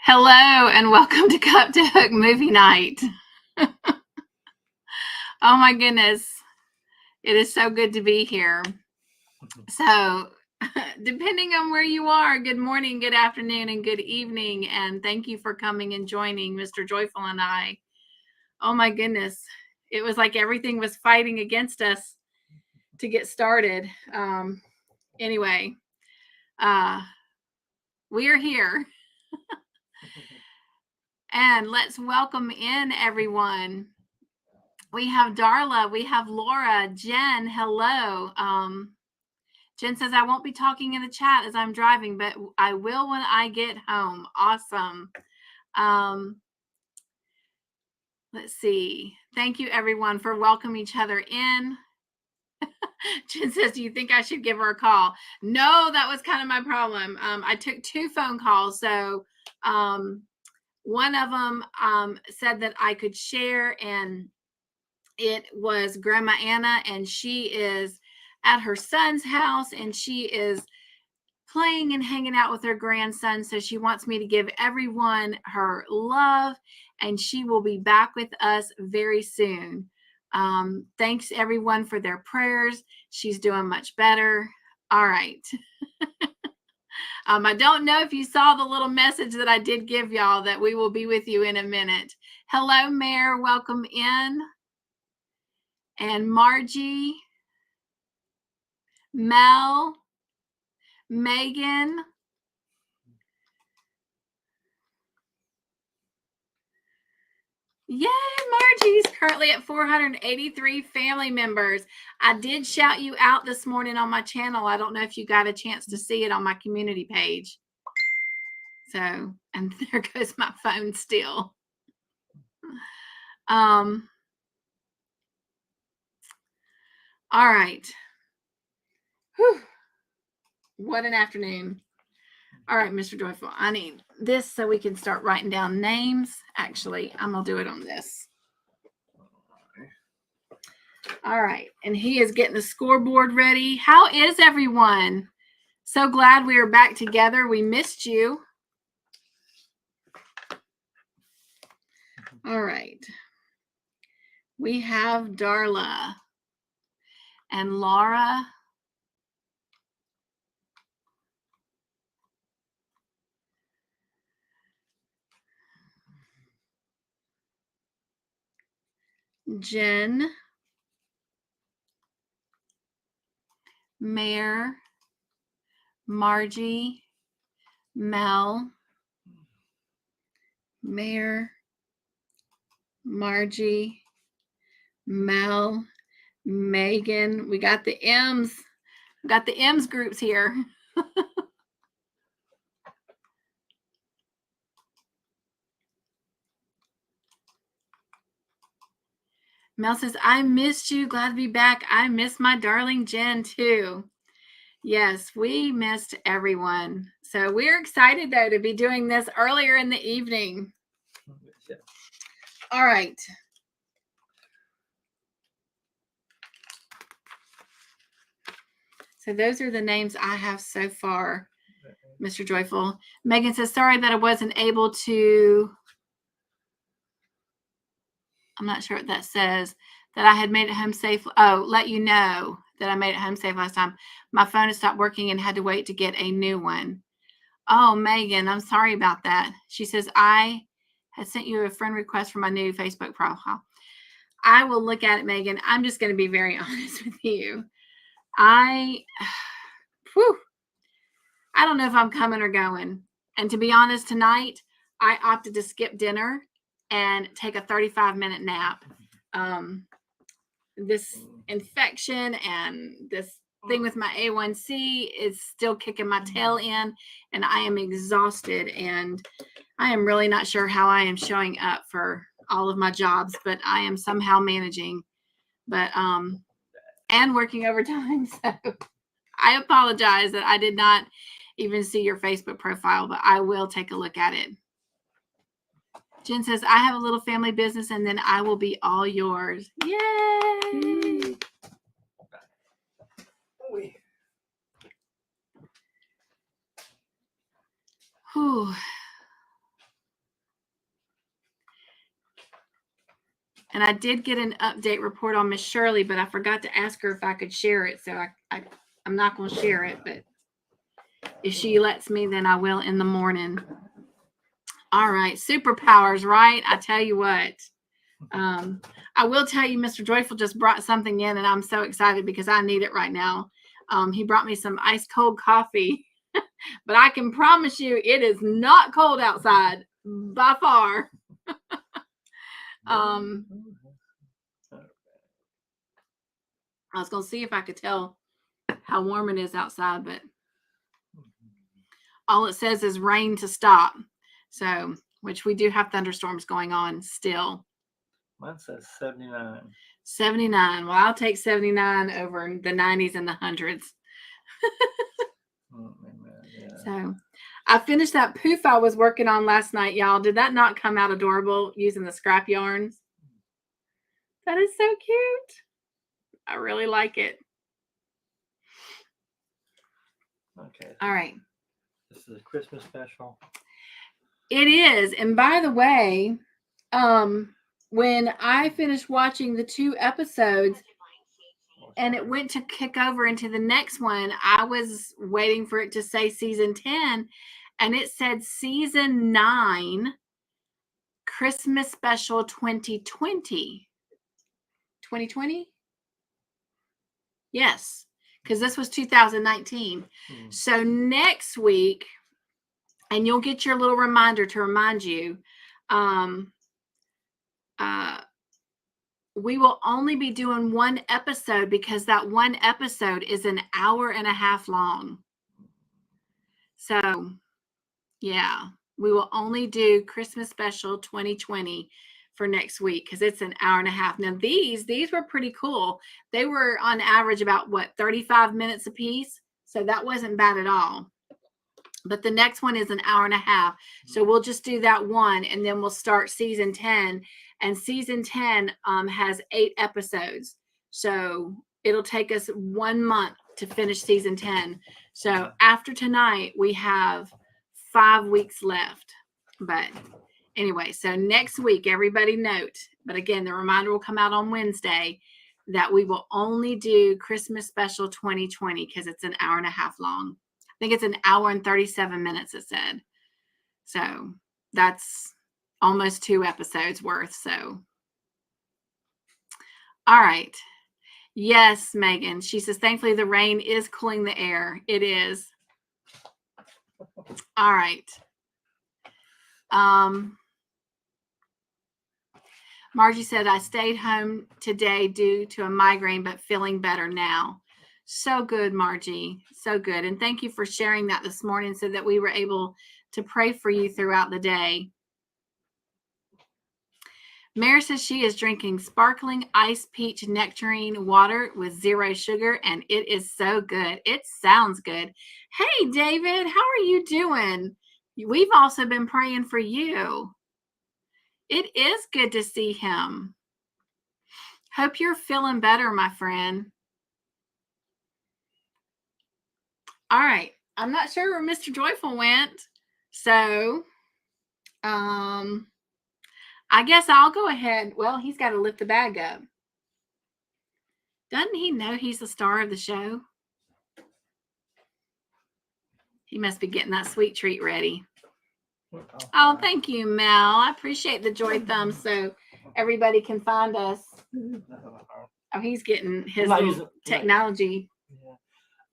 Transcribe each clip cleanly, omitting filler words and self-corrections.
Hello and welcome to Cup2Hook movie night. Oh my goodness. It is so good to be here. So, depending on where you are, good morning, good afternoon, and good evening. And thank you for coming and joining Mr. Joyful and I. Oh my goodness. It was like everything was fighting against us to get started. Anyway, we are here. And let's welcome in everyone. We have Darla, we have Laura, Jen, hello. Jen says, I won't be talking in the chat as I'm driving, but I will when I get home. Awesome. Let's see. Thank you, everyone, for welcoming each other in. Jen says, do you think I should give her a call? No, that was kind of my problem. I took 2 phone calls. So one of them said that I could share, and it was Grandma Anna, and she is at her son's house, and she is playing and hanging out with her grandson. So she wants me to give everyone her love, and she will be back with us very soon. Thanks everyone for their prayers. She's doing much better. All right. I don't know if you saw the little message that I did give y'all that we will be with you in a minute. Hello, Mayor. Welcome in. And Margie, Mel, Megan, yay, Margie's currently at 483 family members. I did shout you out this morning on my channel. I don't know if you got a chance to see it on my community page. So, and there goes my phone still. All right. Whew. What an afternoon. All right, Mr. Joyful, I need this so we can start writing down names. Actually, I'm going to do it on this. All right, and he is getting the scoreboard ready. How is everyone? So glad we are back together. We missed you. All right. We have Darla and Laura. Jen. Mare. Margie. Mel. Mare. Margie. Mel. Megan. We got the M's. We got the M's groups here. Mel says, I missed you. Glad to be back. I miss my darling Jen too. Yes, we missed everyone. So we're excited, though, to be doing this earlier in the evening. All right. So those are the names I have so far, Mr. Joyful. Megan says, sorry that I wasn't able to. I'm not sure what that says. That I had made it home safe. Oh, let you know that I made it home safe last time. My phone had stopped working and had to wait to get a new one. Oh, Megan, I'm sorry about that. She says, I had sent you a friend request for my new Facebook profile. I will look at it, Megan. I'm just going to be very honest with you. I don't know if I'm coming or going. And to be honest, tonight, I opted to skip dinner and take a 35-minute nap. This infection and this thing with my A1C is still kicking my tail in, and I am exhausted, and I am really not sure how I am showing up for all of my jobs, but I am somehow managing, but and working overtime. So I apologize that I did not even see your Facebook profile, but I will take a look at it. Jen says, I have a little family business, and then I will be all yours. Yay! Whew. And I did get an update report on Miss Shirley, but I forgot to ask her if I could share it. So I'm not going to share it, but if she lets me, then I will in the morning. All right. Superpowers, right? I tell you what. I will tell you, Mr. Joyful just brought something in, and I'm so excited because I need it right now. He brought me some ice cold coffee, but I can promise you it is not cold outside by far. I was going to see if I could tell how warm it is outside, but all it says is rain to stop. So, which we do have thunderstorms going on still. Mine says 79. 79. Well, I'll take 79 over the 90s and the hundreds. Yeah. So, I finished that poof I was working on last night, y'all. Did that not come out adorable using the scrap yarns? That is so cute. I really like it. Okay. All right. This is a Christmas special. It is. And by the way, when I finished watching the 2 episodes and it went to kick over into the next one, I was waiting for it to say season 10, and it said season 9 Christmas special 2020. 2020? Yes, because this was 2019. So next week, and you'll get your little reminder to remind you, we will only be doing 1 episode because that 1 episode is an hour and a half long. So, yeah, we will only do Christmas special 2020 for next week because it's an hour and a half. Now, these were pretty cool. They were on average about, 35 minutes a piece. So that wasn't bad at all. But the next one is an hour and a half. So we'll just do that one, and then we'll start season 10. And season 10 has 8 episodes. So it'll take us 1 month to finish season 10. So after tonight, we have 5 weeks left. But anyway, so next week, everybody note. But again, the reminder will come out on Wednesday that we will only do Christmas special 2020 because it's an hour and a half long. I think it's an hour and 37 minutes, it said. So that's almost 2 episodes worth. So, all right. Yes, Megan. She says, thankfully, the rain is cooling the air. It is. All right. Margie said, I stayed home today due to a migraine, but feeling better now. So good, Margie. So good. And thank you for sharing that this morning so that we were able to pray for you throughout the day. Mary says she is drinking sparkling ice peach nectarine water with 0 sugar, and it is so good. It sounds good. Hey, David, how are you doing? We've also been praying for you. It is good to see him. Hope you're feeling better, my friend. All right. I'm not sure where Mr. Joyful went. So, I guess I'll go ahead. Well, he's got to lift the bag up. Doesn't he know he's the star of the show? He must be getting that sweet treat ready. Oh, thank you, Mel. I appreciate the joy thumb so everybody can find us. Oh, he's getting his technology. Yeah.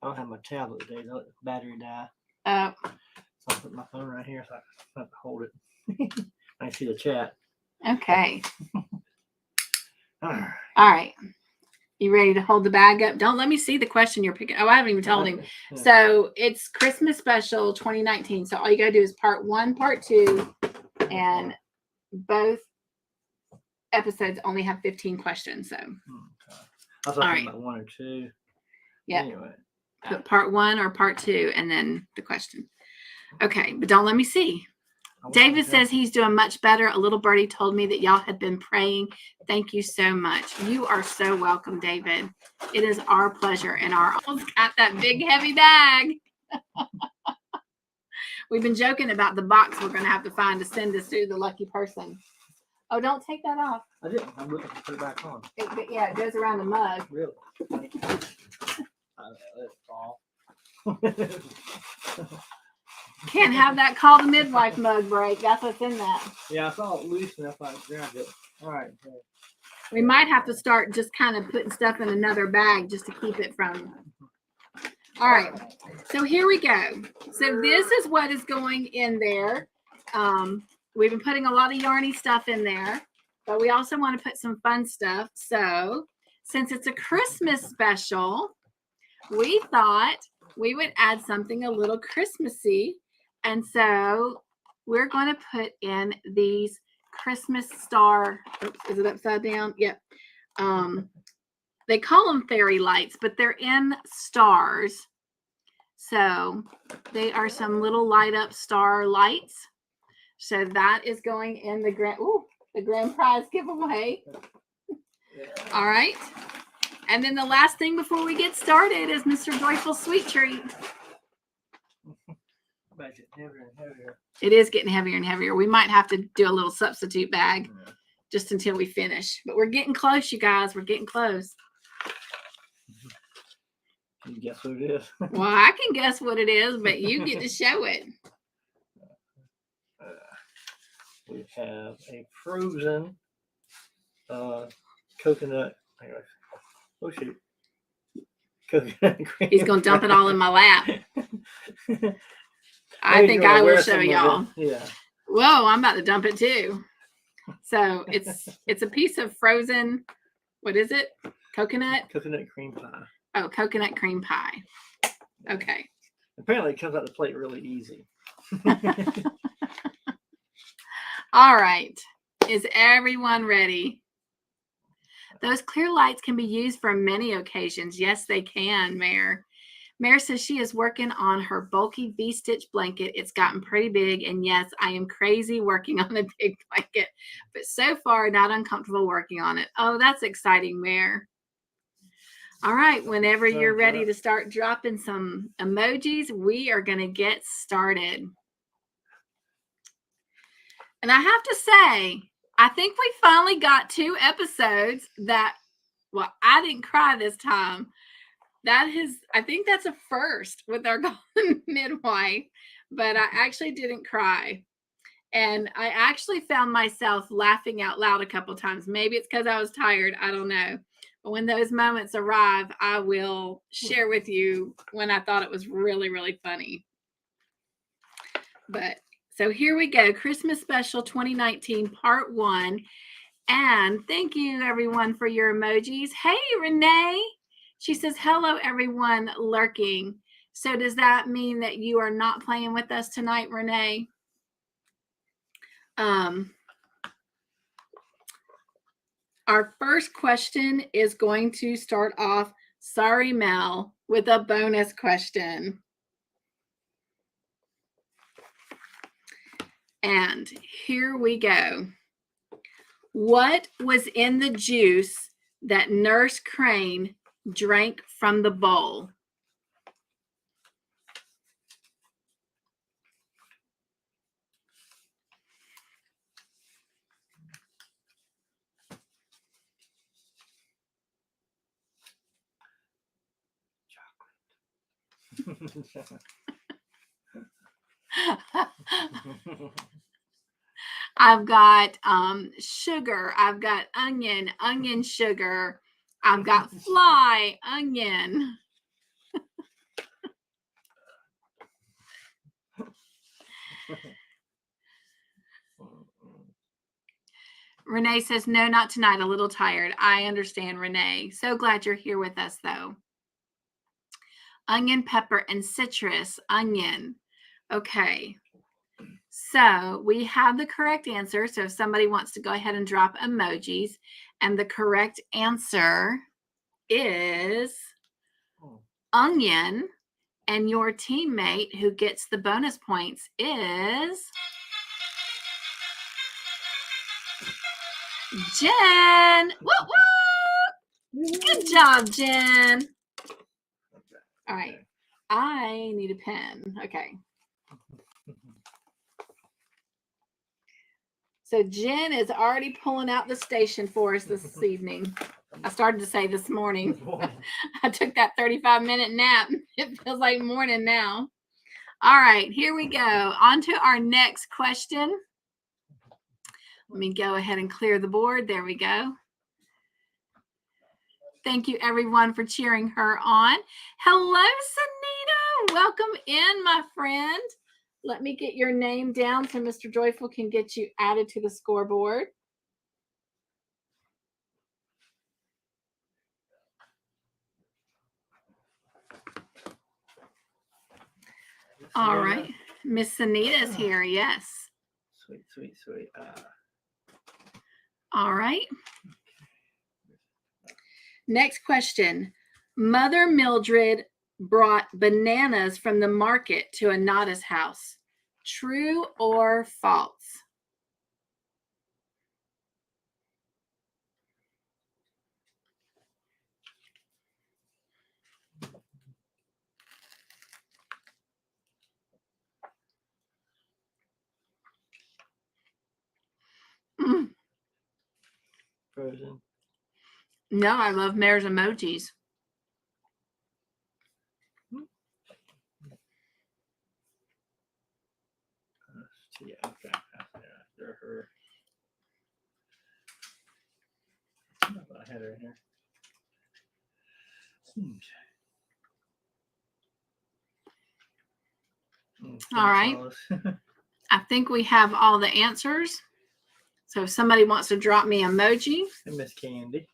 I don't have my tablet today. The battery died. Oh. So I put my phone right here so I have to hold it. I see the chat. Okay. All right. You ready to hold the bag up? Don't let me see the question you're picking. Oh, I haven't even told him. Yeah. So it's Christmas special 2019. So all you got to do is part 1, part 2, and both episodes only have 15 questions. So, I was talking about 1 or 2. Yeah. Anyway. Put part 1 or part 2 and then the question. Okay, but don't let me see. David says he's doing much better. A little birdie told me that y'all had been praying. Thank you so much. You are so welcome, David. It is our pleasure. And our almost got that big heavy bag. We've been joking about the box we're going to have to find to send us to the lucky person. Oh, don't take that off. I didn't. I'm looking to put it back on. Yeah, it goes around the mug. Really? Let it fall. Can't have that call the midwife mug break. That's what's in that. Yeah, I saw it loose enough. I grabbed it. All right. We might have to start just kind of putting stuff in another bag just to keep it from. All right. So here we go. So this is what is going in there. We've been putting a lot of yarny stuff in there, but we also want to put some fun stuff. So since it's a Christmas special, we thought we would add something a little Christmassy. And so we're going to put in these Christmas star. Oops, is it upside down? Yep. They call them fairy lights, but they're in stars. So they are some little light up star lights. So that is going in the grand prize giveaway. All right. And then the last thing before we get started is Mr. Joyful Sweet Treat. Heavier and heavier. It is getting heavier and heavier. We might have to do a little substitute bag just until we finish. But we're getting close, you guys. We're getting close. Can you guess what it is? Well, I can guess what it is, but you get to show it. We have a frozen coconut. Oh, shoot. Coconut cream. He's going to dump it all in my lap. I think I will show y'all. Yeah. Whoa, I'm about to dump it too. So it's a piece of frozen, what is it? Coconut? Coconut cream pie. Oh, coconut cream pie. Okay. Apparently it comes out the plate really easy. All right. Is everyone ready? Those clear lights can be used for many occasions. Yes, they can, Mare. Mare says she is working on her bulky V-stitch blanket. It's gotten pretty big, and yes, I am crazy working on a big blanket, but so far not uncomfortable working on it. Oh, that's exciting, Mare. All right, whenever you're ready to start dropping some emojis, we are going to get started. And I have to say, I think we finally got 2 episodes that, well, I didn't cry this time. I think that's a first with our Golden Midwife, but I actually didn't cry. And I actually found myself laughing out loud a couple times. Maybe it's because I was tired. I don't know. But when those moments arrive, I will share with you when I thought it was really, really funny. But so here we go. Christmas Special 2019, Part 1. And thank you, everyone, for your emojis. Hey, Renee. She says, hello, everyone lurking. So does that mean that you are not playing with us tonight, Renee? Our first question is going to start off, sorry, Mel, with a bonus question. And here we go. What was in the juice that Nurse Crane drank from the bowl? I've got sugar. I've got onion sugar. I've got fly, onion. Renee says, no, not tonight. A little tired. I understand, Renee. So glad you're here with us, though. Onion, pepper, and citrus. Onion. Okay. So we have the correct answer. So if somebody wants to go ahead and drop emojis, and the correct answer is onion, and your teammate who gets the bonus points is Jen. Woo woo! Good job, Jen. All right. I need a pen. Okay. So Jen is already pulling out the station for us this evening. I started to say this morning. I took that 35-minute nap. It feels like morning now. All right, here we go. On to our next question. Let me go ahead and clear the board. There we go. Thank you, everyone, for cheering her on. Hello, Sunita. Welcome in, my friend. Let me get your name down so Mr. Joyful can get you added to the scoreboard. All right. Miss Sunita's here. Yes. Sweet, sweet, sweet. All right. Next question. Mother Mildred brought bananas from the market to Anada's house. True or false? Frozen. No, I love Mare's emojis. Yeah, okay. After her. I had her in here. All right. I think we have all the answers. So if somebody wants to drop me emoji. And Miss Candy.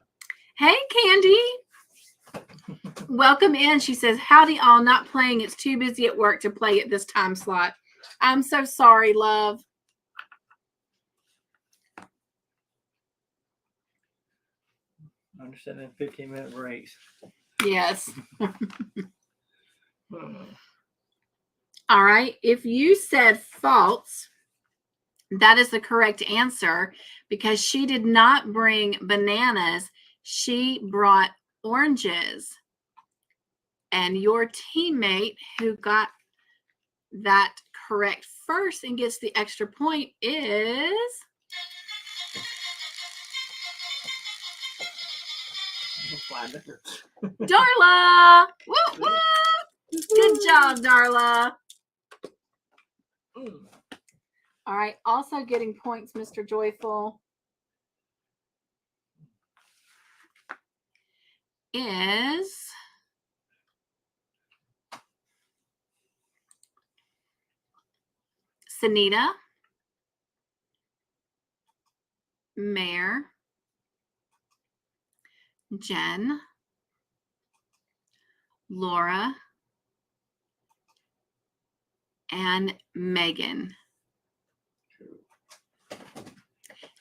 Hey, Candy. Welcome in. She says, howdy all, not playing. It's too busy at work to play at this time slot. I'm so sorry, love. I understand in 15-minute breaks. Yes. All right. If you said false, that is the correct answer because she did not bring bananas. She brought oranges. And your teammate who got that correct first and gets the extra point is Darla. Woo, woo. Good job, Darla. All right. Also getting points, Mr. Joyful, is Sunita, Mare, Jen, Laura, and Megan.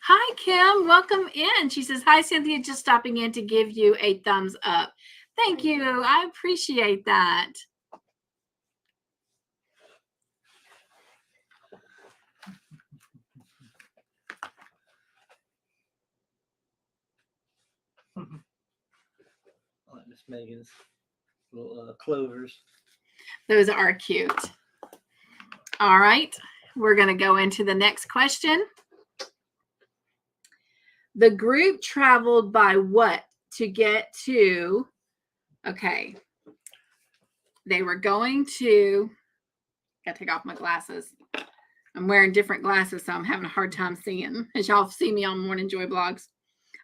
Hi, Kim. Welcome in. She says, hi, Cynthia. Just stopping in to give you a thumbs up. Thank you. I appreciate that. I like Miss Megan's little clovers. Those are cute. All right. We're going to go into the next question. The group traveled by what to get to? Okay. They were going to, got to take off my glasses. I'm wearing different glasses, so I'm having a hard time seeing, as y'all see me on Morning Joy blogs.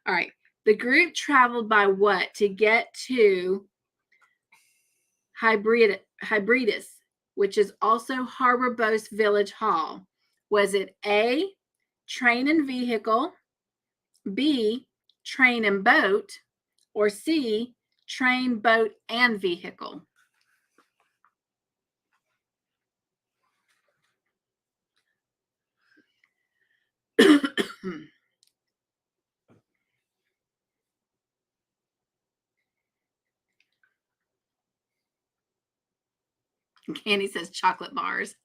All right. The group traveled by what to get to Hybridus, which is also Harbor Boast Village Hall? Was it A, train and vehicle, B, train and boat, or C, train, boat, and vehicle? Candy says chocolate bars.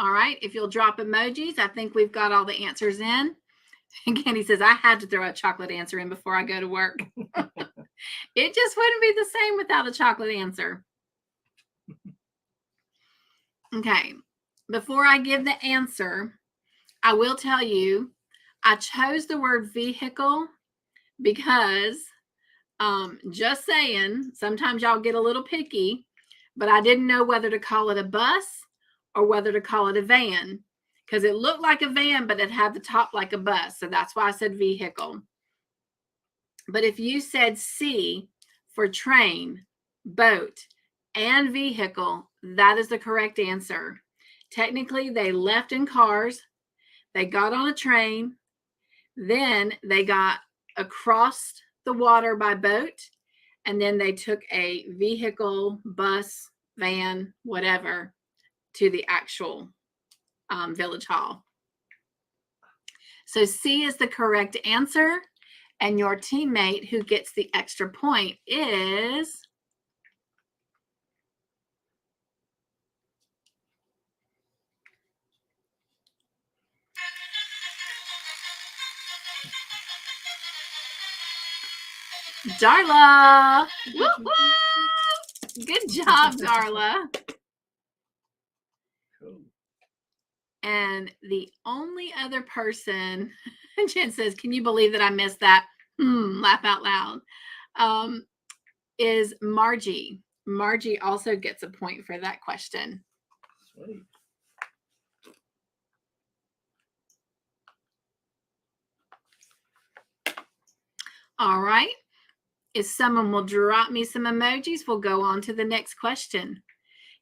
All right. If you'll drop emojis, I think we've got all the answers in. And Candy says, I had to throw a chocolate answer in before I go to work. It just wouldn't be the same without a chocolate answer. Okay. Before I give the answer, I will tell you, I chose the word vehicle because just saying, sometimes y'all get a little picky, but I didn't know whether to call it a bus or whether to call it a van because it looked like a van, but it had the top like a bus. So that's why I said vehicle. But if you said C for train, boat, and vehicle, that is the correct answer. Technically, they left in cars, they got on a train, then they got across the water by boat, and then they took a vehicle, bus, van, whatever, to the actual village hall. So C is the correct answer, and your teammate who gets the extra point is Darla. Woo woo! Good job, Darla. Cool. And the only other person, Jen says, can you believe that I missed that? Laugh out loud. Is Margie. Margie also gets a point for that question. Sweet. All right. If someone will drop me some emojis, we'll go on to the next question.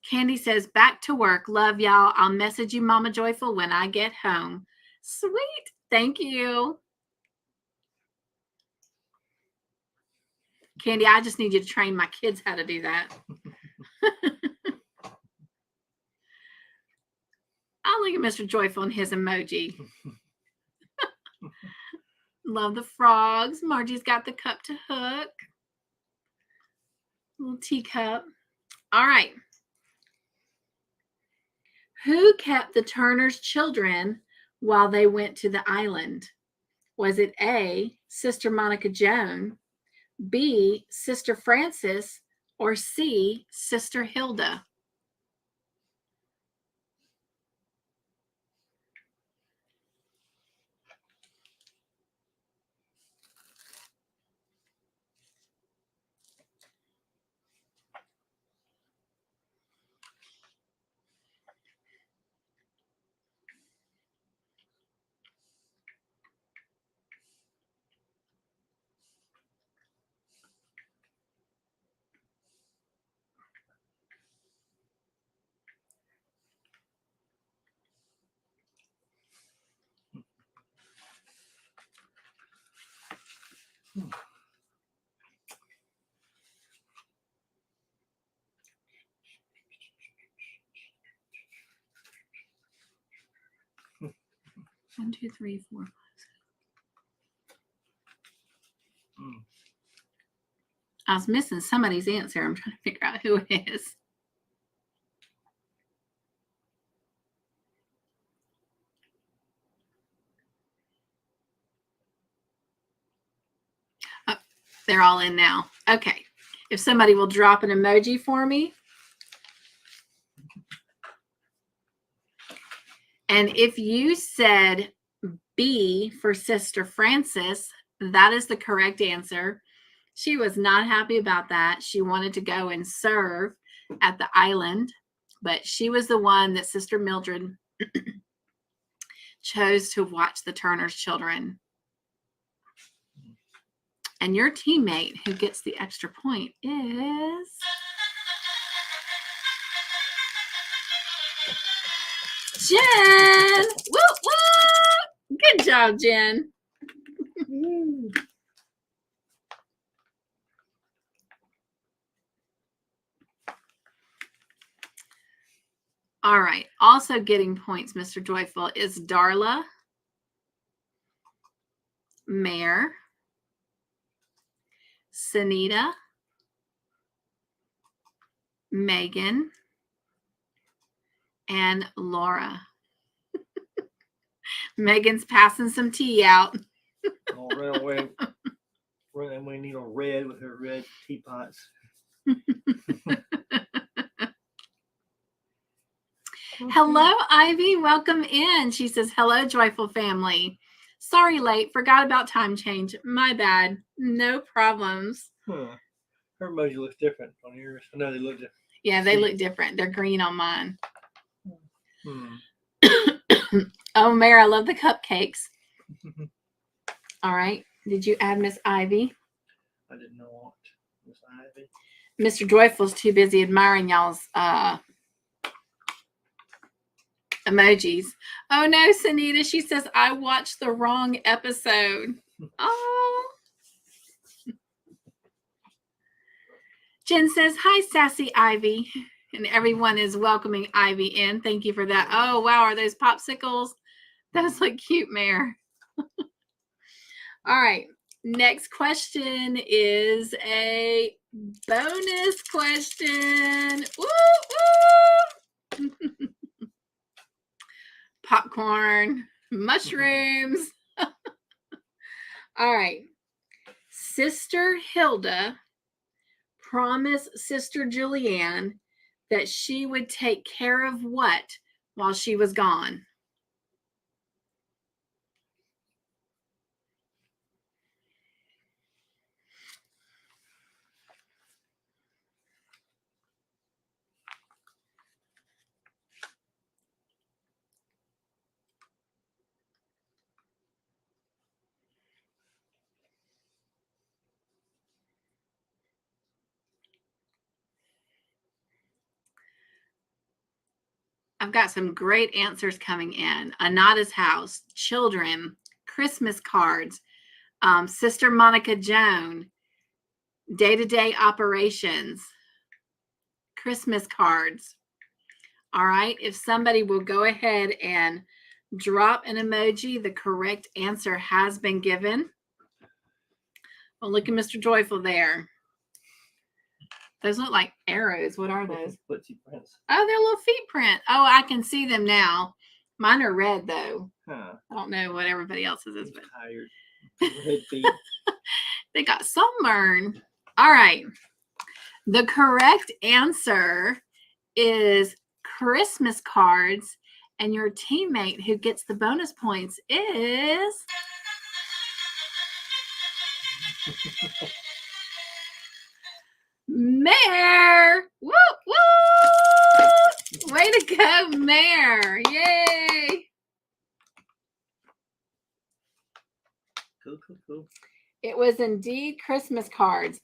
Candy says, back to work. Love y'all. I'll message you, Mama Joyful, when I get home. Sweet. Thank you. Candy, I just need you to train my kids how to do that. I'll look at Mr. Joyful and his emoji. Love the frogs. Margie's got the Cup2Hook. Little teacup. All right. Who kept the Turner's children while they went to the island? Was it A, Sister Monica Joan, B, Sister Frances, or C, Sister Hilda? One, two, three, four, 5, 6. I was missing somebody's answer. I'm trying to figure out who it is. Oh, they're all in now. Okay. If somebody will drop an emoji for me. And if you said B for Sister Frances, that is the correct answer. She was not happy about that. She wanted to go and serve at the island, but she was the one that Sister Mildred chose to watch the Turner's children. And your teammate who gets the extra point is Jen. Woo woo! Good job, Jen. All right. Also getting points, Mr. Joyful, is Darla, Mare, Sunita, Megan, and Laura. Megan's passing some tea out. I'll run away. And we need a red with her red teapots. Hello, Ivy. Welcome in. She says, hello, joyful family. Sorry, late. Forgot about time change. My bad. No problems. Huh. Her emoji looks different on yours. I know they look different. Yeah, they look different. They're green on mine. Oh, Mayor, I love the cupcakes. All right. Did you add Miss Ivy? I didn't know what. Miss Ivy. Mr. Joyful's too busy admiring y'all's emojis. Oh no, Sanita, she says I watched the wrong episode. Oh. Jen says, hi, Sassy Ivy. And everyone is welcoming Ivy in. Thank you for that. Oh, wow. Are those popsicles? Those look cute, Mayor. All right. Next question is a bonus question. Woo, woo. Popcorn, mushrooms. All right. Sister Hilda promised Sister Julianne that she would take care of what while she was gone? I've got some great answers coming in. Anada's house, children, Christmas cards, Sister Monica Joan, day-to-day operations, Christmas cards. All right. If somebody will go ahead and drop an emoji, the correct answer has been given. Well, look at Mr. Joyful there. Those look like arrows. What are those? Footsie prints. Oh, they're little feet print. Oh, I can see them now. Mine are red, though. Huh. I don't know what everybody else's is, but tired. Red feet. They got sunburn. All right. The correct answer is Christmas cards, and your teammate who gets the bonus points is Mare. Woo, woo! Way to go, Mare. Yay. Cool. It was indeed Christmas cards.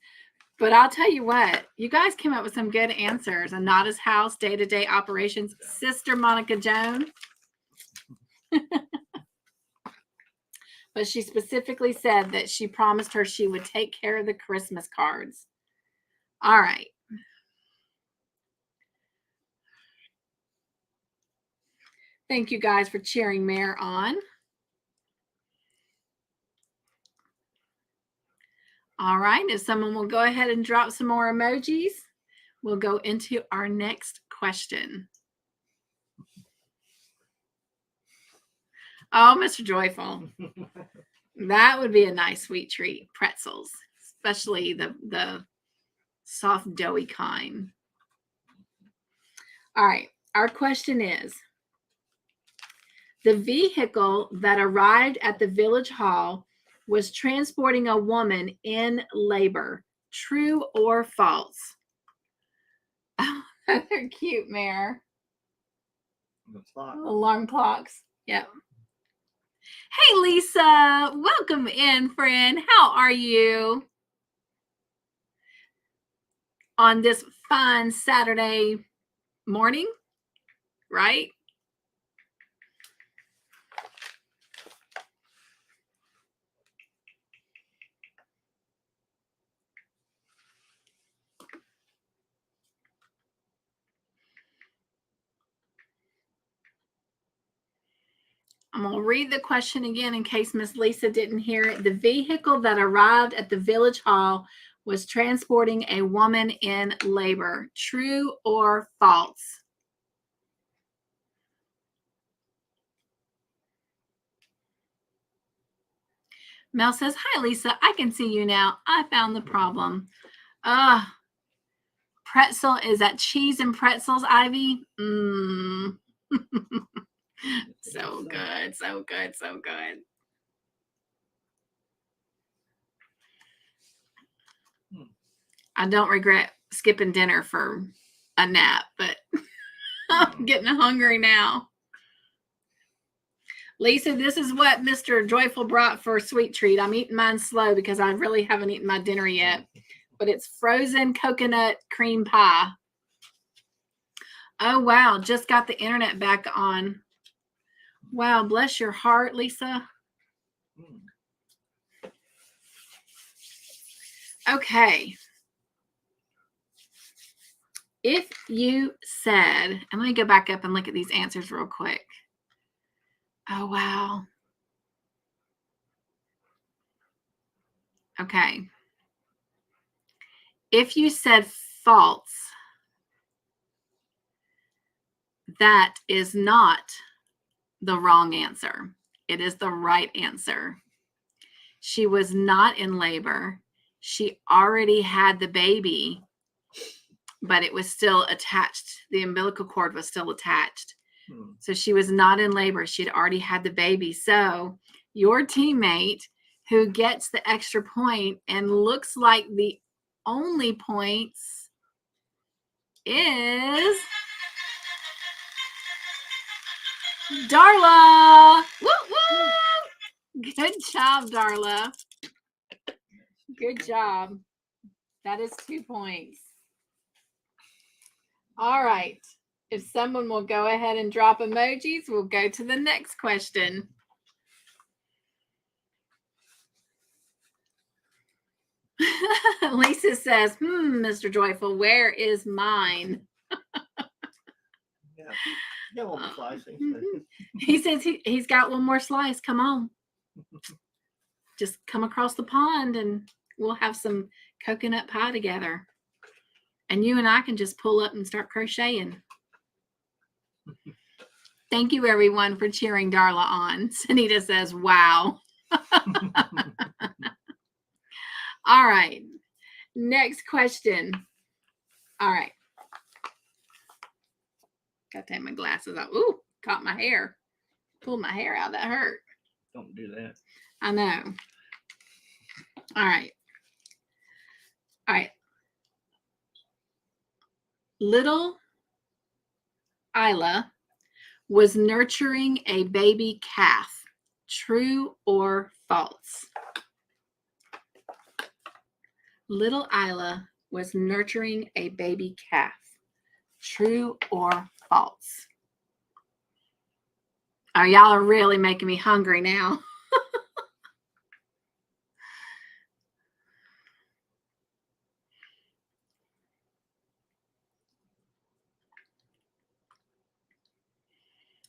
But I'll tell you what, you guys came up with some good answers. Anada's house, day-to-day operations, Sister Monica Joan. But she specifically said that she promised her she would take care of the Christmas cards. All right. Thank you guys for cheering Mare on. All right. If someone will go ahead and drop some more emojis, we'll go into our next question. Oh, Mr. Joyful. That would be a nice sweet treat. Pretzels, especially the soft, doughy kind. All right. Our question is, the vehicle that arrived at the village hall was transporting a woman in labor. True or false? Oh, they're cute, Mare. Alarm clocks. Yep. Hey, Lisa. Welcome in, friend. How are you? On this fine Saturday morning, right? I'm going to read the question again in case Miss Lisa didn't hear it. The vehicle that arrived at the village hall was transporting a woman in labor. True or false? Mel says, hi, Lisa. I can see you now. I found the problem. Pretzel, is that cheese and pretzels, Ivy? So good, so good, so good. I don't regret skipping dinner for a nap, but I'm getting hungry now. Lisa, this is what Mr. Joyful brought for a sweet treat. I'm eating mine slow because I really haven't eaten my dinner yet. But it's frozen coconut cream pie. Oh, wow. Just got the internet back on. Wow. Bless your heart, Lisa. Okay. If you said, and let me go back up and look at these answers real quick. Oh, wow. Okay. If you said false, that is not the wrong answer. It is the right answer. She was not in labor. She already had the baby, but it was still attached. The umbilical cord was still attached. So she was not in labor. She had already had the baby. So your teammate who gets the extra point and looks like the only points is Darla. Woo, woo. Good job, Darla. Good job. That is 2 points. All right. If someone will go ahead and drop emojis, we'll go to the next question. Lisa says, Mr. Joyful, where is mine? Yeah, one more slice. He says he's got one more slice. Come on. Just come across the pond and we'll have some coconut pie together. And you and I can just pull up and start crocheting. Thank you, everyone, for cheering Darla on. Sunita says, wow. All right. Next question. All right. Got to take my glasses off. Ooh, caught my hair. Pulled my hair out. That hurt. Don't do that. I know. All right. All right. Little Isla was nurturing a baby calf. True or false? Little Isla was nurturing a baby calf. True or false? Oh, y'all are really making me hungry now.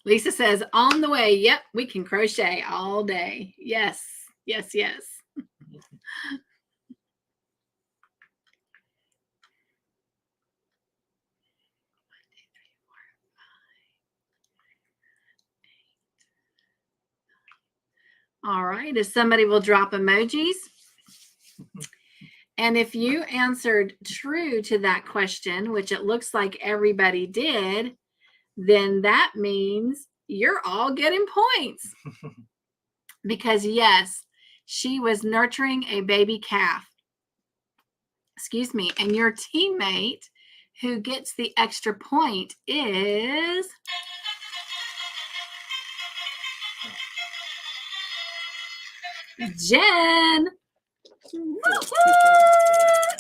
Lisa says, on the way. Yep, we can crochet all day. Yes, yes, yes. All right, if somebody will drop emojis. And if you answered true to that question, which it looks like everybody did, then that means you're all getting points. Because yes, she was nurturing a baby calf. Excuse me. And your teammate who gets the extra point is Jen.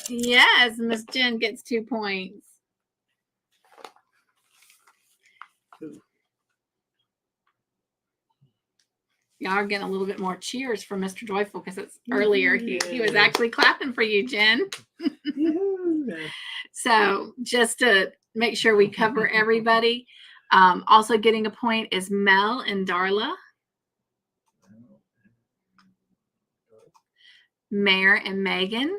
Yes, Miss Jen gets 2 points. Y'all are getting a little bit more cheers from Mr. Joyful because it's earlier. He was actually clapping for you, Jen. So just to make sure we cover everybody, also getting a point is Mel and Darla. Mare and Megan.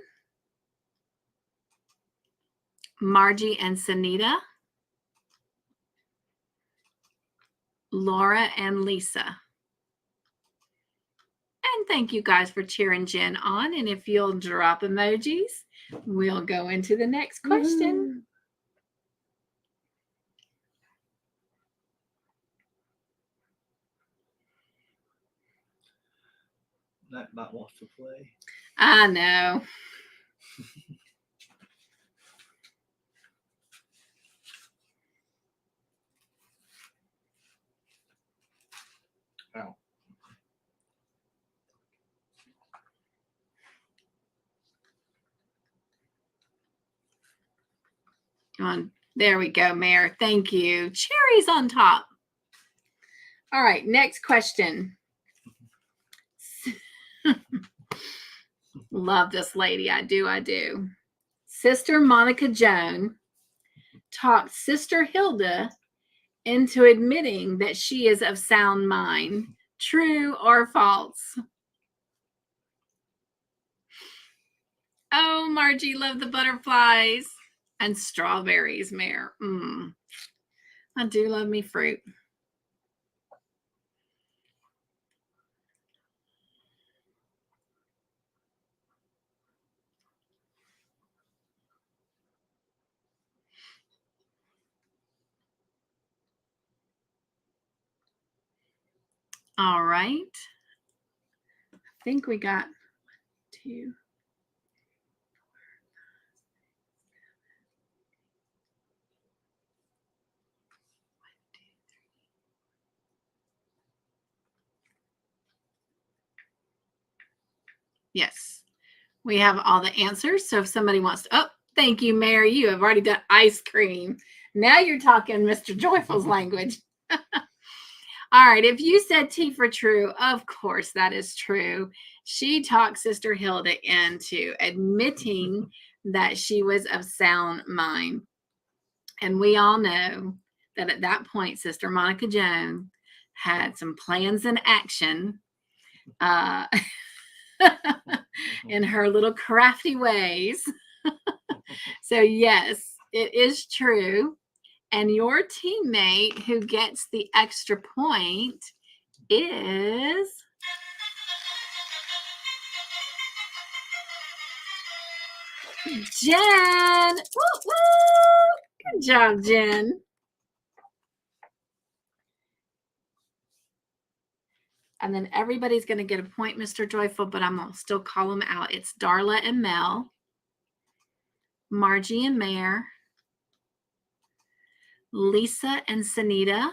Margie and Sunita. Laura and Lisa. And thank you guys for cheering Jen on. And if you'll drop emojis, we'll go into the next question. Nightbot wants to play. I know. Ow. Come on. There we go, Mayor. Thank you. Cherries on top. All right, next question. Love this lady. I do. Sister Monica Joan talked Sister Hilda into admitting that she is of sound mind. True or false? Oh, Margie, love the butterflies and strawberries, Mayor. I do love me fruit. All right. I think we got 2. Yes, we have all the answers. So if somebody wants to, thank you, Mary. You have already done ice cream. Now you're talking Mr. Joyful's language. All right. If you said T for true, of course that is true. She talked Sister Hilda into admitting that she was of sound mind. And we all know that at that point, Sister Monica Joan had some plans in action in her little crafty ways. So yes, it is true. And your teammate who gets the extra point is Jen. Woo, woo. Good job, Jen. And then everybody's going to get a point, Mr. Joyful, but I'm going to still call them out. It's Darla and Mel, Margie and Mare, Lisa and Sanita,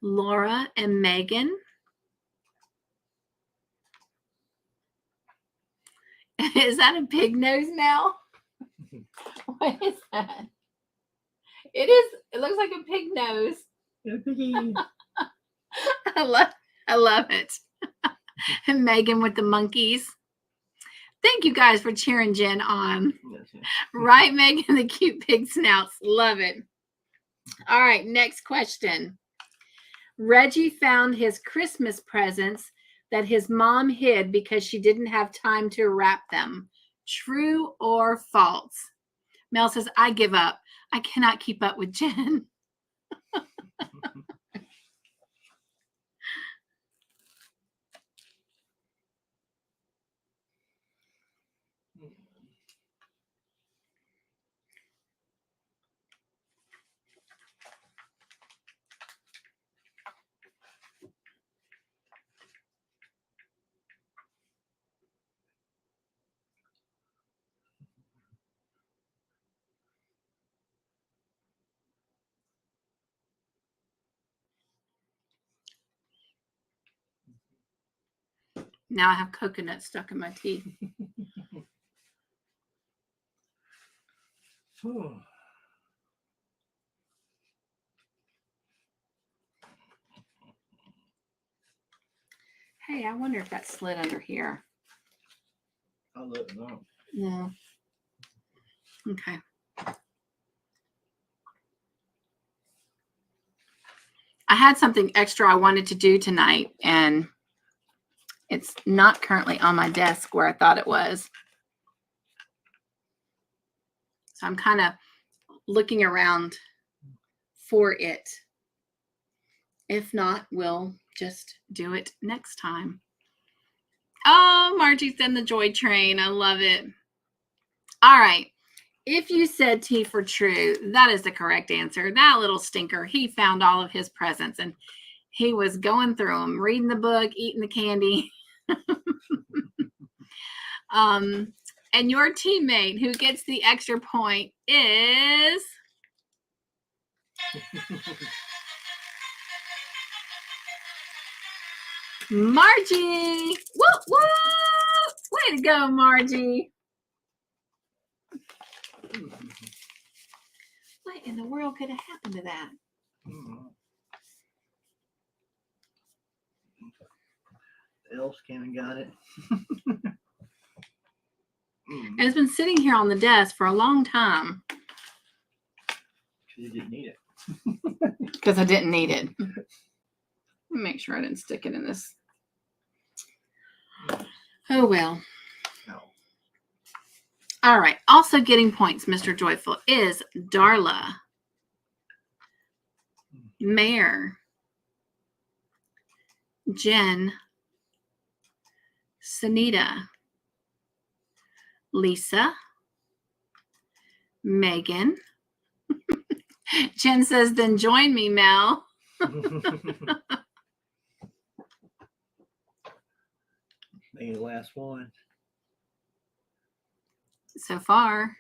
Laura and Megan, is that a pig nose now? What is that? It is. It looks like a pig nose. I love it. And Megan with the monkeys. Thank you guys for cheering Jen on. Right, Megan, the cute pig snouts. Love it. All right, next question. Reggie found his Christmas presents that his mom hid because she didn't have time to wrap them. True or false? Mel says, I give up. I cannot keep up with Jen. Now I have coconut stuck in my teeth. Hey, I wonder if that slid under here. I'll let it know. No. Okay. I had something extra I wanted to do tonight, and it's not currently on my desk where I thought it was. So I'm kind of looking around for it. If not, we'll Just do it next time. Oh, Margie's in the joy train. I love it. All right. If you said T for true, that is the correct answer. That little stinker, he found all of his presents and he was going through them, reading the book, eating the candy. And your teammate who gets the extra point is Margie. Whoop, whoop. Way to go, Margie. What in the world could have happened to that? Else came and got it. And it's been sitting here on the desk for a long time. You didn't need it. Because I didn't need it. Let me make sure I didn't stick it in this. Oh, well. No. All right. Also getting points, Mr. Joyful, is Darla, Mayor, Jen, Sunita, Lisa, Megan. Jen says, then join me, Mel. Maybe the last one. So far,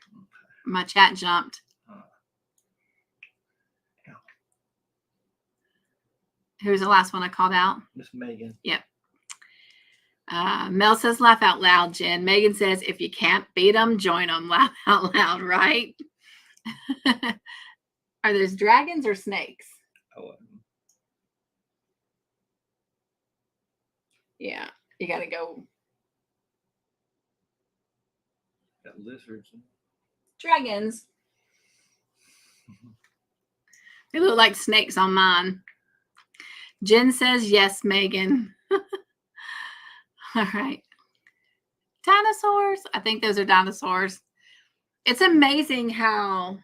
my chat jumped. Who's the last one I called out? Miss Megan. Yep. Mel says, laugh out loud, Jen. Megan says, if you can't beat them, join them. Laugh out loud, right? Are those dragons or snakes? Oh, yeah, you got to go. got lizards. Dragons. They look like snakes on mine. Jen says, yes, Megan. All right. Dinosaurs. I think those are dinosaurs. It's amazing how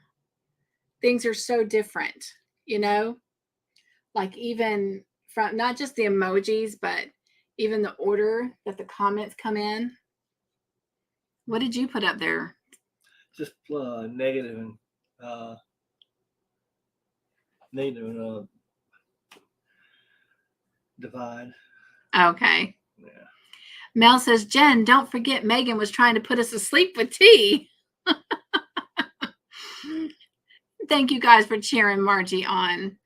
things are so different, you know? Like even from not just the emojis, but even the order that the comments come in. What did you put up there? Just negative and divide. Okay. Yeah. Mel says, Jen, don't forget Megan was trying to put us to sleep with tea. Thank you guys for cheering Margie on.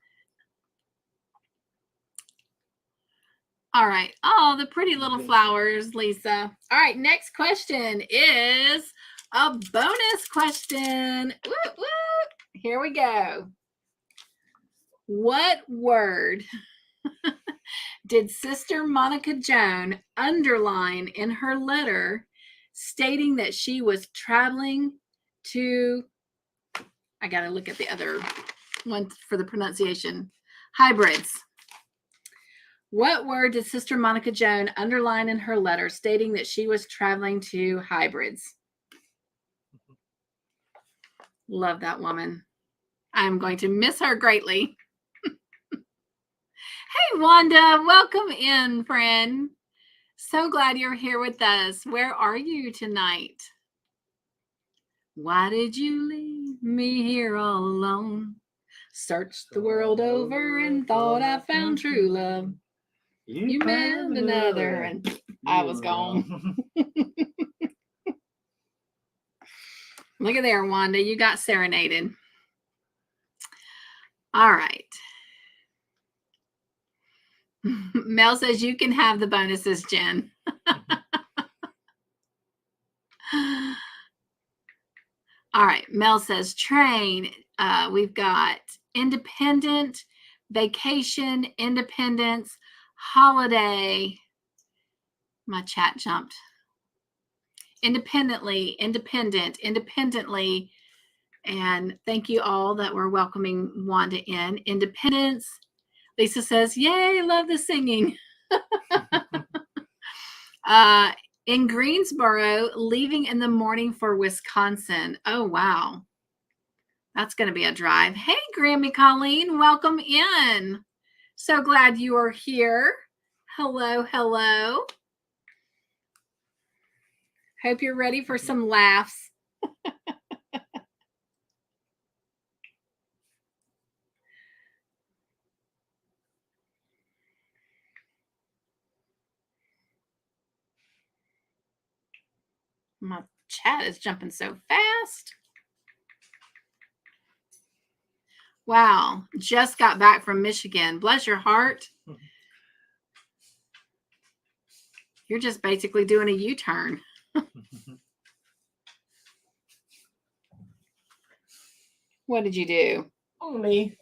All right. Oh, the pretty little flowers, Lisa. All right. Next question is a bonus question. Woo, woo. Here we go. What word did Sister Monica Joan underline in her letter stating that she was traveling to, I got to look at the other one for the pronunciation, hybrids? What word did Sister Monica Joan underline in her letter stating that she was traveling to hybrids? Love that woman. I'm going to miss her greatly. Hey, Wanda, welcome in, friend. So glad you're here with us. Where are you tonight? Why did you leave me here all alone? Searched the world over and thought I found true love. You met another and I was gone. Look at there, Wanda. You got serenaded. All right. Mel says you can have the bonuses, Jen. All right. Mel says train. We've got independent, vacation, independence, holiday. My chat jumped. Independently, independent, independently. And thank you all that were welcoming Wanda in. Independence. Lisa says, yay, love the singing. In Greensboro, leaving in the morning for Wisconsin. Oh, wow. That's going to be a drive. Hey, Grammy Colleen, welcome in. So glad you are here. Hello, hello. Hope you're ready for some laughs. My chat is jumping so fast. Wow, just got back from Michigan. Bless your heart. You're just basically doing a U-turn. What did you do? Me.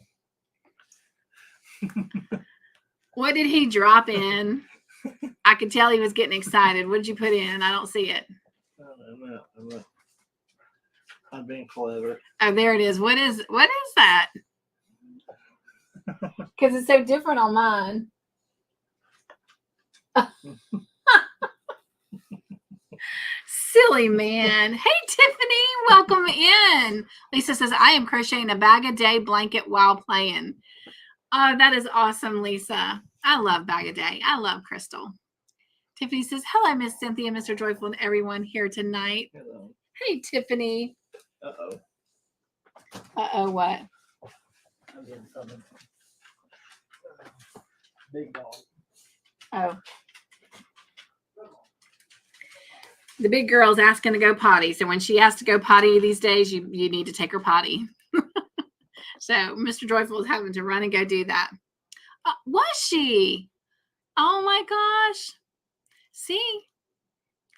What did he drop in? I could tell he was getting excited. What did you put in? I don't see it. I'm being clever. Oh, there it is. What is that? Because it's so different on mine. Silly man. Hey, Tiffany, welcome in. Lisa says, I am crocheting a bag-a-day blanket while playing. Oh, that is awesome, Lisa. I love bag-a-day. I love Crystal. Tiffany says, hello, Miss Cynthia, Mr. Joyful, and everyone here tonight. Hello. Hey, Tiffany. Uh-oh. Uh-oh, what? I'm getting something. Big dog. Oh. The big girl's asking to go potty. So when she has to go potty these days, you need to take her potty. So Mr. Joyful is having to run and go do that. Was she? Oh my gosh. See,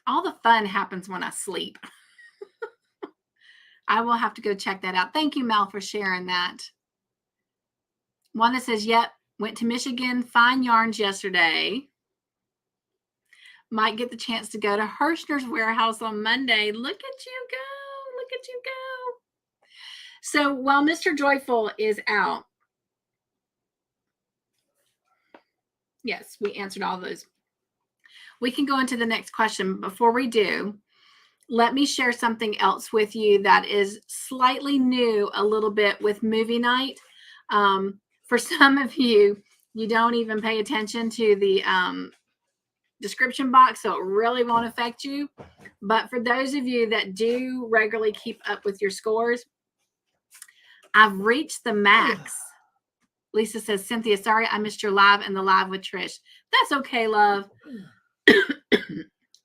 all the fun happens when I sleep. I will have to go check that out. Thank you, Mel, for sharing that. Wanda says, yep, went to Michigan, fine yarns yesterday. Might get the chance to go to Hirschner's warehouse on Monday. Look at you go. Look at you go. So while Mr. Joyful is out, yes, we answered all those. We can go into the next question. Before we do, let me share something else with you that is slightly new a little bit with movie night. For some of you, you don't even pay attention to the description box, so it really won't affect you. But for those of you that do regularly keep up with your scores, I've reached the max. Lisa says, Cynthia, sorry I missed your live and the live with Trish. That's okay, love.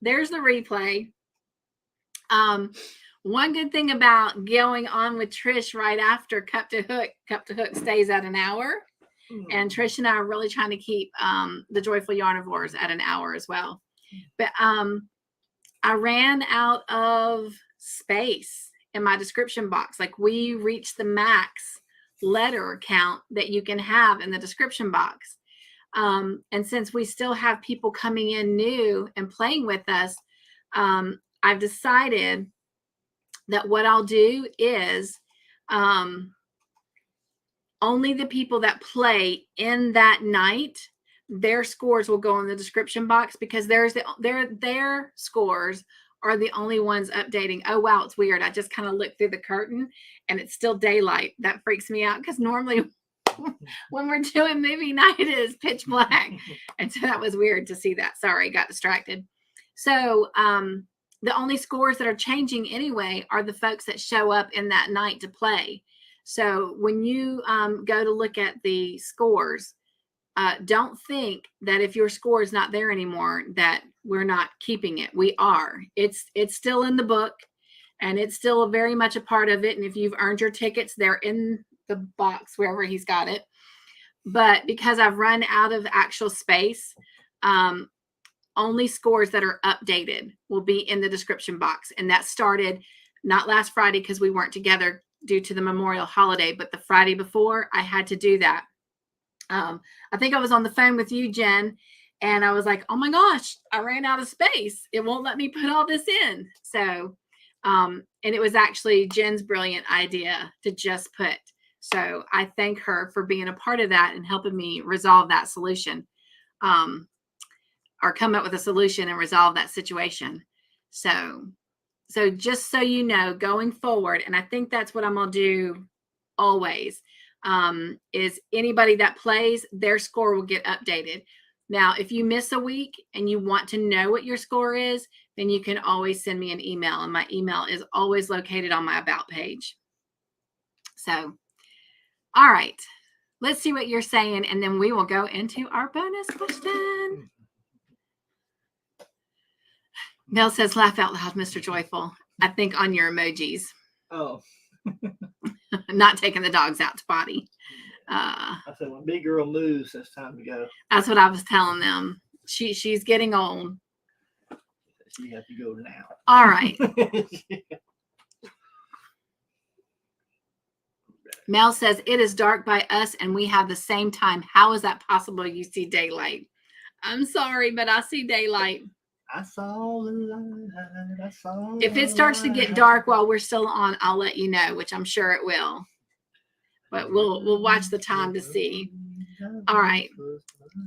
There's the replay. One good thing about going on with Trish right after Cup2Hook stays at an hour. And Trish and I are really trying to keep the Joyful Yarnivores at an hour as well. But I ran out of space in my description box. Like, we reached the max letter count that you can have in the description box. And since we still have people coming in new and playing with us, I've decided that what I'll do is only the people that play in that night, their scores will go in the description box, because their scores are the only ones updating. Oh, wow, it's weird. I just kind of looked through the curtain and it's still daylight. That freaks me out, because normally when we're doing movie night, it is pitch black. And so that was weird to see that. Sorry, got distracted. So the only scores that are changing anyway are the folks that show up in that night to play. So when you go to look at the scores, don't think that if your score is not there anymore, that we're not keeping it. We are. It's still in the book, and it's still very much a part of it. And if you've earned your tickets, they're in the box wherever he's got it. But because I've run out of actual space, only scores that are updated will be in the description box. And that started not last Friday, because we weren't together due to the Memorial holiday, but the Friday before, I had to do that. I think I was on the phone with you, Jen, and I was like, oh my gosh, I ran out of space. It won't let me put all this in. So, and it was actually Jen's brilliant idea to just put. So I thank her for being a part of that and helping me resolve that solution, or come up with a solution and resolve that situation. So just so you know, going forward, and I think that's what I'm going to do always, is anybody that plays, their score will get updated. Now, if you miss a week and you want to know what your score is, then you can always send me an email, and my email is always located on my About page. So, all right, let's see what you're saying, and then we will go into our bonus question. Mel says, laugh out loud, Mr. Joyful. I think on your emojis. Oh. Not taking the dogs out to potty. I said, when big girl moves, it's time to go. That's what I was telling them. She's getting old. So you have to go now. All right. Mel says, it is dark by us and we have the same time. How is that possible? You see daylight. I'm sorry, but I see daylight. I saw the light. I saw If it starts to get dark while we're still on, I'll let you know, which I'm sure it will. But we'll watch the time to see. All right.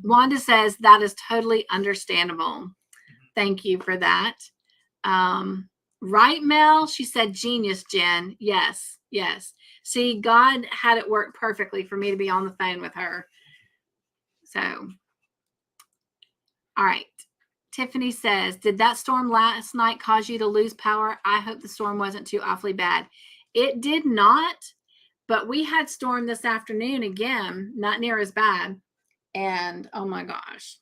Wanda says, that is totally understandable. Thank you for that. Right, Mel? She said, genius, Jen. Yes, yes. See, God had it work perfectly for me to be on the phone with her. So, all right. Tiffany says, did that storm last night cause you to lose power? I hope the storm wasn't too awfully bad. It did not, but we had storm this afternoon again, not near as bad. And oh my gosh,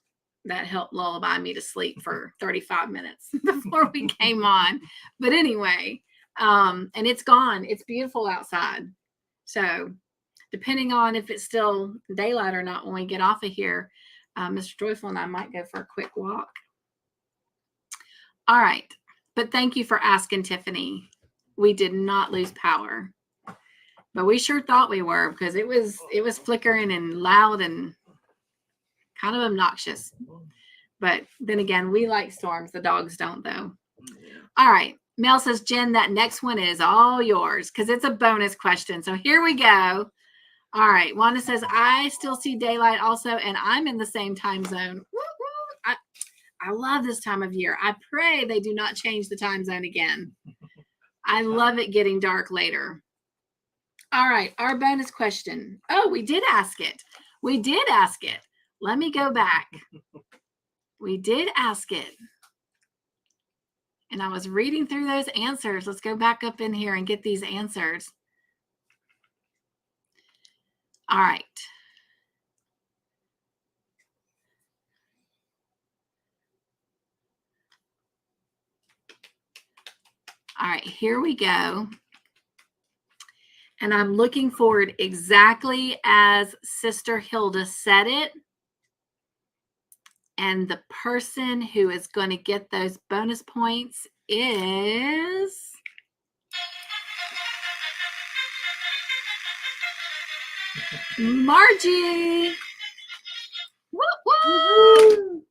that helped lullaby me to sleep for 35 minutes before we came on. But anyway, and it's gone. It's beautiful outside. So depending on if it's still daylight or not when we get off of here, Mr. Joyful and I might go for a quick walk. All right. But thank you for asking, Tiffany. We did not lose power, but we sure thought we were because it was flickering and loud and kind of obnoxious. But then again, we like storms. The dogs don't, though. All right. Mel says, Jen, that next one is all yours because it's a bonus question. So here we go. All right. Wanda says, I still see daylight also, and I'm in the same time zone. Woo-woo. I love this time of year. I pray they do not change the time zone again. I love it getting dark later. All right. Our bonus question. Oh, we did ask it. We did ask it. Let me go back. We did ask it. And I was reading through those answers. Let's go back up in here and get these answers. All right. All right, here we go. And I'm looking forward exactly as Sister Hilda said it. And the person who is going to get those bonus points is Margie. Woo woo!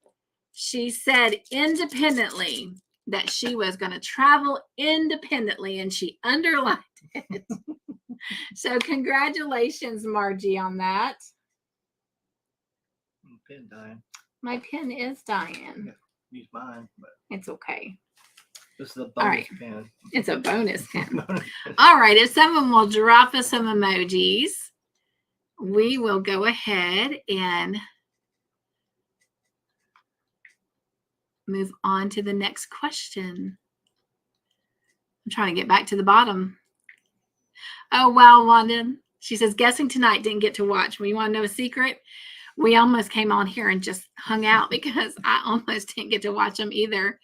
She said independently that she was going to travel independently, and she underlined it. So congratulations, Margie, on that. Pen dying. My pen is dying. Use mine, but it's okay. This is a bonus pen. It's a bonus pen. All right. If someone will drop us some emojis, we will go ahead and move on to the next question. I'm trying to get back to the bottom. Oh, wow, Wanda. She says, guessing tonight, didn't get to watch. Well, you want to know a secret? We almost came on here and just hung out because I almost didn't get to watch them either.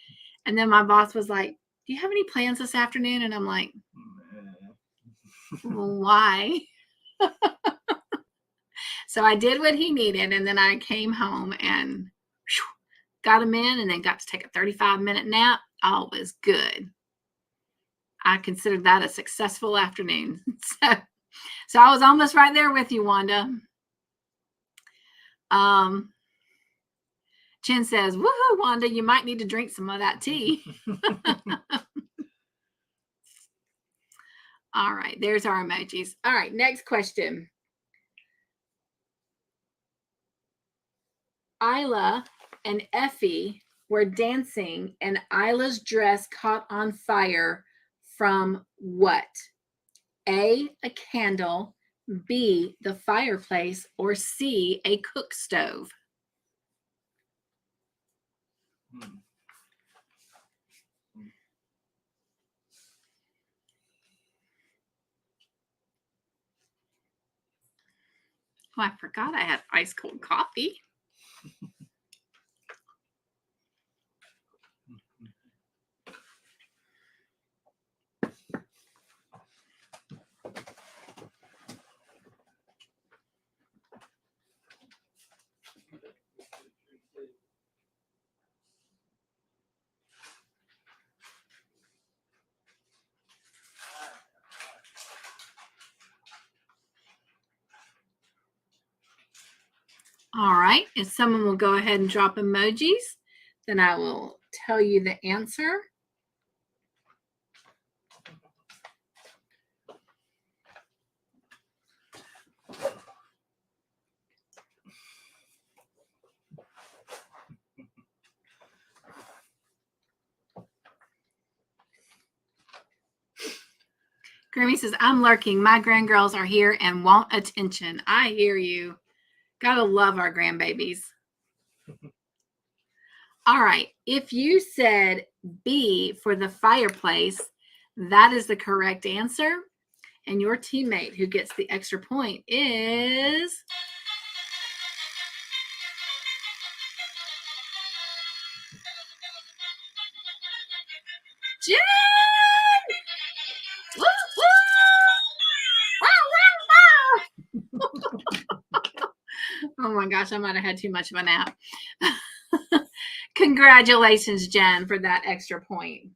And then my boss was like, do you have any plans this afternoon? And I'm like, well, why? So I did what he needed. And then I came home and got him in and then got to take a 35-minute nap. All was good. I considered that a successful afternoon. So I was almost right there with you, Wanda. Jen says, woohoo, Wanda, you might need to drink some of that tea. All right, there's our emojis. All right, next question. Isla and Effie were dancing and Isla's dress caught on fire from what? A candle, B, the fireplace, or C, a cook stove? Hmm. Oh, I forgot I had ice cold coffee. All right. If someone will go ahead and drop emojis, then I will tell you the answer. Grammy says, I'm lurking. My grandgirls are here and want attention. I hear you. Gotta love our grandbabies. All right. If you said B for the fireplace, that is the correct answer. And your teammate who gets the extra point is Jen! Woo, woo! Wow, wow, wow! Oh my gosh, I might have had too much of a nap. Congratulations, Jen, for that extra point.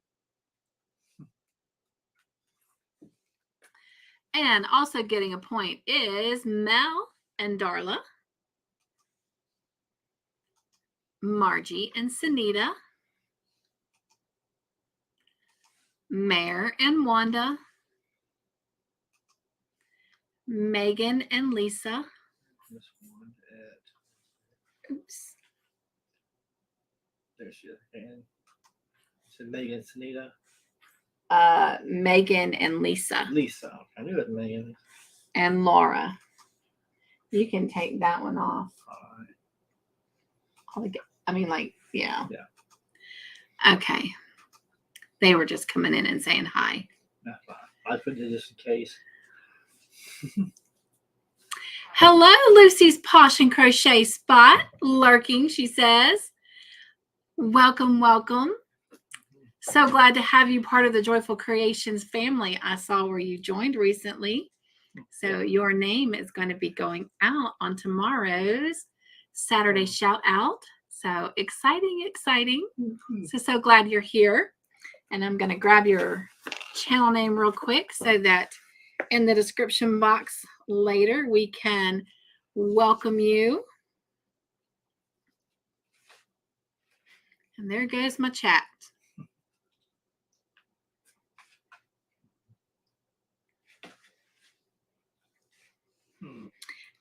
And also getting a point is Mel and Darla, Margie and Sunita, Mare and Wanda, Megan and Lisa. This one at, Oops. there she is. And so Megan, Sunita. Megan and Lisa. Lisa. I knew it, Megan. And Laura. You can take that one off. All right. I mean, like, yeah. Yeah. Okay. They were just coming in and saying hi. That's fine. I put it just in case. Hello, Lucy's Posh and Crochet Spot. Lurking, she says. Welcome, welcome. So glad to have you part of the Joyful Creations family. I saw where you joined recently. So your name is going to be going out on tomorrow's Saturday shout out. So exciting, exciting. So glad you're here. And I'm going to grab your channel name real quick so that in the description box later we can welcome you. And there goes my chat.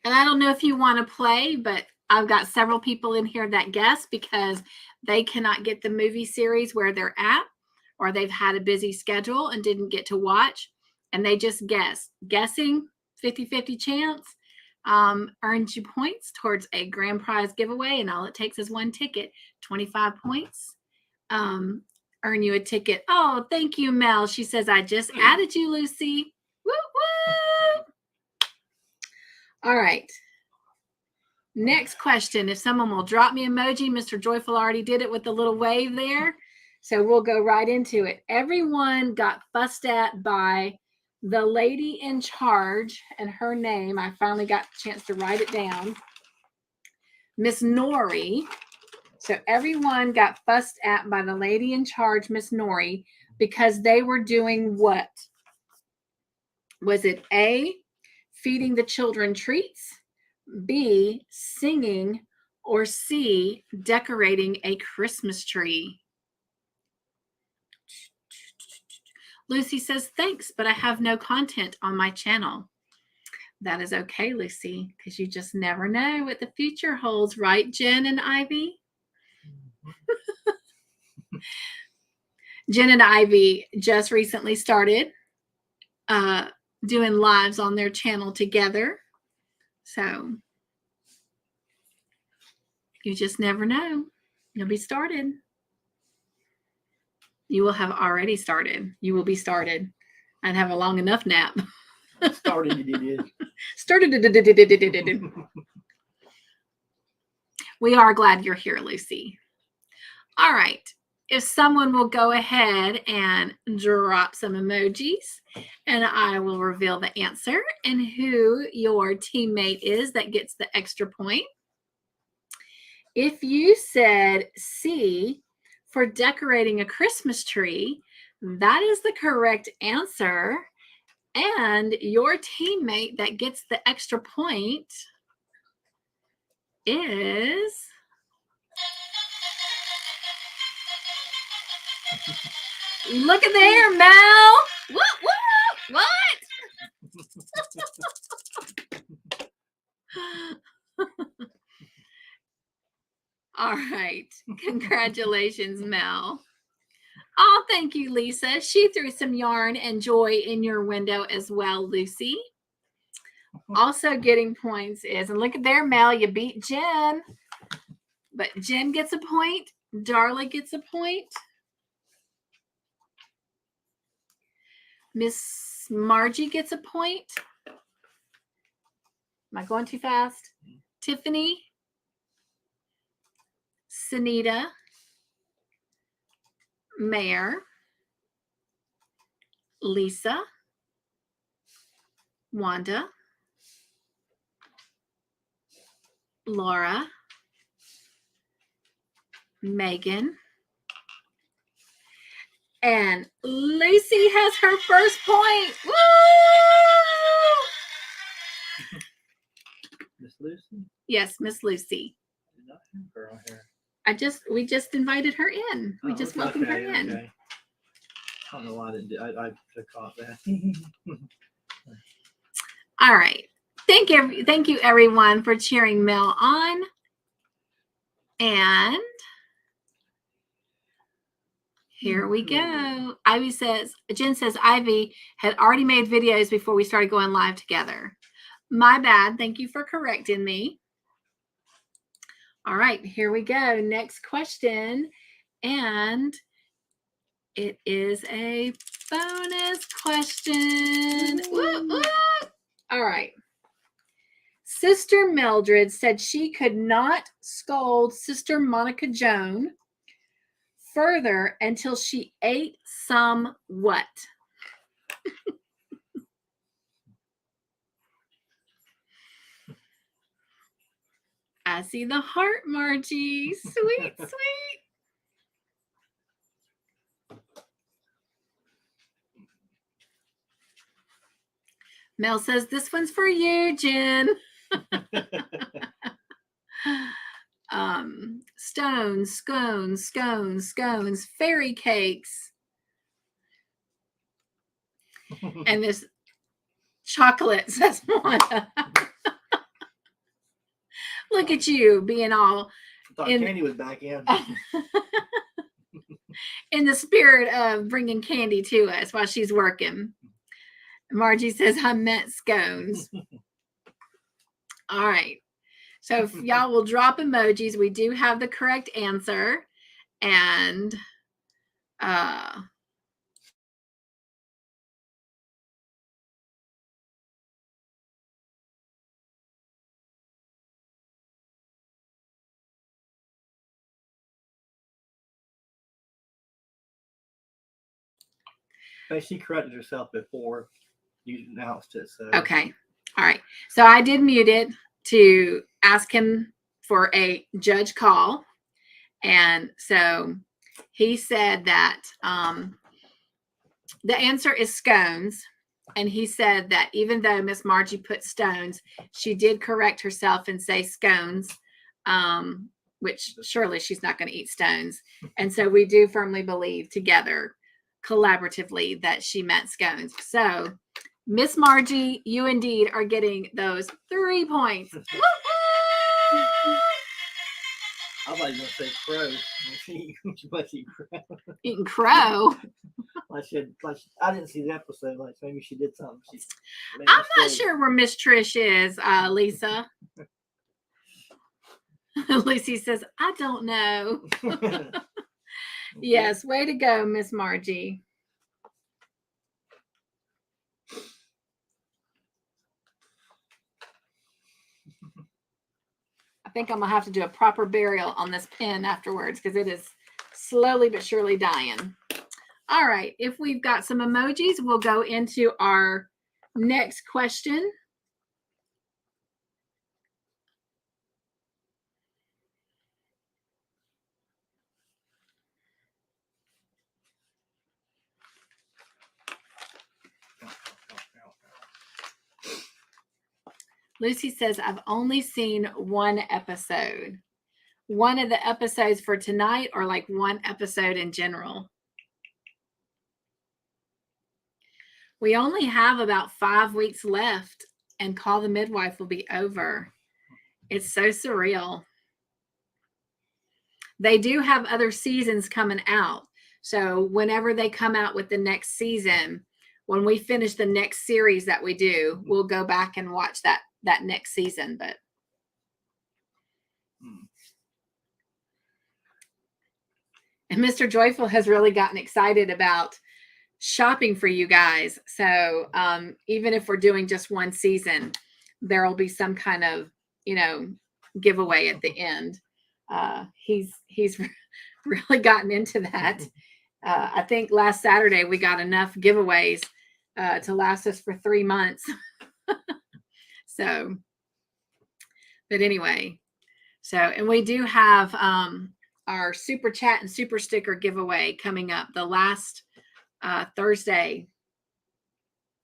And I don't know if you want to play, but I've got several people in here that guess because they cannot get the movie series where they're at, or they've had a busy schedule and didn't get to watch, and they just guess. Guessing, 50-50 chance, earns you points towards a grand prize giveaway, and all it takes is one ticket, 25 points. Earn you a ticket. Oh, thank you, Mel. She says, I just added you, Lucy. Woo, woo! All right. Next question. If someone will drop me emoji, Mr. Joyful already did it with the little wave there. So we'll go right into it. Everyone got fussed at by the lady in charge, and her name, I finally got a chance to write it down, Miss Nori. So everyone got fussed at by the lady in charge, Miss Nori, because they were doing what? Was it A, feeding the children treats, B, singing, or C, decorating a Christmas tree? Lucy says, thanks, but I have no content on my channel. That is okay, Lucy, because you just never know what the future holds, right, Jen and Ivy? Jen and Ivy just recently started doing lives on their channel together. So you just never know. You'll be started. You will have already started. You will be started and have a long enough nap. Started it. Started. We are glad you're here, Lucy. All right. If someone will go ahead and drop some emojis, and I will reveal the answer and who your teammate is that gets the extra point. If you said C for decorating a Christmas tree, that is the correct answer. And your teammate that gets the extra point is... Look at there, Mel. What? All right. Congratulations, Mel. Oh, thank you, Lisa. She threw some yarn and joy in your window as well, Lucy. Also getting points is, and look at there, Mel, you beat Jen. But Jen gets a point. Darla gets a point. Miss Margie gets a point. Am I going too fast? Tiffany. Sunita. Mayor. Lisa. Wanda. Laura. Megan. And Lucy has her first point. Woo! Miss Lucy? Yes, Miss Lucy. I did not have her on here. We just invited her in. We just welcomed her in. Okay. I don't know why I didn't do. I caught that. All right. Thank you everyone for cheering Mel on. And here we go. Jen says Ivy had already made videos before we started going live together. My bad. Thank you for correcting me. All right, here we go. Next question. And it is a bonus question. Woo, woo. All right. Sister Mildred said she could not scold Sister Monica Joan further until she ate some what? I see the heart, Margie. Sweet, sweet. Mel says, this one's for you, Jen. Stones, scones, scones, scones, fairy cakes. And this chocolate, says Wanda. Look at you being all I thought Candy was back in. in the spirit of bringing candy to us while she's working. Margie says, I meant scones. All right. So if y'all will drop emojis, we do have the correct answer. And But she corrected herself before you announced it. So okay. All right. So I did mute it to ask him for a judge call. And so he said that the answer is scones. And he said that even though Miss Margie put stones, she did correct herself and say scones, which surely she's not going to eat stones. And so we do firmly believe together, collaboratively, that she meant scones. So Miss Margie, you indeed are getting those 3 points. I was going to say crow. She must eat crow. Eating crow. Like I didn't see the episode. Like maybe she did something. She made a I'm not mistake. sure where Miss Trish is, Lisa. Lucy says, I don't know. Okay. Yes, way to go, Miss Margie. I think I'm gonna have to do a proper burial on this pen afterwards because it is slowly but surely dying. All right, if we've got some emojis, we'll go into our next question. Lucy says, I've only seen one episode. One of the episodes for tonight, or like one episode in general? We only have about 5 weeks left and Call the Midwife will be over. It's so surreal. They do have other seasons coming out. So whenever they come out with the next season, when we finish the next series that we do, we'll go back and watch that next season. But and Mr. Joyful has really gotten excited about shopping for you guys. So even if we're doing just one season, there will be some kind of, giveaway at the end. He's really gotten into that. I think last Saturday we got enough giveaways to last us for 3 months. So, but anyway, and we do have our super chat and super sticker giveaway coming up the last Thursday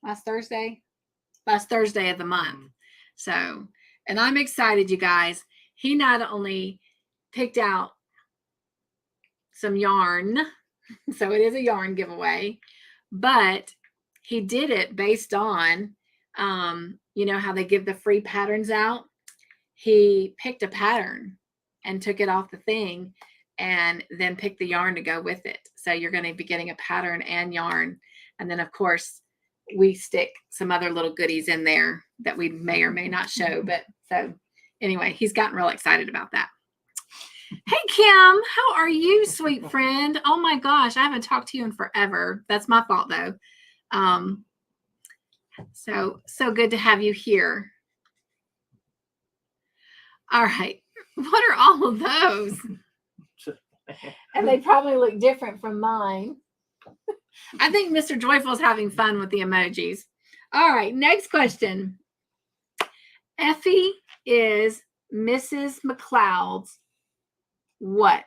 of the month. So, and I'm excited, you guys. He not only picked out some yarn, so it is a yarn giveaway, but he did it based on, how they give the free patterns out. He picked a pattern and took it off the thing and then picked the yarn to go with it. So you're going to be getting a pattern and yarn. And then, of course, we stick some other little goodies in there that we may or may not show. But so anyway, he's gotten real excited about that. Hey, Kim, how are you, sweet friend? Oh, my gosh, I haven't talked to you in forever. That's my fault, though. So good to have you here. All right. What are all of those? And they probably look different from mine. I think Mr. Joyful's having fun with the emojis. All right, next question. Effie is Mrs. McLeod's what?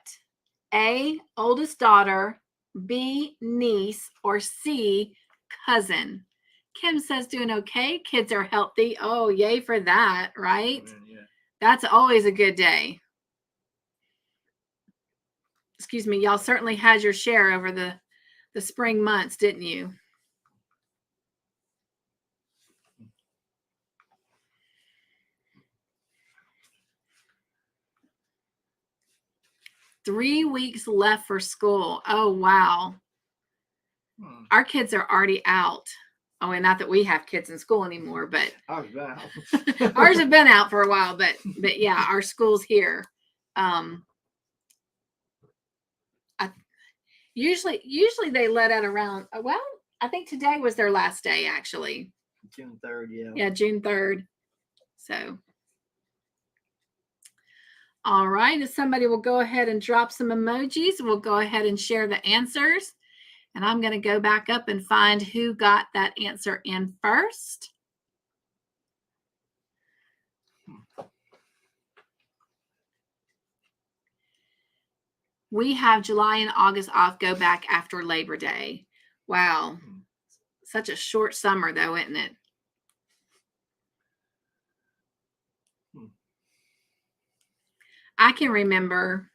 A, oldest daughter, B, niece, or C, cousin? Kim says doing okay. Kids are healthy. Oh, yay for that, right? Yeah. That's always a good day. Excuse me, y'all certainly had your share over the spring months, didn't you? Three weeks left for school. Oh, wow. Our kids are already out. Oh, and not that we have kids in school anymore, but ours have been out for a while, but yeah, our school's here. Usually they let out around, well, I think today was their last day, actually. June 3rd, yeah. Yeah, June 3rd. So, all right, if somebody will go ahead and drop some emojis, we'll go ahead and share the answers. And I'm going to go back up and find who got that answer in first. We have July and August off, go back after Labor Day. Wow. Such a short summer, though, isn't it? I can remember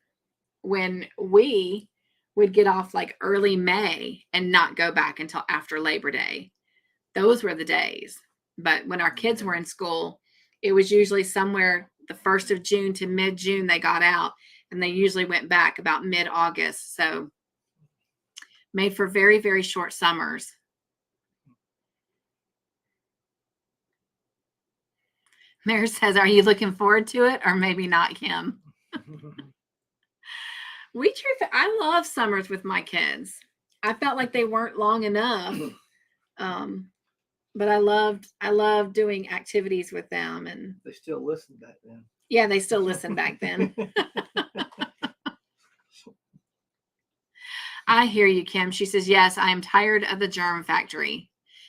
when we would get off like early May and not go back until after Labor Day. Those were the days. But when our kids were in school, it was usually somewhere the 1st of June to mid-June they got out, and they usually went back about mid-August. So, made for very, very short summers. Mary says, are you looking forward to it? Or maybe not, Kim. I love summers with my kids. I felt like they weren't long enough. But I loved doing activities with them, and They still listen back then. yeah, they still listen back then. I hear you, Kim. She says, yes, I am tired of the germ factory.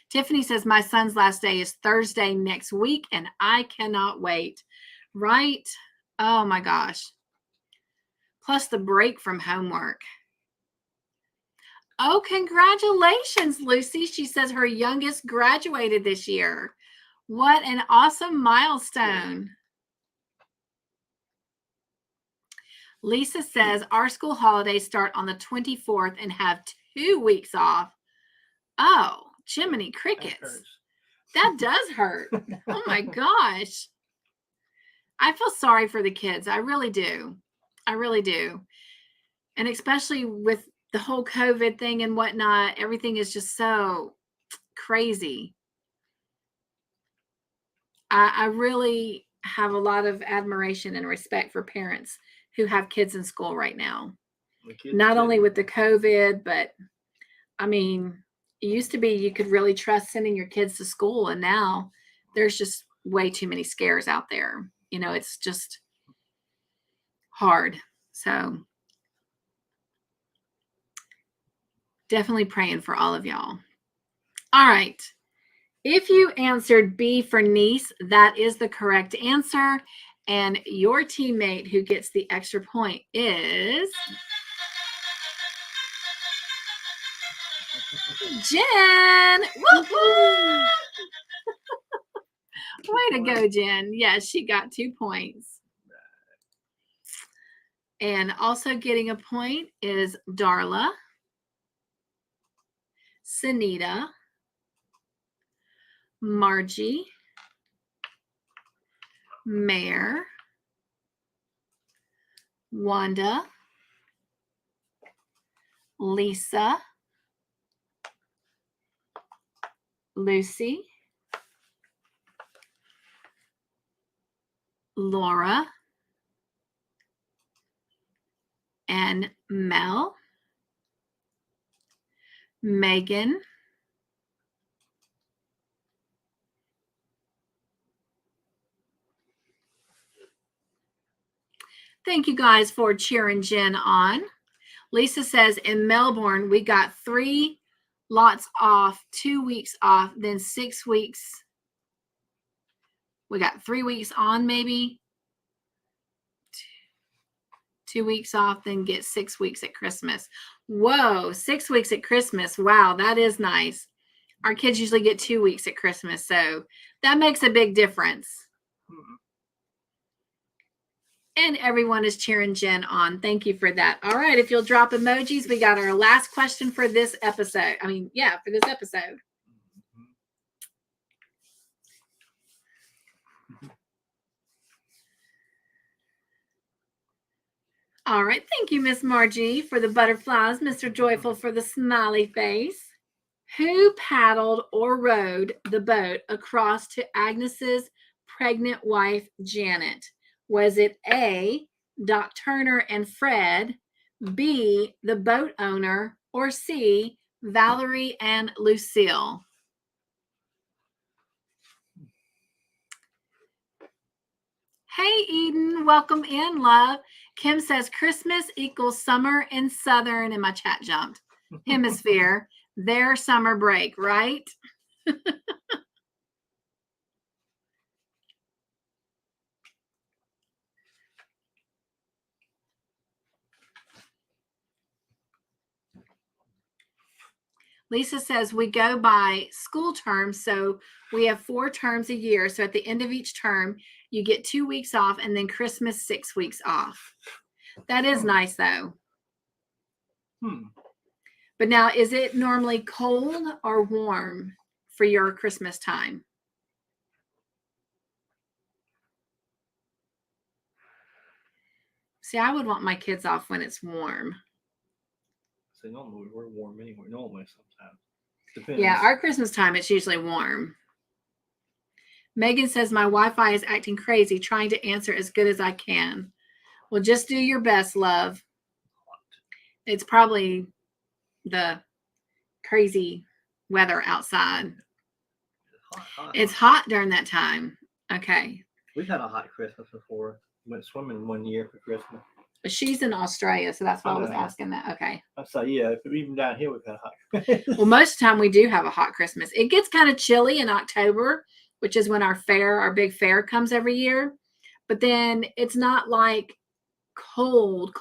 Tiffany says, my son's last day is Thursday next week, and I cannot wait. Right? Oh my gosh. Plus the break from homework. Oh, congratulations, Lucy. She says her youngest graduated this year. What an awesome milestone. Lisa says our school holidays start on the 24th and have 2 weeks off. Oh, Jiminy Crickets. That does hurt. Oh my gosh. I feel sorry for the kids. I really do. I really do. And especially with the whole COVID thing and whatnot, everything is just so crazy. I really have a lot of admiration and respect for parents who have kids in school right now. Not only with the COVID, but I mean, it used to be you could really trust sending your kids to school, and now there's just way too many scares out there. You know, it's just hard. So definitely praying for all of y'all. All right. If you answered B for niece, that is the correct answer. And your teammate who gets the extra point is Jen. Woo-hoo! Way to go, Jen. Yes, she got 2 points. And also getting a point is Darla, Sunita, Margie, Mare, Wanda, Lisa, Lucy, Laura, and Mel, Megan, thank you guys for cheering Jen on. Lisa says in Melbourne, we got 3 lots off, 2 weeks off, then 6 weeks. We got 3 weeks on, maybe 2 weeks off, then get 6 weeks at Christmas. Whoa, 6 weeks at Christmas. Wow, that is nice. Our kids usually get 2 weeks at Christmas, so that makes a big difference. And everyone is cheering Jen on. Thank you for that. All right, if you'll drop emojis, we got our last question for this episode. For this episode. All right, thank you, Miss Margie, for the butterflies, Mr. Joyful for the smiley face. Who paddled or rowed the boat across to Agnes's pregnant wife, Janet? Was it A, Doc Turner and Fred, B, the boat owner, or C, Valerie and Lucille? Hey, Eden, welcome in, love. Kim says Christmas equals summer in Southern, and my chat jumped. Hemisphere, their summer break, right? Lisa says we go by school terms, so we have 4 terms a year. So at the end of each term, you get 2 weeks off, and then Christmas 6 weeks off. That is nice, though. But now, is it normally cold or warm for your Christmas time? See, I would want my kids off when it's warm. So normally we're warm anyway. Normally, sometimes. Depends. Yeah, our Christmas time, it's usually warm. Megan says, my Wi-Fi is acting crazy, trying to answer as good as I can. Well, just do your best, love. It's probably the crazy weather outside. It's hot during that time. Okay. We've had a hot Christmas before. Went swimming one year for Christmas. But she's in Australia, so that's why I was know. asking that. Okay. I say, yeah, even down here we've had a hot Christmas. Well, most of the time we do have a hot Christmas. It gets kind of chilly in October, which is when our big fair comes every year. But then it's not like cold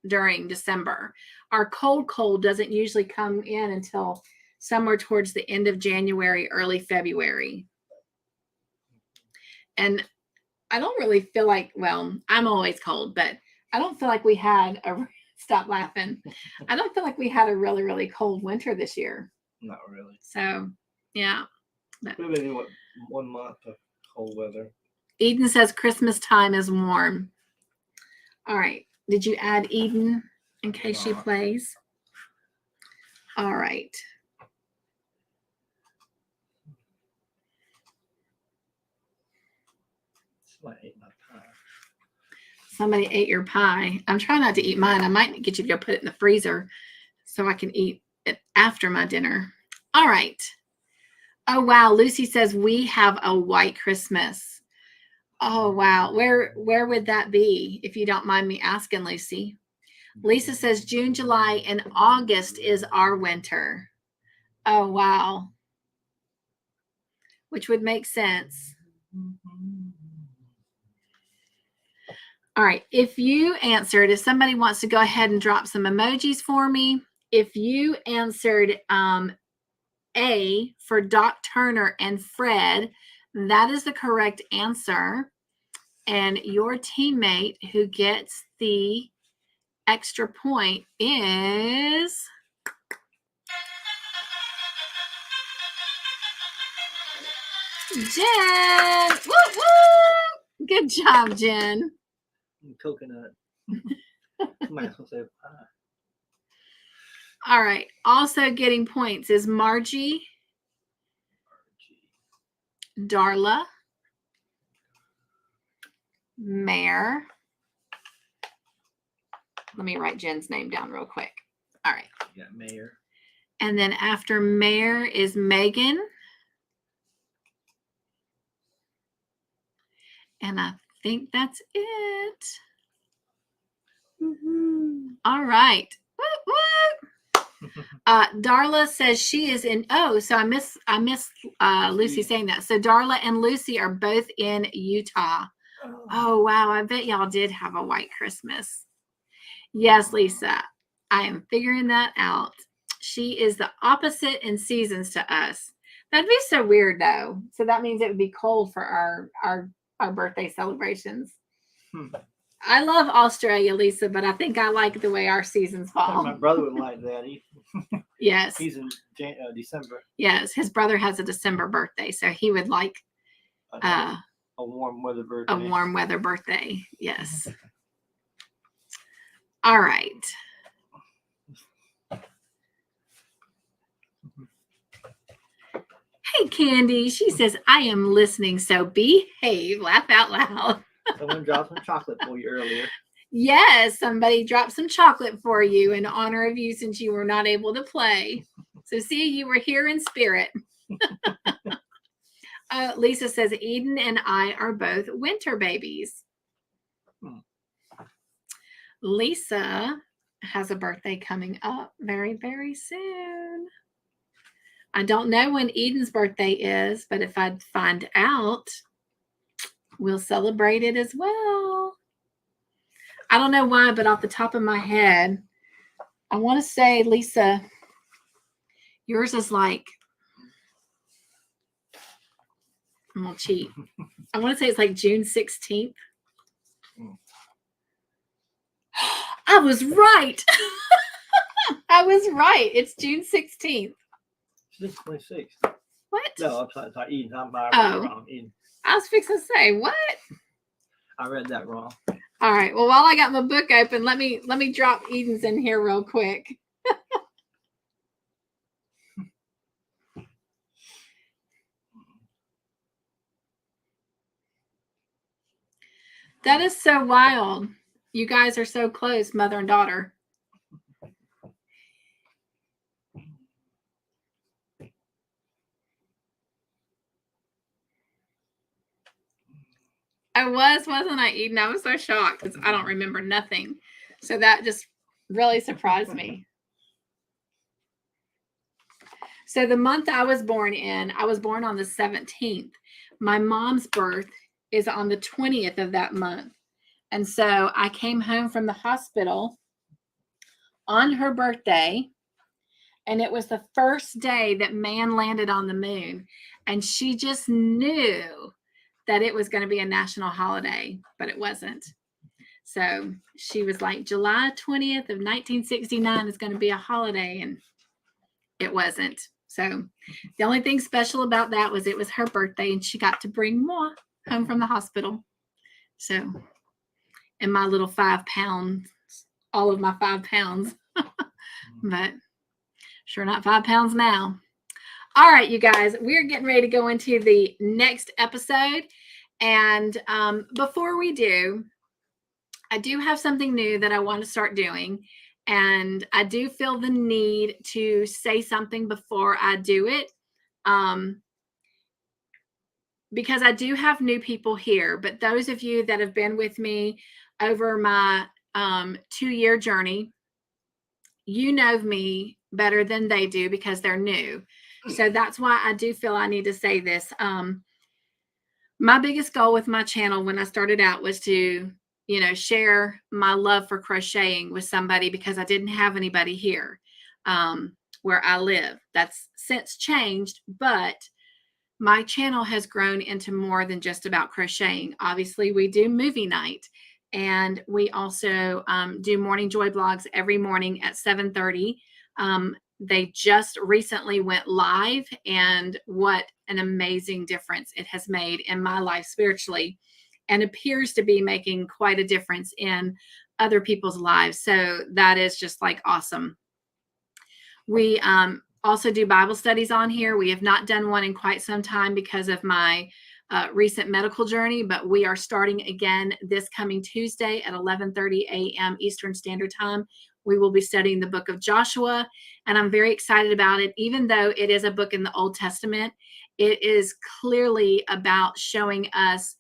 during December. Our cold doesn't usually come in until somewhere towards the end of January, early February. And I don't really feel like, well, I'm always cold, but I don't feel like we had stop laughing. I don't feel like we had a really, really cold winter this year. Not really. So, yeah. We've been, 1 month of cold weather. Eden says Christmas time is warm. All right. Did you add Eden in case she plays? All right. Somebody ate my pie. Somebody ate your pie. I'm trying not to eat mine. I might get you to go put it in the freezer so I can eat it after my dinner. All right. Oh, wow. Lucy says we have a white Christmas. Oh, wow. Where would that be, if you don't mind me asking, Lucy? Lisa says June, July, and August is our winter. Oh, wow. Which would make sense. All right. If you answered, if somebody wants to go ahead and drop some emojis for me, if you answered A for Doc Turner and Fred, that is the correct answer. And your teammate who gets the extra point is Jen. Woo, woo. Good job, Jen. Coconut. Might as well say pie. All right. Also getting points is Margie, Darla, Mare. Let me write Jen's name down real quick. All right. You got Mayor. And then after Mare is Megan. And I think that's it. All right. Woo, woo. Darla says she is in. Oh, so I miss Lucy saying that. So Darla and Lucy are both in Utah. Oh, wow. I bet y'all did have a white Christmas. Yes, Lisa. I am figuring that out. She is the opposite in seasons to us. That'd be so weird, though. So that means it would be cold for our birthday celebrations. I love Australia, Lisa, but I think I like the way our seasons fall. My brother would like that. Yes. He's in December. Yes, his brother has a December birthday, so he would like a warm weather birthday. A warm weather birthday. Yes. All right. Hey, Candy. She says, I am listening, so behave. Laugh out loud. Someone dropped some chocolate for you earlier. Yes, somebody dropped some chocolate for you in honor of you since you were not able to play. So see, you were here in spirit. Lisa says, Eden and I are both winter babies. Lisa has a birthday coming up very, very soon. I don't know when Eden's birthday is, but if I find out, we'll celebrate it as well. I don't know why, but off the top of my head, I want to say, Lisa, yours is like, I'm going to cheat. I want to say it's like June 16th. I was right. I was right. It's June 16th. It's 26th. What? No, I'm sorry. Eden. I'm wrong. Eden. I was fixing to say, what? I read that wrong. All right. Well, while I got my book open, let me drop Eden's in here real quick. That is so wild. You guys are so close, mother and daughter. Wasn't I, Eden? I was so shocked because I don't remember nothing. So that just really surprised me. So the month I was born in, I was born on the 17th. My mom's birth is on the 20th of that month. And so I came home from the hospital on her birthday, and it was the first day that man landed on the moon. And she just knew that it was going to be a national holiday, but it wasn't. So she was like, July 20th of 1969 is going to be a holiday, and it wasn't. So the only thing special about that was it was her birthday, and she got to bring more home from the hospital. So, and my little 5 pounds, all of my 5 pounds, but sure not 5 pounds now. All right, you guys, we're getting ready to go into the next episode. And before we do, I do have something new that I want to start doing. And I do feel the need to say something before I do it. Because I do have new people here, but those of you that have been with me over my 2-year journey, you know me better than they do because they're new. So that's why I do feel I need to say this. My biggest goal with my channel when I started out was to, share my love for crocheting with somebody because I didn't have anybody here where I live. That's since changed, but my channel has grown into more than just about crocheting. Obviously, we do movie night, and we also do morning joy blogs every morning at 7:30. They just recently went live, and what an amazing difference it has made in my life spiritually, and appears to be making quite a difference in other people's lives. So that is just like awesome. We also do Bible studies on here. We have not done one in quite some time because of my recent medical journey, but we are starting again this coming Tuesday at 11:30 a.m. Eastern Standard Time. We will be studying the book of Joshua, and I'm very excited about it. Even though it is a book in the Old Testament, it is clearly about showing us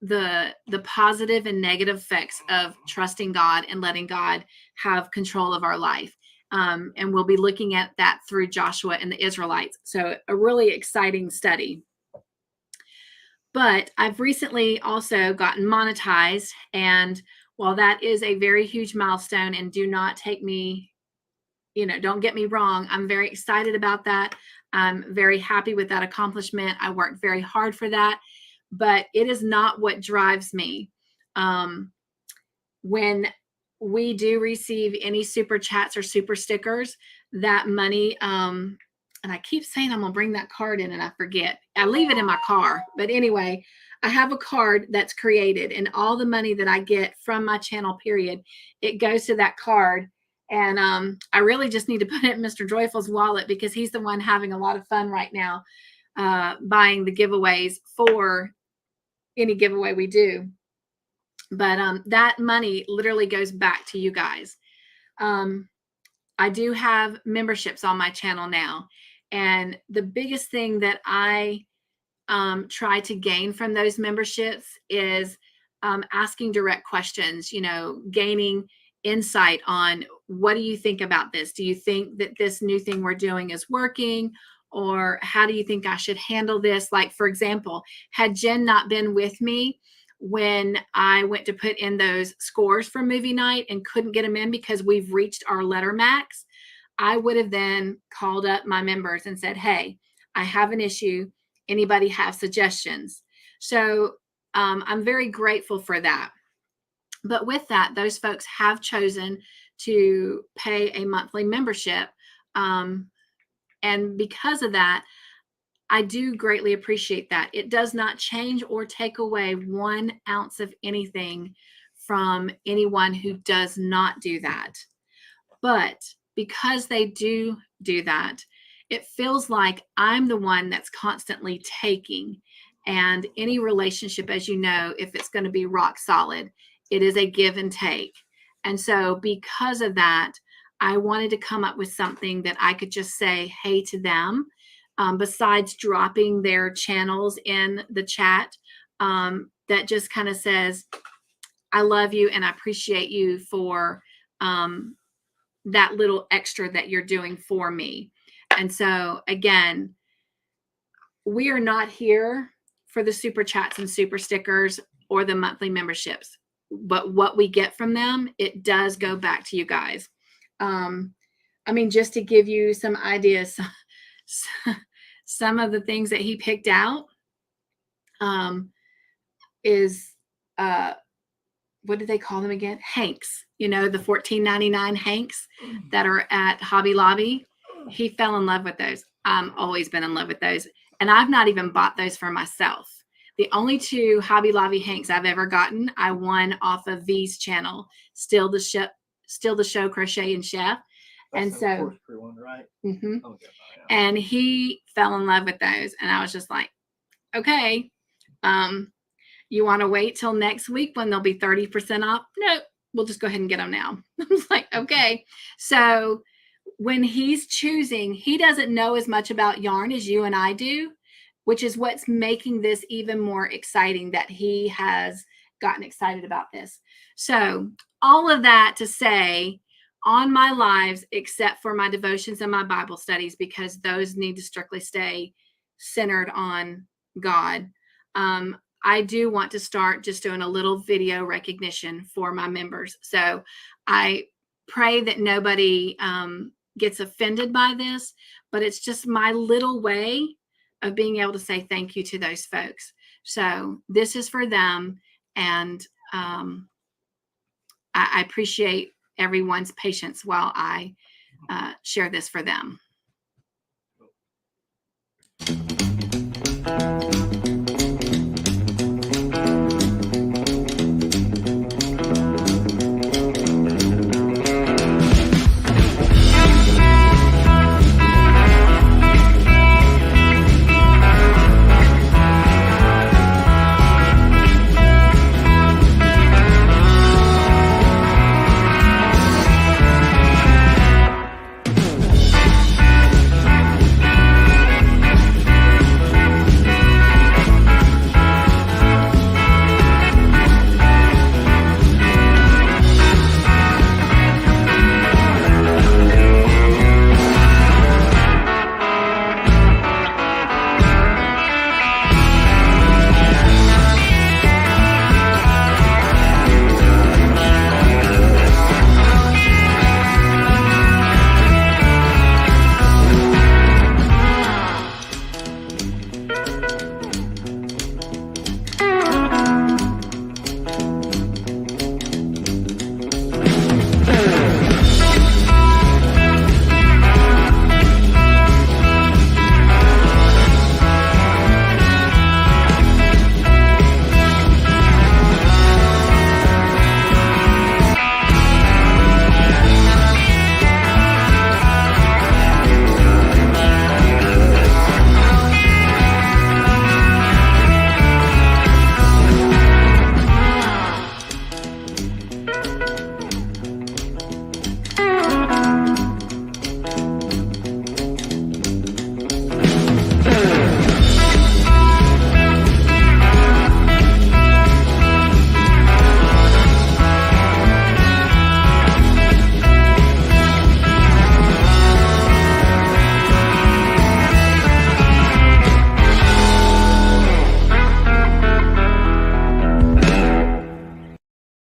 the positive and negative effects of trusting God and letting God have control of our life. And we'll be looking at that through Joshua and the Israelites. So a really exciting study. But I've recently also gotten monetized. And while that is a very huge milestone, and do not take me, don't get me wrong, I'm very excited about that. I'm very happy with that accomplishment. I worked very hard for that, but it is not what drives me. When we do receive any super chats or super stickers, that money, and I keep saying I'm gonna bring that card in and I forget. I leave it in my car. But anyway, I have a card that's created, and all the money that I get from my channel, period, it goes to that card. And I really just need to put it in Mr. Joyful's wallet because he's the one having a lot of fun right now buying the giveaways for any giveaway we do. But that money literally goes back to you guys. I do have memberships on my channel now. And the biggest thing that I try to gain from those memberships is asking direct questions, gaining insight on what do you think about this? Do you think that this new thing we're doing is working? Or how do you think I should handle this? Like, for example, had Jen not been with me when I went to put in those scores for movie night and couldn't get them in because we've reached our letter max, I would have then called up my members and said, hey, I have an issue. Anybody have suggestions? So I'm very grateful for that. But with that, those folks have chosen to pay a monthly membership. And because of that, I do greatly appreciate that. It does not change or take away 1 ounce of anything from anyone who does not do that. But because they do that, it feels like I'm the one that's constantly taking. And any relationship, as you know, if it's going to be rock solid, it is a give and take. And so because of that, I wanted to come up with something that I could just say, hey, to them, besides dropping their channels in the chat, that just kind of says, I love you and I appreciate you for that little extra that you're doing for me. And so again, we are not here for the super chats and super stickers or the monthly memberships, but what we get from them, it does go back to you guys. I mean, just to give you some ideas, some of the things that he picked out is what do they call them again? Hanks, you know, the $14.99 Hanks that are at Hobby Lobby. He fell in love with those. I've always been in love with those. And I've not even bought those for myself. The only 2 Hobby Lobby Hanks I've ever gotten, I won off of V's channel, Still the Show Crochet and Chef. That's And the so, corkscrew one, right? mhm. Oh, yeah. And he fell in love with those. And I was just like, okay, you want to wait till next week when they'll be 30% off? No, we'll just go ahead and get them now. I was like, okay. So when he's choosing, he doesn't know as much about yarn as you and I do, which is what's making this even more exciting, that he has gotten excited about this. So all of that to say, on my lives, except for my devotions and my Bible studies, because those need to strictly stay centered on God. I do want to start just doing a little video recognition for my members. So I pray that nobody gets offended by this, but it's just my little way of being able to say thank you to those folks. So this is for them. And I appreciate everyone's patience while I share this for them.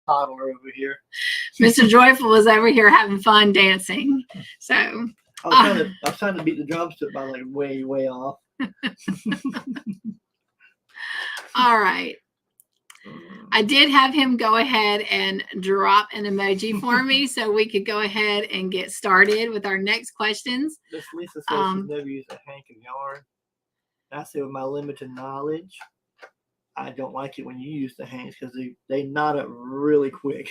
Toddler over here. Mr. Joyful was over here having fun dancing. So I was trying to beat the drum set by like way off. all right. I did have him go ahead and drop an emoji for me so we could go ahead and get started with our next questions. This Lisa says she's never used a hank of yarn. I say with my limited knowledge, I don't like it when you use the hanks because they knot up really quick.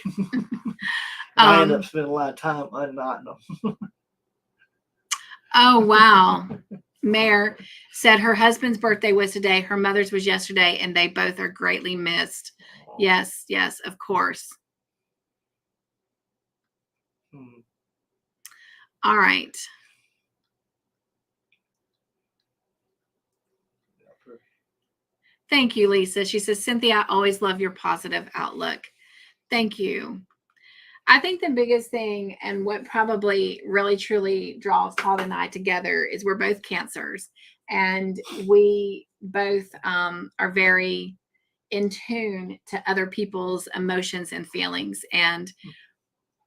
And I end up spending a lot of time unknotting them. Oh, wow. Mare said her husband's birthday was today. Her mother's was yesterday, and they both are greatly missed. Yes, yes, of course. All right. Thank you, Lisa. She says, Cynthia, I always love your positive outlook. Thank you. I think the biggest thing and what probably really truly draws Todd and I together is we're both cancers, and we both are very in tune to other people's emotions and feelings. And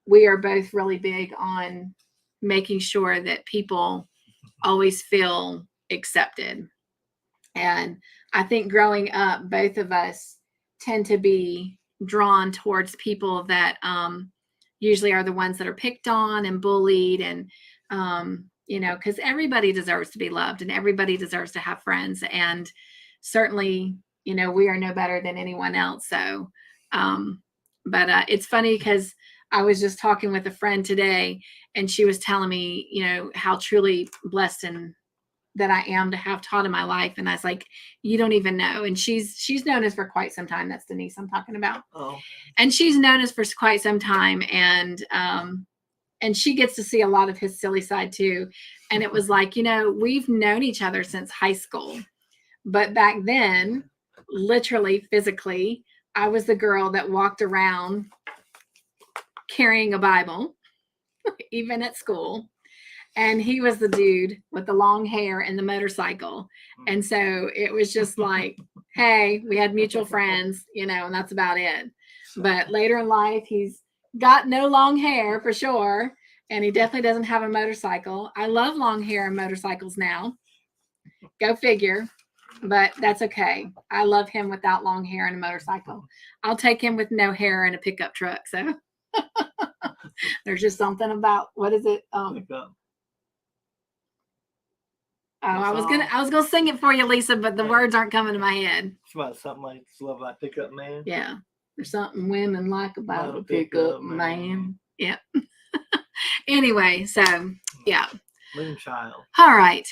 we are both really big on making sure that people always feel accepted. And I think growing up, both of us tend to be drawn towards people that usually are the ones that are picked on and bullied. And, because everybody deserves to be loved and everybody deserves to have friends. And certainly, we are no better than anyone else. So, but it's funny because I was just talking with a friend today, and she was telling me, how truly blessed and that I am to have Todd in my life. And I was like, you don't even know. And she's known us for quite some time. That's Denise I'm talking about. Oh. And she's known us for quite some time. And she gets to see a lot of his silly side too. And it was like, we've known each other since high school. But back then, literally, physically, I was the girl that walked around carrying a Bible, even at school. And he was the dude with the long hair and the motorcycle. And so it was just like, hey, we had mutual friends, and that's about it. But later in life, he's got no long hair for sure. And he definitely doesn't have a motorcycle. I love long hair and motorcycles now. Go figure. But that's okay. I love him without long hair and a motorcycle. I'll take him with no hair and a pickup truck. So there's just something about, what is it? Pickup. Oh, I was gonna sing it for you, Lisa, but the words aren't coming to my head. It's about something like Love Like Pickup Man. Yeah. There's something women like about a pickup man. Yep. Anyway, so yeah. Moonchild. All right.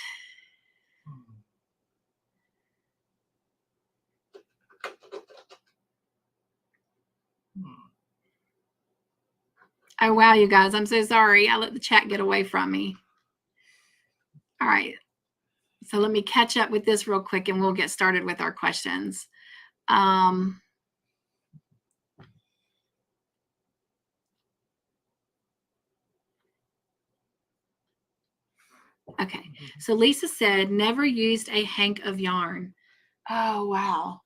Oh, wow, you guys. I'm so sorry. I let the chat get away from me. All right. So let me catch up with this real quick and we'll get started with our questions. Okay. So Lisa said, never used a hank of yarn. Oh, wow.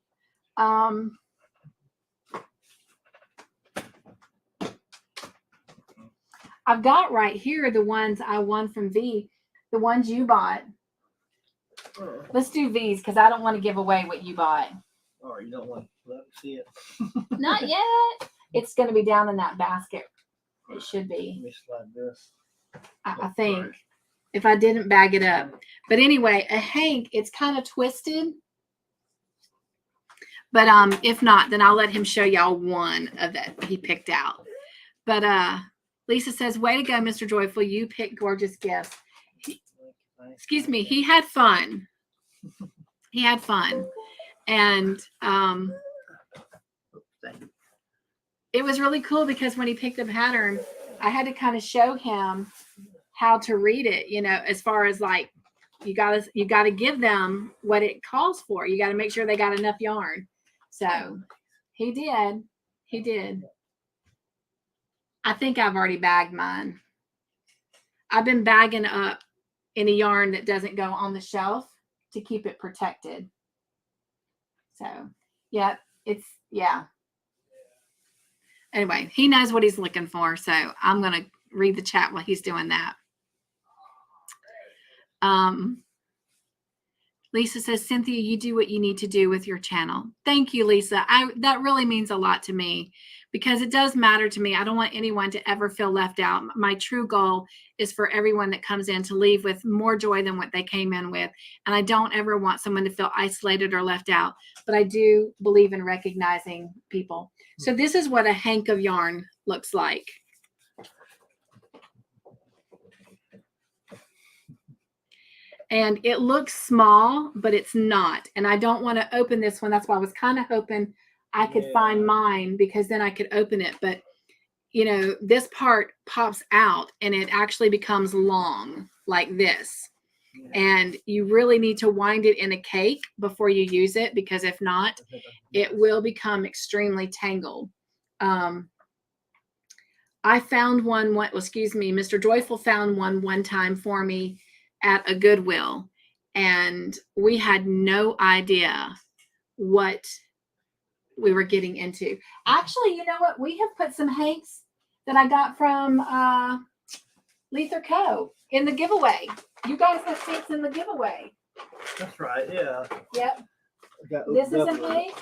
I've got right here the ones I won from V, the ones you bought. Let's do V's because I don't want to give away what you bought. Oh, you don't want to let me see it? Not yet. It's going to be down in that basket. It should be. Let me slide this. I think. If I didn't bag it up. But anyway, a hank, it's kind of twisted. But if not, then I'll let him show y'all one of that he picked out. But Lisa says, way to go, Mr. Joyful. You picked gorgeous gifts. Excuse me. He had fun. He had fun. And it was really cool because when he picked the pattern, I had to kind of show him how to read it, as far as like, you gotta give them what it calls for. You got to make sure they got enough yarn. So he did. I think I've already bagged mine. I've been bagging up any yarn that doesn't go on the shelf to keep it protected. So, yeah. Anyway, he knows what he's looking for. So I'm going to read the chat while he's doing that. Lisa says, Cynthia, you do what you need to do with your channel. Thank you, Lisa. That really means a lot to me because it does matter to me. I don't want anyone to ever feel left out. My true goal is for everyone that comes in to leave with more joy than what they came in with. And I don't ever want someone to feel isolated or left out, but I do believe in recognizing people. So this is what a hank of yarn looks like. And it looks small, but it's not. And I don't want to open this one. That's why I was kind of hoping I could find mine, because then I could open it. But, you know, this part pops out and it actually becomes long like this. And you really need to wind it in a cake before you use it, because if not, it will become extremely tangled. I found one, Mr. Joyful found one time for me at a Goodwill, and we had no idea what we were getting into. Actually, you know what? We have put some hanks that I got from Lether Co. in the giveaway. You guys have hanks in the giveaway. That's right. Yeah. Yep. This is a hank.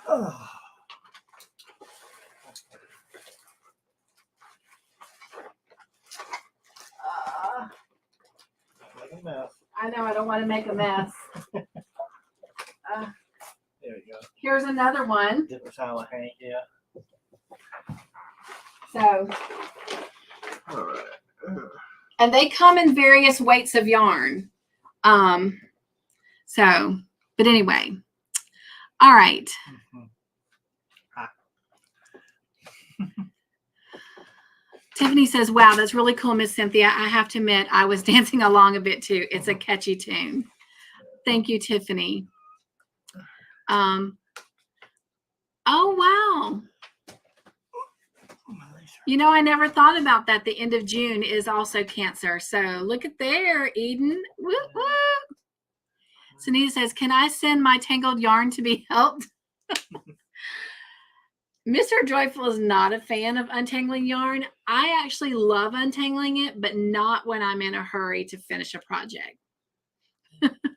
Oh. Make a mess. I know, I don't want to make a mess. There you go. Here's another one. Different style of hank, yeah. So, All right. and they come in various weights of yarn. So, but anyway. All right. Tiffany says, wow, that's really cool, Miss Cynthia. I have to admit, I was dancing along a bit too. It's a catchy tune. Thank you, Tiffany. Oh, wow. You know, I never thought about that. The end of June is also Cancer. So look at there, Eden. Woo, woo. Sunita says, can I send my tangled yarn to be helped? Mr. Joyful is not a fan of untangling yarn. I actually love untangling it, but not when I'm in a hurry to finish a project.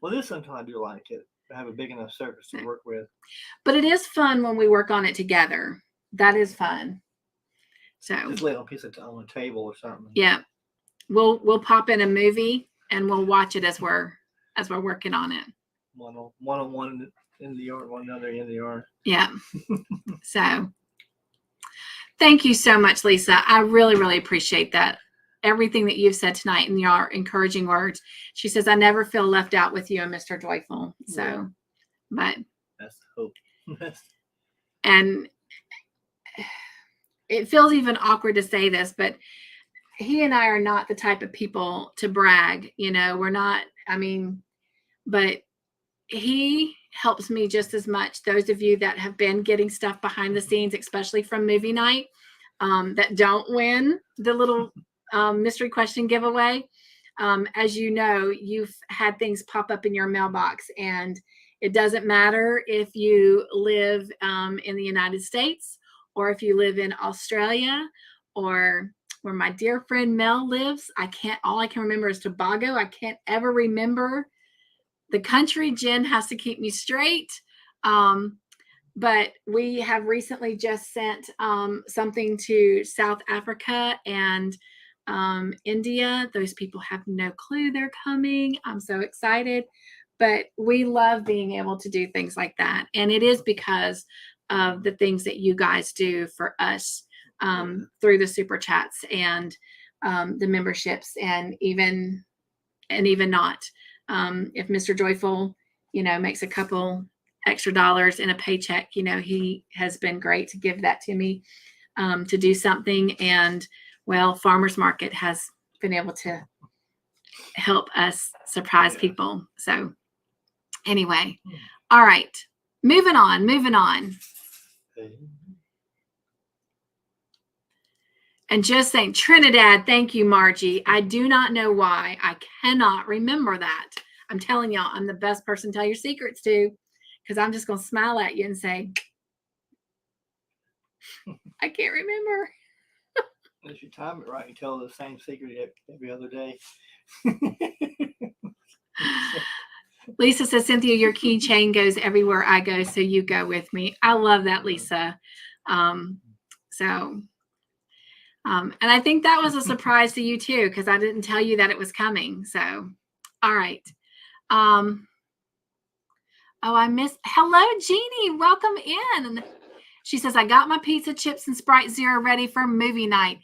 Well, this sometimes I do like it. I have a big enough surface to work with. But it is fun when we work on it together. That is fun. So just lay it on a piece of on the table or something. Yeah, we'll pop in a movie and we'll watch it as we're working on it. One on one in the yard, one other in the yard. Yeah. So thank you so much, Lisa. I really, really appreciate that. Everything that you've said tonight and your encouraging words. She says, I never feel left out with you and Mr. Joyful. So, yeah. But that's the hope. And it feels even awkward to say this, but he and I are not the type of people to brag. You know, we're not, but he helps me just as much. Those of you that have been getting stuff behind the scenes, especially from movie night, that don't win the little mystery question giveaway. As you know, you've had things pop up in your mailbox, and it doesn't matter if you live in the United States or if you live in Australia or where my dear friend Mel lives. All I can remember is Tobago. I can't ever remember the country. Jen has to keep me straight. But we have recently just sent something to South Africa and India. Those people have no clue they're coming. I'm so excited. But we love being able to do things like that. And it is because of the things that you guys do for us through the super chats and the memberships, and even not. If Mr. Joyful, makes a couple extra dollars in a paycheck, he has been great to give that to me to do something. And well, Farmers Market has been able to help us surprise people. So anyway, all right, moving on. And just saying, Trinidad, thank you, Margie. I do not know why. I cannot remember that. I'm telling y'all, I'm the best person to tell your secrets to, because I'm just going to smile at you and say, I can't remember. If you time it right, you tell the same secret every other day. Lisa says, Cynthia, your keychain goes everywhere I go, so you go with me. I love that, Lisa. And I think that was a surprise to you too, because I didn't tell you that it was coming. So, all right. Hello, Jeannie. Welcome in. She says, I got my pizza, chips, and Sprite Zero ready for movie night.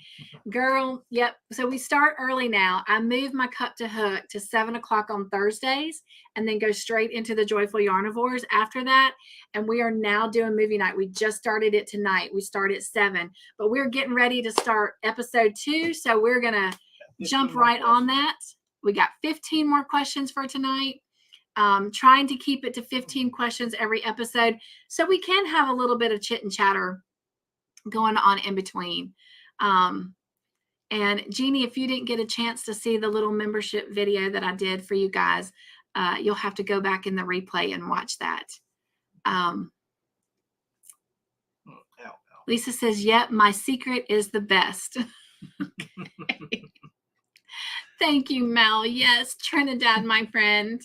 Girl, yep. So we start early now. I moved my Cup2Hook to 7 o'clock on Thursdays and then go straight into the Joyful Yarnivores after that. And we are now doing movie night. We just started it tonight. We start at 7, but we're getting ready to start episode 2. So we're going to jump right on that. We got 15 more questions for tonight. Trying to keep it to 15 questions every episode so we can have a little bit of chit and chatter going on in between. And Jeannie, if you didn't get a chance to see the little membership video that I did for you guys, you'll have to go back in the replay and watch that. Lisa says, yep, my secret is the best. Okay. Thank you, Mel. Yes, Trinidad, my friend.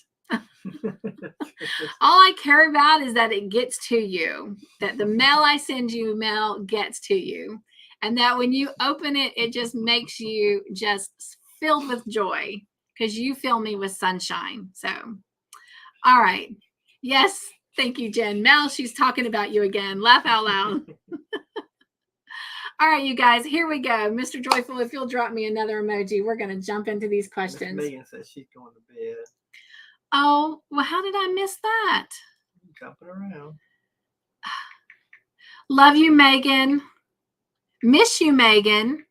All I care about is that it gets to you, that the mail I send you, Mel, gets to you, and that when you open it, it just makes you just filled with joy because you fill me with sunshine. So, all right. Yes. Thank you, Jen. Mel, she's talking about you again. Laugh out loud. All right, you guys, here we go. Mr. Joyful, if you'll drop me another emoji, we're going to jump into these questions. Megan says she's going to bed. Oh, well, how did I miss that? Jumping around. Love you, Megan. Miss you, Megan.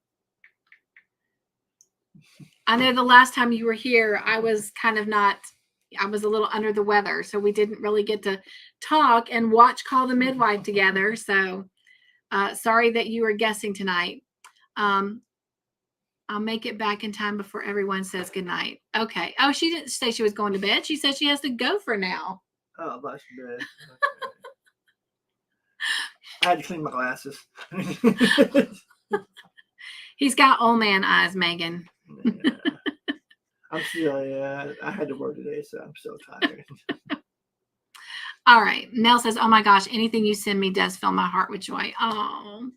I know the last time you were here, I was I was a little under the weather, so we didn't really get to talk and watch Call the Midwife together. So sorry that you were guessing tonight. I'll make it back in time before everyone says goodnight. Okay. Oh, she didn't say she was going to bed. She said she has to go for now. Oh, I thought she did. Okay. I had to clean my glasses. He's got old man eyes, Megan. Yeah. I'm still, I had to work today, so I'm so tired. All right. Nell says, oh my gosh, anything you send me does fill my heart with joy. Oh,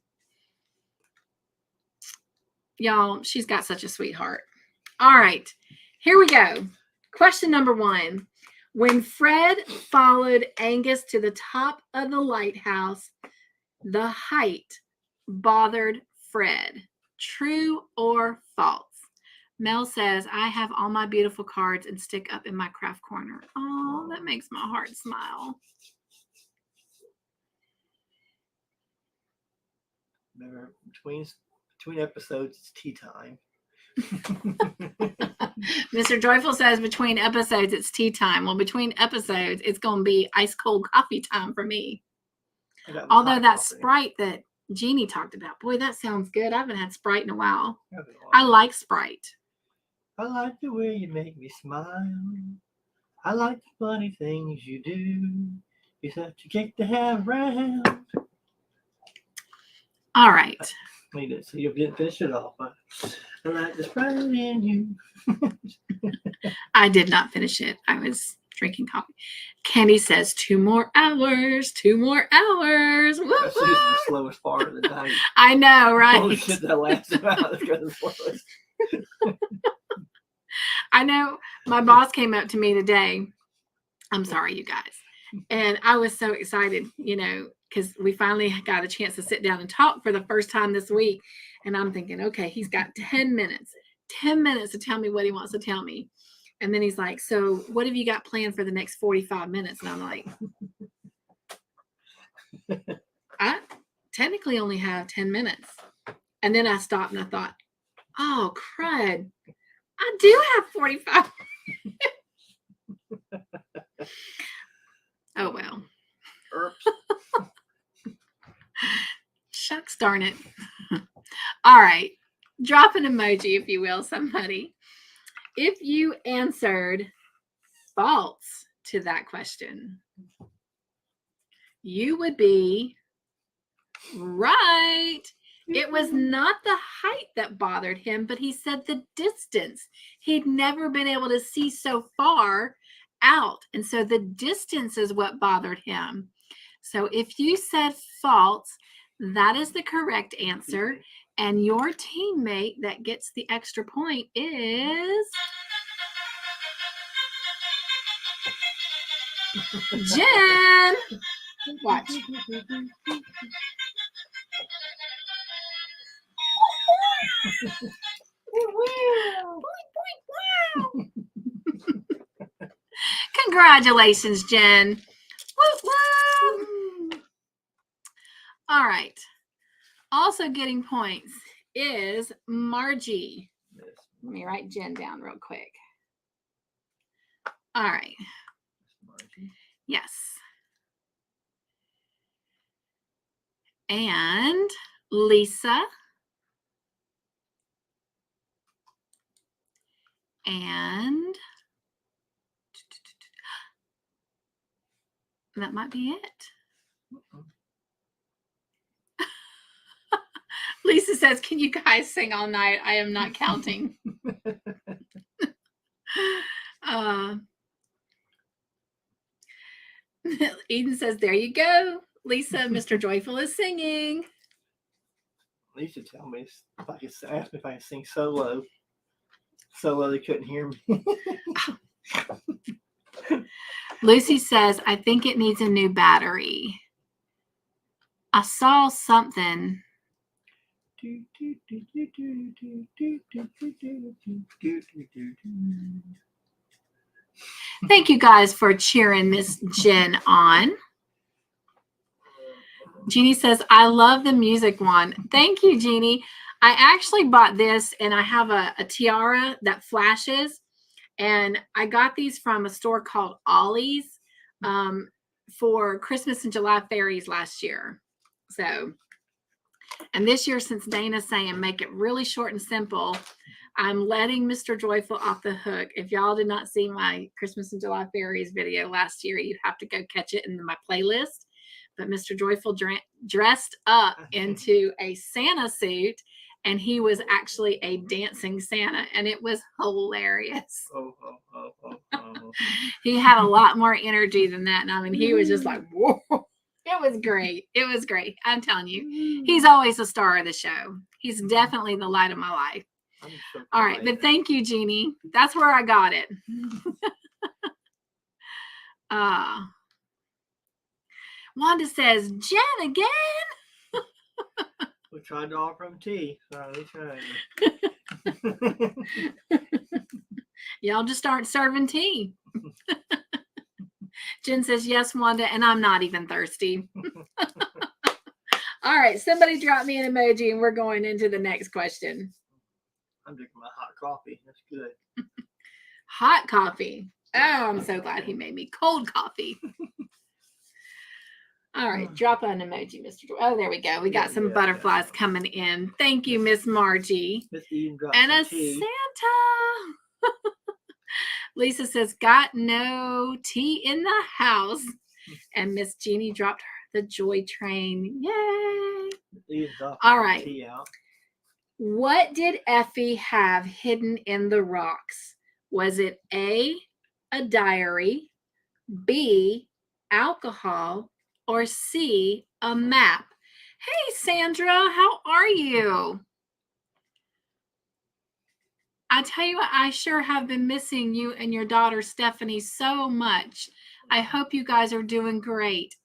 y'all, she's got such a sweetheart. All right. Here we go. Question number 1. When Fred followed Angus to the top of the lighthouse, the height bothered Fred. True or false? Mel says, I have all my beautiful cards and stick up in my craft corner. Oh, that makes my heart smile. Remember, between episodes, it's tea time. Mr. Joyful says, between episodes, it's tea time. Well, between episodes, it's going to be ice cold coffee time for me. Although that Sprite that Jeannie talked about, boy, that sounds good. I haven't had Sprite in a while. I like Sprite. I like the way you make me smile. I like the funny things you do. You're such a kick to have around. All right. So you didn't finish it off. I like the Sprite in you. I did not finish it. I was drinking coffee. Kenny says 2 more hours. 2 more hours. Woo-hoo! That's usually the slowest part of the night. I know, right? Holy shit, that last amount is the slowest. I know my boss came up to me today. I'm sorry, you guys. And I was so excited, because we finally got a chance to sit down and talk for the first time this week. And I'm thinking, okay, he's got 10 minutes to tell me what he wants to tell me. And then he's like, so what have you got planned for the next 45 minutes? And I'm like, I technically only have 10 minutes. And then I stopped and I thought, oh, crud. I do have 45. Oh, well. Shucks, darn it. All right. Drop an emoji, if you will, somebody. If you answered false to that question, you would be right. It was not the height that bothered him, but he said the distance. He'd never been able to see so far out. And so the distance is what bothered him. So if you said false, that is the correct answer. And your teammate that gets the extra point is Jen. Watch. Congratulations, Jen. Woo, woo. All right. Also getting points is Margie. Yes. Let me write Jen down real quick. All right. Margie. Yes. And Lisa. And that might be it. Lisa says, can you guys sing all night? I am not counting. Eden says, there you go. Lisa, Mr. Joyful is singing. Lisa tell me if I could ask me if I could sing solo. Solo, they couldn't hear me. Lucy says, I think it needs a new battery. I saw something. Thank you guys for cheering Miss Jen on. Jeannie says, I love the music one. Thank you, Jeannie. I actually bought this and I have a tiara that flashes. And I got these from a store called Ollie's for Christmas and July fairies last year. So, and this year, since Dana's saying make it really short and simple, I'm letting Mr. Joyful off the hook. If y'all did not see my Christmas and July fairies video last year, you have to go catch it in my playlist. But Mr. Joyful dressed up into a Santa suit, and he was actually a dancing Santa, and it was hilarious. He had a lot more energy than that, and I mean, he was just like, whoa. It was great. It was great. I'm telling you, he's always a star of the show. He's definitely the light of my life. All right, but thank you, Jeannie. That's where I got it. Wanda says, Jen again? We tried to offer him tea. So we tried. Y'all just aren't serving tea. Jen says, yes, Wanda, and I'm not even thirsty. All right, somebody drop me an emoji and we're going into the next question. I'm drinking my hot coffee. That's good. Hot coffee. Oh, I'm so glad he made me cold coffee. All right, drop an emoji, Mr. Oh, there we go. We got some butterflies coming in. Thank you, Miss Margie. Miss Eden dropped And a tea. Santa. Lisa says, got no tea in the house. And Miss Jeannie dropped the joy train. Yay. All right. Tea out. What did Effie have hidden in the rocks? Was it A, a diary, B, alcohol, or C, a map? Hey, Sandra, how are you? I tell you what, I sure have been missing you and your daughter, Stephanie, so much. I hope you guys are doing great.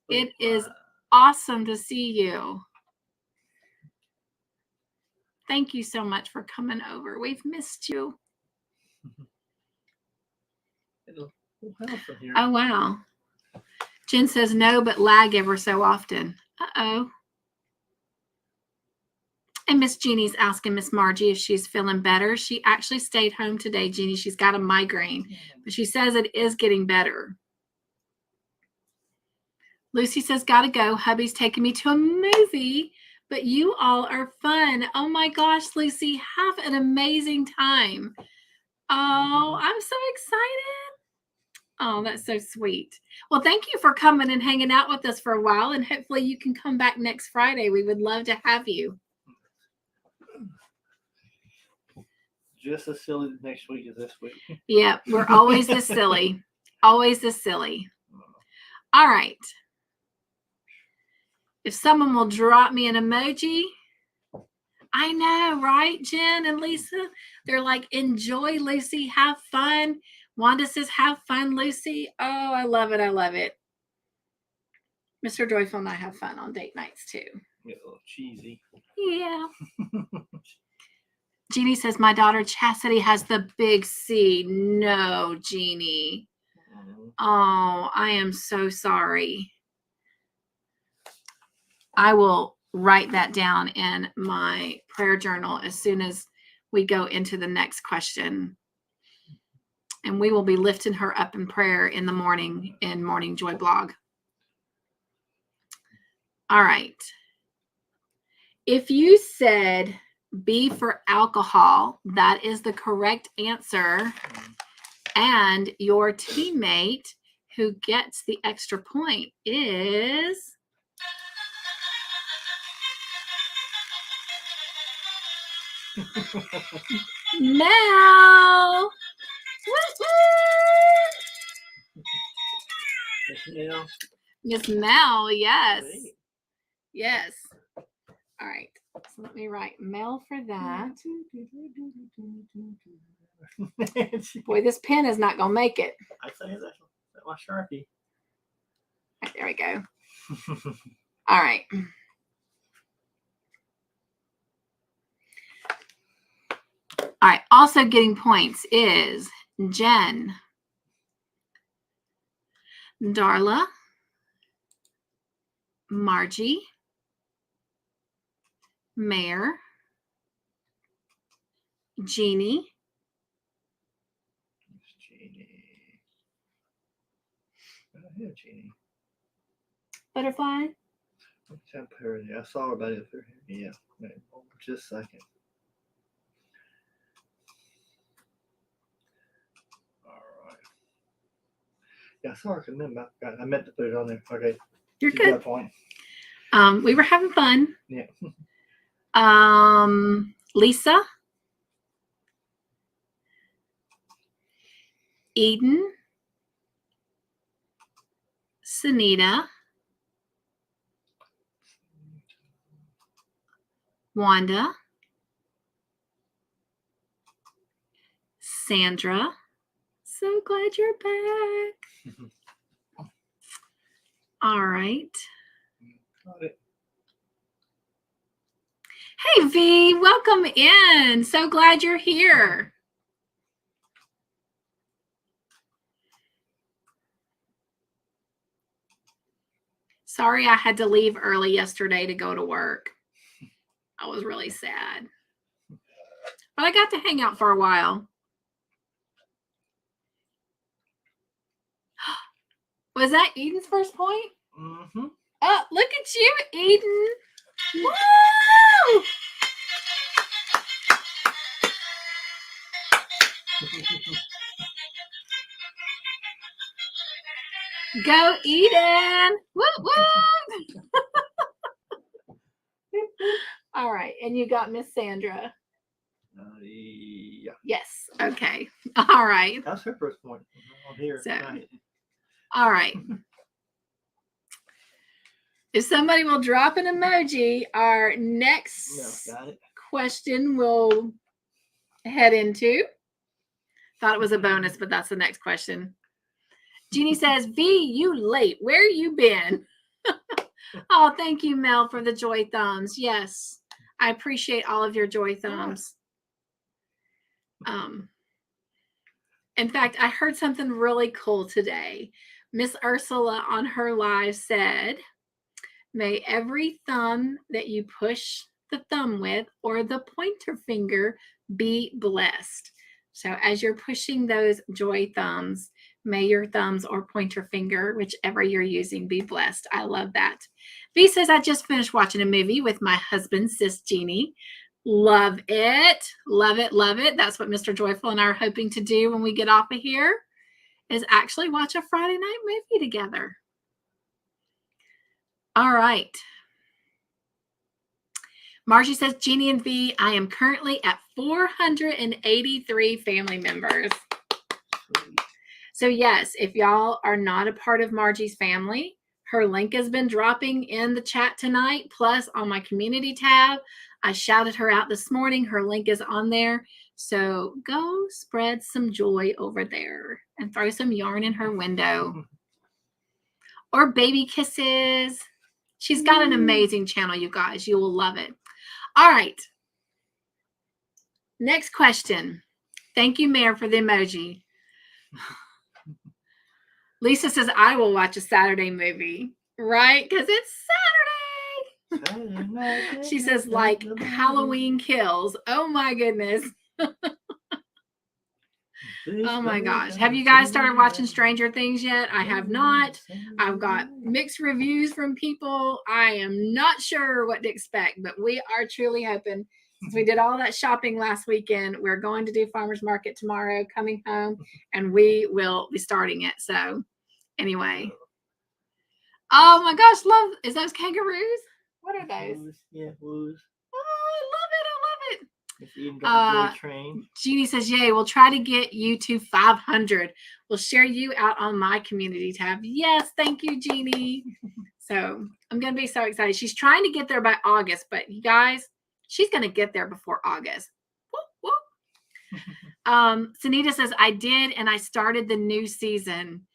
It is awesome to see you. Thank you so much for coming over. We've missed you. Oh, wow. Jen says no, but lag ever so often. Uh-oh. And Miss Jeannie's asking Miss Margie if she's feeling better. She actually stayed home today, Jeannie. She's got a migraine, but she says it is getting better. Lucy says, gotta go. Hubby's taking me to a movie, but you all are fun. Oh my gosh, Lucy, have an amazing time. Oh, I'm so excited. Oh, that's so sweet. Well, thank you for coming and hanging out with us for a while, and hopefully you can come back next Friday. We would love to have you. Just as silly next week as this week. Yeah, we're always this silly. Always this silly. All right. If someone will drop me an emoji. I know, right, Jen and Lisa? They're like, enjoy, Lucy. Have fun. Wanda says, have fun, Lucy. Oh, I love it. I love it. Mr. Joyful and I have fun on date nights, too. Get a little cheesy. Yeah. Jeannie says, my daughter Chastity has the big C. No, Jeannie. Oh, I am so sorry. I will write that down in my prayer journal as soon as we go into the next question. And we will be lifting her up in prayer in the morning in Morning Joy blog. All right. If you said B for alcohol, that is the correct answer. And your teammate who gets the extra point is Mel. Miss Mel, yes. Great. Yes. All right. So let me write Mel for that. Boy, this pen is not going to make it. I say that. That's my Sharpie. Right, there we go. All right. All right. Also getting points is Jen, Darla, Margie, Mare, Jeannie, Jeannie. Oh, yeah, Jeannie. Butterfly. I saw her about it. Yeah. Wait, just a second. All right. Yeah, I saw her. I meant to put it on there. Okay. You're She's got a good. point. We were having fun. Yeah. Lisa, Eden, Sunita, Wanda, Sandra. So glad you're back. All right. Got it. Hey, V, welcome in. So glad you're here. Sorry I had to leave early yesterday to go to work. I was really sad. But I got to hang out for a while. Was that Eden's first point? Mm-hmm. Oh, look at you, Eden. Woo! Go, Eden. Woo, woo. All right. And you got Miss Sandra. Yeah. Yes. Okay. All right. That's her first point. On here. So, Right. all right. If somebody will drop an emoji, our next Got it. question will head into. Thought it was a bonus, but that's the next question. Jeannie says, V, you late. Where you been? Oh, thank you, Mel, for the joy thumbs. Yes, I appreciate all of your joy thumbs. In fact, I heard something really cool today. Miss Ursula on her live said, may every thumb that you push the thumb with or the pointer finger be blessed. So as you're pushing those joy thumbs, may your thumbs or pointer finger, whichever you're using, be blessed. I love that. V says, I just finished watching a movie with my husband, Sis Jeannie. Love it. Love it. Love it. That's what Mr. Joyful and I are hoping to do when we get off of here, is actually watch a Friday night movie together. All right. Margie says, Jeannie and V, I am currently at 483 family members. So yes, if y'all are not a part of Margie's family, her link has been dropping in the chat tonight, plus on my community tab. I shouted her out this morning. Her link is on there. So go spread some joy over there and throw some yarn in her window. Or baby kisses. She's got an amazing channel, you guys. You will love it. All right. Next question. Thank you, Mayor, for the emoji. Lisa says, I will watch a Saturday movie, right? Because it's Saturday. She says, like Halloween Kills. Oh, my goodness. Oh, my gosh. Have you guys started watching Stranger Things yet? I have not. I've got mixed reviews from people. I am not sure what to expect, but we are truly hoping. Since we did all that shopping last weekend, we're going to do farmers market tomorrow, coming home, and we will be starting it. So anyway. Oh my gosh, love, is those kangaroos? What are those? Woos, yeah, woos. Oh, I love it. I love it. It's Eden got the train. Jeannie says, yay, we'll try to get you to 500. We'll share you out on my community tab. Yes, thank you, Jeannie. So I'm going to be so excited. She's trying to get there by August, but you guys, she's going to get there before August. Whoop, whoop. Sunita says, I did, and I started the new season.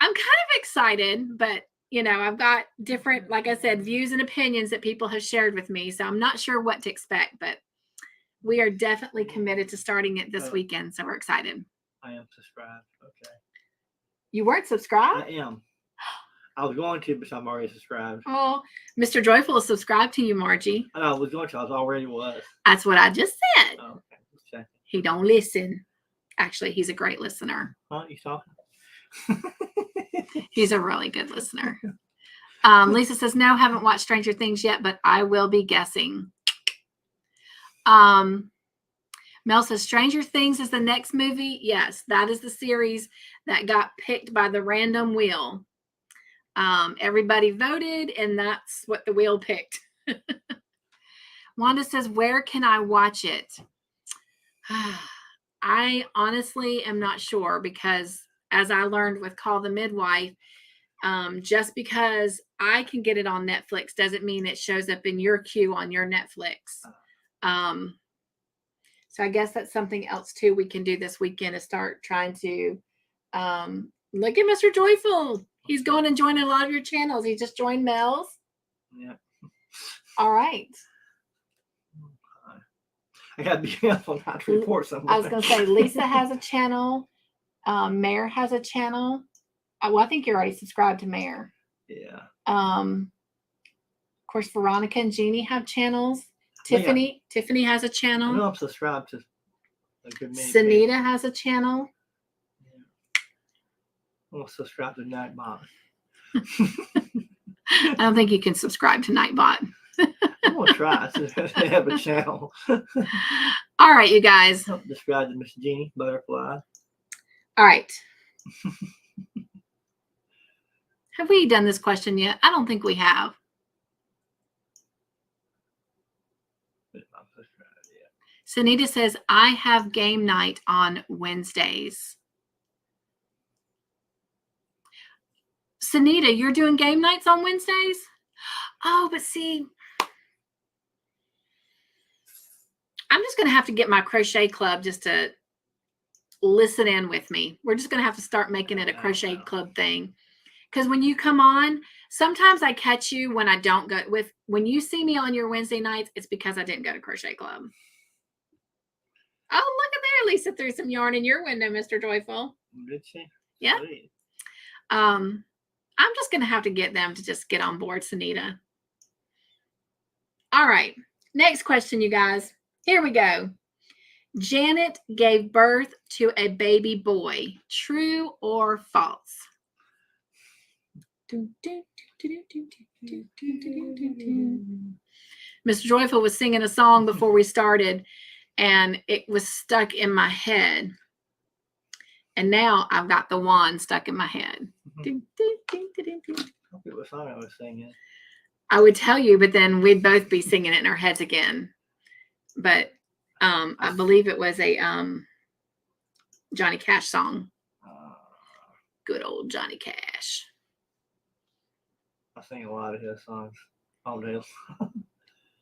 I'm kind of excited, but I've got different, like I said, views and opinions that people have shared with me. So I'm not sure what to expect, but we are definitely committed to starting it this weekend. So we're excited. I am subscribed. Okay. You weren't subscribed? I am. I was going to, but I'm already subscribed. Oh, Mr. Joyful is subscribed to you, Margie. I was going to. I already was. That's what I just said. Oh, okay. Just checking. He don't listen. Actually, he's a great listener. Huh? You talking? He's a really good listener. Lisa says, no, haven't watched Stranger Things yet, but I will be guessing. Mel says, Stranger Things is the next movie. Yes, that is the series that got picked by the random wheel. Everybody voted, and that's what the wheel picked. Wanda says, where can I watch it? I honestly am not sure, because as I learned with Call the Midwife, just because I can get it on Netflix doesn't mean it shows up in your queue on your Netflix. So I guess that's something else too we can do this weekend, is start trying to look at Mr. Joyful. He's going and joining a lot of your channels. He just joined Mel's. Yeah. All right. I got to be careful not to report something. I was going to say, Lisa has a channel. Mayor has a channel. Well, I think you're already subscribed to Mayor. Yeah. Of course, Veronica and Jeannie have channels. Tiffany has a channel. I know I'm subscribed to a good many. Sunita has a channel. Yeah. I'm subscribed to Nightbot. I don't think you can subscribe to Nightbot. I'm gonna try to have a channel. All right, you guys. Subscribe to Miss Jeannie Butterfly. All right. Have we done this question yet? I don't think we have. Sunita says, I have game night on Wednesdays. Sunita, you're doing game nights on Wednesdays? Oh, but see, I'm just going to have to get my crochet club just to listen in with me. We're just going to have to start making it a crochet club thing. Because when you come on, sometimes I catch you when I don't go when you see me on your Wednesday nights, it's because I didn't go to crochet club. Oh, look at there. Lisa threw some yarn in your window, Mr. Joyful. Did she? Yeah. I'm just going to have to get them to just get on board, Sunita. All right. Next question, you guys. Here we go. Janet gave birth to a baby boy. True or false? Mr. Joyful was singing a song before we started, and it was stuck in my head. And now I've got the wand stuck in my head. It was song I was singing. I would tell you, but then we'd both be singing it in our heads again. But I believe it was a Johnny Cash song. Good old Johnny Cash. I sing a lot of his songs all day long.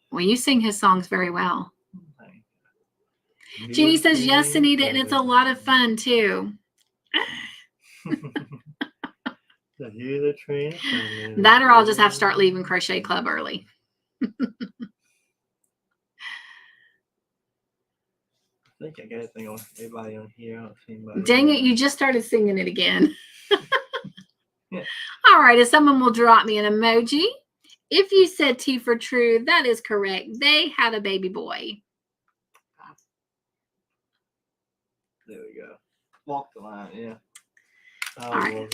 Well, you sing his songs very well. Jeannie says, yes, Anita, and it's a lot of fun, too. That or I'll just have to start leaving Crochet Club early. think I got everything on everybody on here. I don't see anybody. Dang it, you just started singing it again. Yeah. All right, if someone will drop me an emoji. If you said T for true, that is correct. They had a baby boy. There we go. Walk the line, yeah. All right.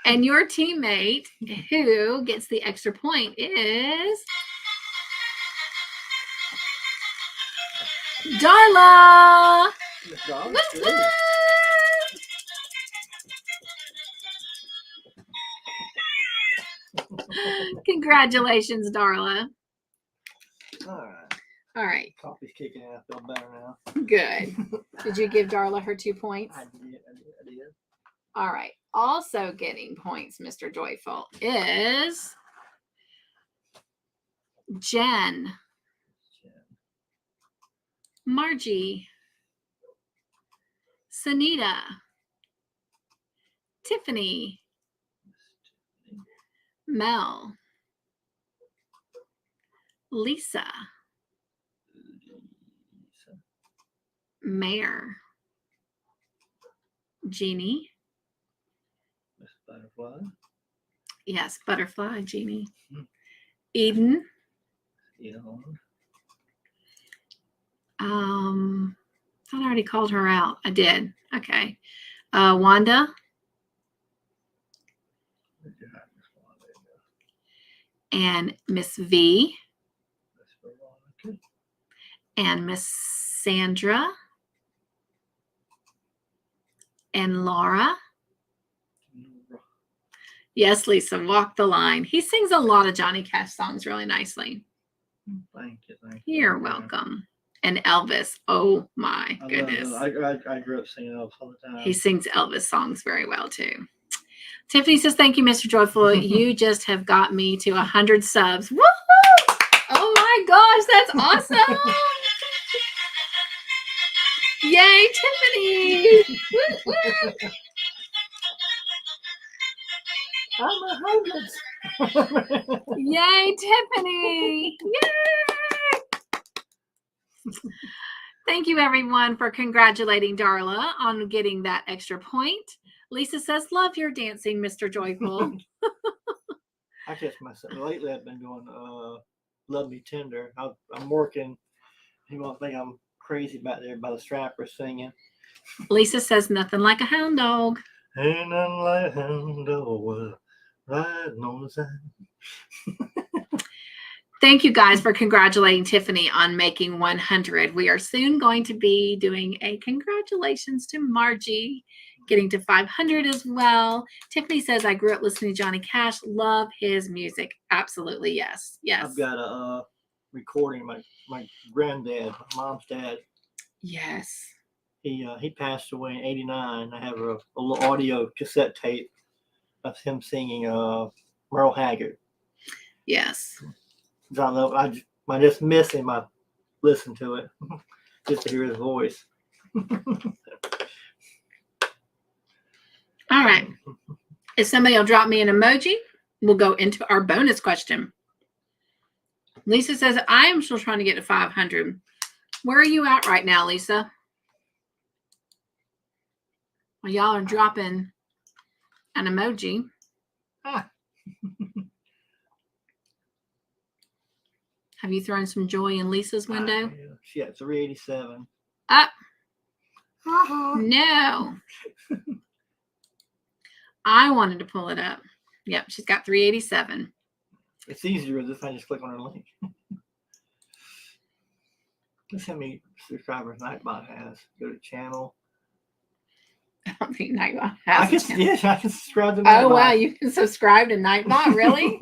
And your teammate who gets the extra point is Darla. Woo, Woo! Congratulations, Darla. All right. All right. Coffee's kicking in. I feel better now. Good. Did you give Darla her 2 points? I did. All right. Also getting points, Mr. Joyful, is Jen, Margie, Sunita, Tiffany, Mel, Lisa, Mayor, Jeannie. Miss Butterfly. Yes, Butterfly, Jeannie. Hmm. Eden. You know. Thought I already called her out. I did. Okay. Wanda. And Miss V. And Miss Sandra. And Laura. Yes, Lisa, Walk the Line. He sings a lot of Johnny Cash songs really nicely. Thank you. You're welcome. And Elvis. Oh my goodness. I grew up singing Elvis all the time. He sings Elvis songs very well too. Tiffany says, thank you, Mr. Joyful. You just have got me to 100 subs. Woohoo! Oh my gosh, that's awesome. Yay, Tiffany. Woo, woo. I'm 100. Yay, Tiffany. Yay. Thank you, everyone, for congratulating Darla on getting that extra point. Lisa says, love your dancing, Mr. Joyful. I catch myself. Lately, I've been doing Love Me Tender. I'm working. You won't think I'm crazy back there by the strapper singing. Lisa says, nothing like a hound dog. Ain't nothing like a hound dog riding on the side. Thank you guys for congratulating Tiffany on making 100. We are soon going to be doing a congratulations to Margie, getting to 500 as well. Tiffany says, I grew up listening to Johnny Cash. Love his music. Absolutely, yes. Yes. I've got a recording. My granddad, my mom's dad. Yes. He passed away in '89. I have a little audio cassette tape of him singing Merle Haggard. Yes. I love. I just miss him. I listen to it just to hear his voice. All right. If somebody will drop me an emoji, we'll go into our bonus question. Lisa says, I am still trying to get to 500. Where are you at right now, Lisa? Well, y'all are dropping an emoji. Have you thrown some joy in Lisa's window? She had 387. No. I wanted to pull it up. Yep, she's got 387. It's easier if I just click on her link. Let's see how many subscribers Nightbot has. Go to channel. I don't think Nightbot has I can subscribe to Nightbot. Oh, wow. You can subscribe to Nightbot? Really?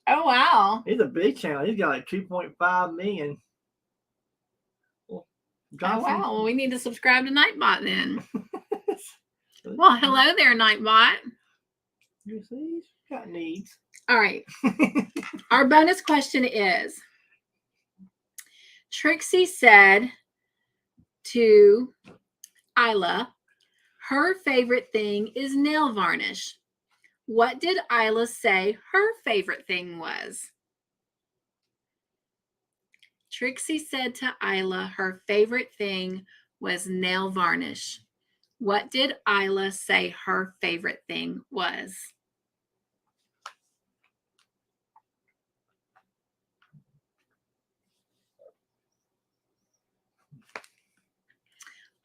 Oh, wow. He's a big channel. He's got like 2.5 million. Oh, wow. Well, we need to subscribe to Nightbot then. Well, hello there, Nightbot. You see, he's got needs. All right. Our bonus question is, Trixie said to Isla, her favorite thing is nail varnish. What did Isla say her favorite thing was? Trixie said to Isla her favorite thing was nail varnish. What did Isla say her favorite thing was?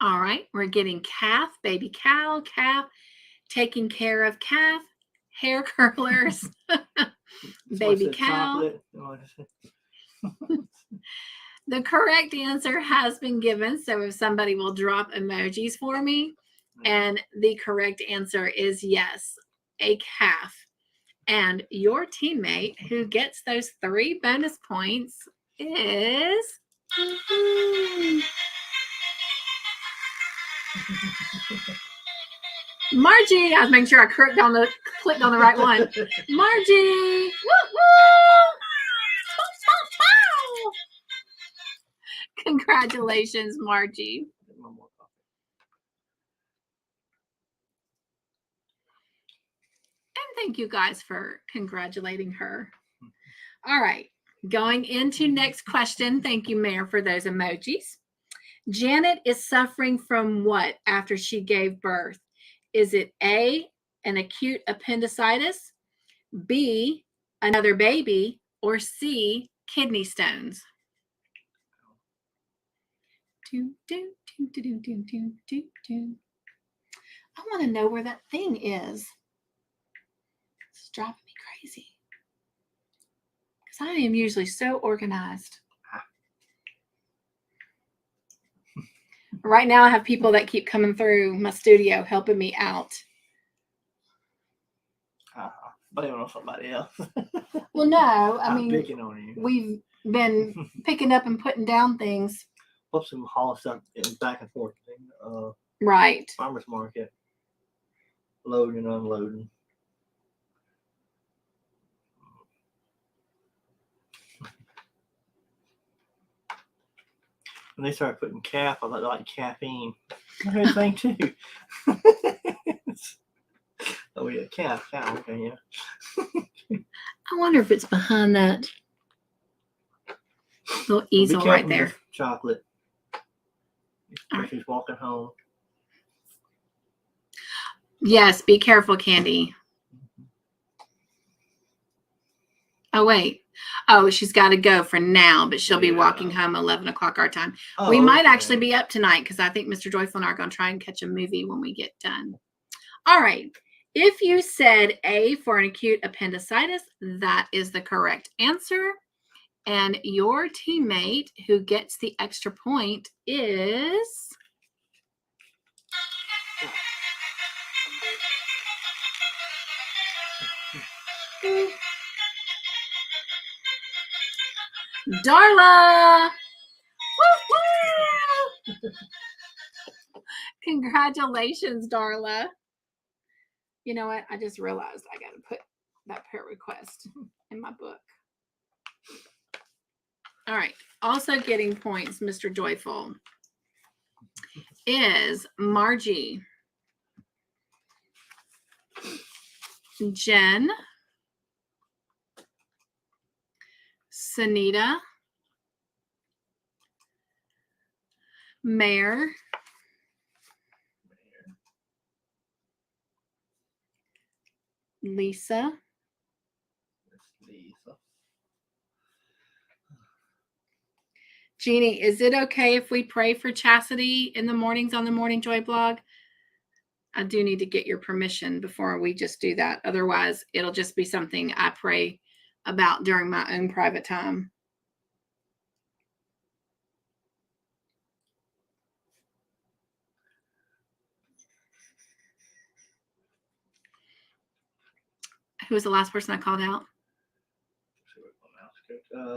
All right, we're getting calf, baby cow, calf, taking care of calf, hair curlers, baby cow. The correct answer has been given. So if somebody will drop emojis for me, and the correct answer is yes, a calf. And your teammate who gets those 3 bonus points is Margie. I was making sure I clicked on the right one. Margie. Woo, woo. Congratulations, Margie. And thank you guys for congratulating her. All right, going into next question. Thank you, Mayor, for those emojis. Janet is suffering from what after she gave birth? Is it A, an acute appendicitis, B, another baby, or C, kidney stones? I want to know where that thing is. It's driving me crazy. Because I am usually so organized. Right now, I have people that keep coming through my studio helping me out. Blame it on somebody else. Well, no, I I'm mean, picking on you. we've been picking up and putting down things. Plus some haul stuff back and forth. Right. Farmers market. Loading and unloading. When they started putting calf, I thought like caffeine. That's thing too. Oh yeah, cow. Okay, yeah. I wonder if it's behind that little easel right there. Chocolate. She's walking home. Yes, be careful, Candy. Oh, wait. Oh, she's got to go for now, but she'll be walking home 11 o'clock our time. We might actually be up tonight because I think Mr. Joyful and I are going to try and catch a movie when we get done. All right. If you said A for an acute appendicitis, that is the correct answer. And your teammate who gets the extra point is Darla. Woo-hoo! Congratulations, Darla. You know what? I just realized I got to put that prayer request in my book. All right. Also getting points, Mr. Joyful, is Margie, Jen, Sunita, Mayor, Lisa, Jeannie. Is it okay if we pray for Chastity in the mornings on the Morning Joy blog? I do need to get your permission before we just do that. Otherwise, it'll just be something I pray about during my own private time. Who was the last person I called out?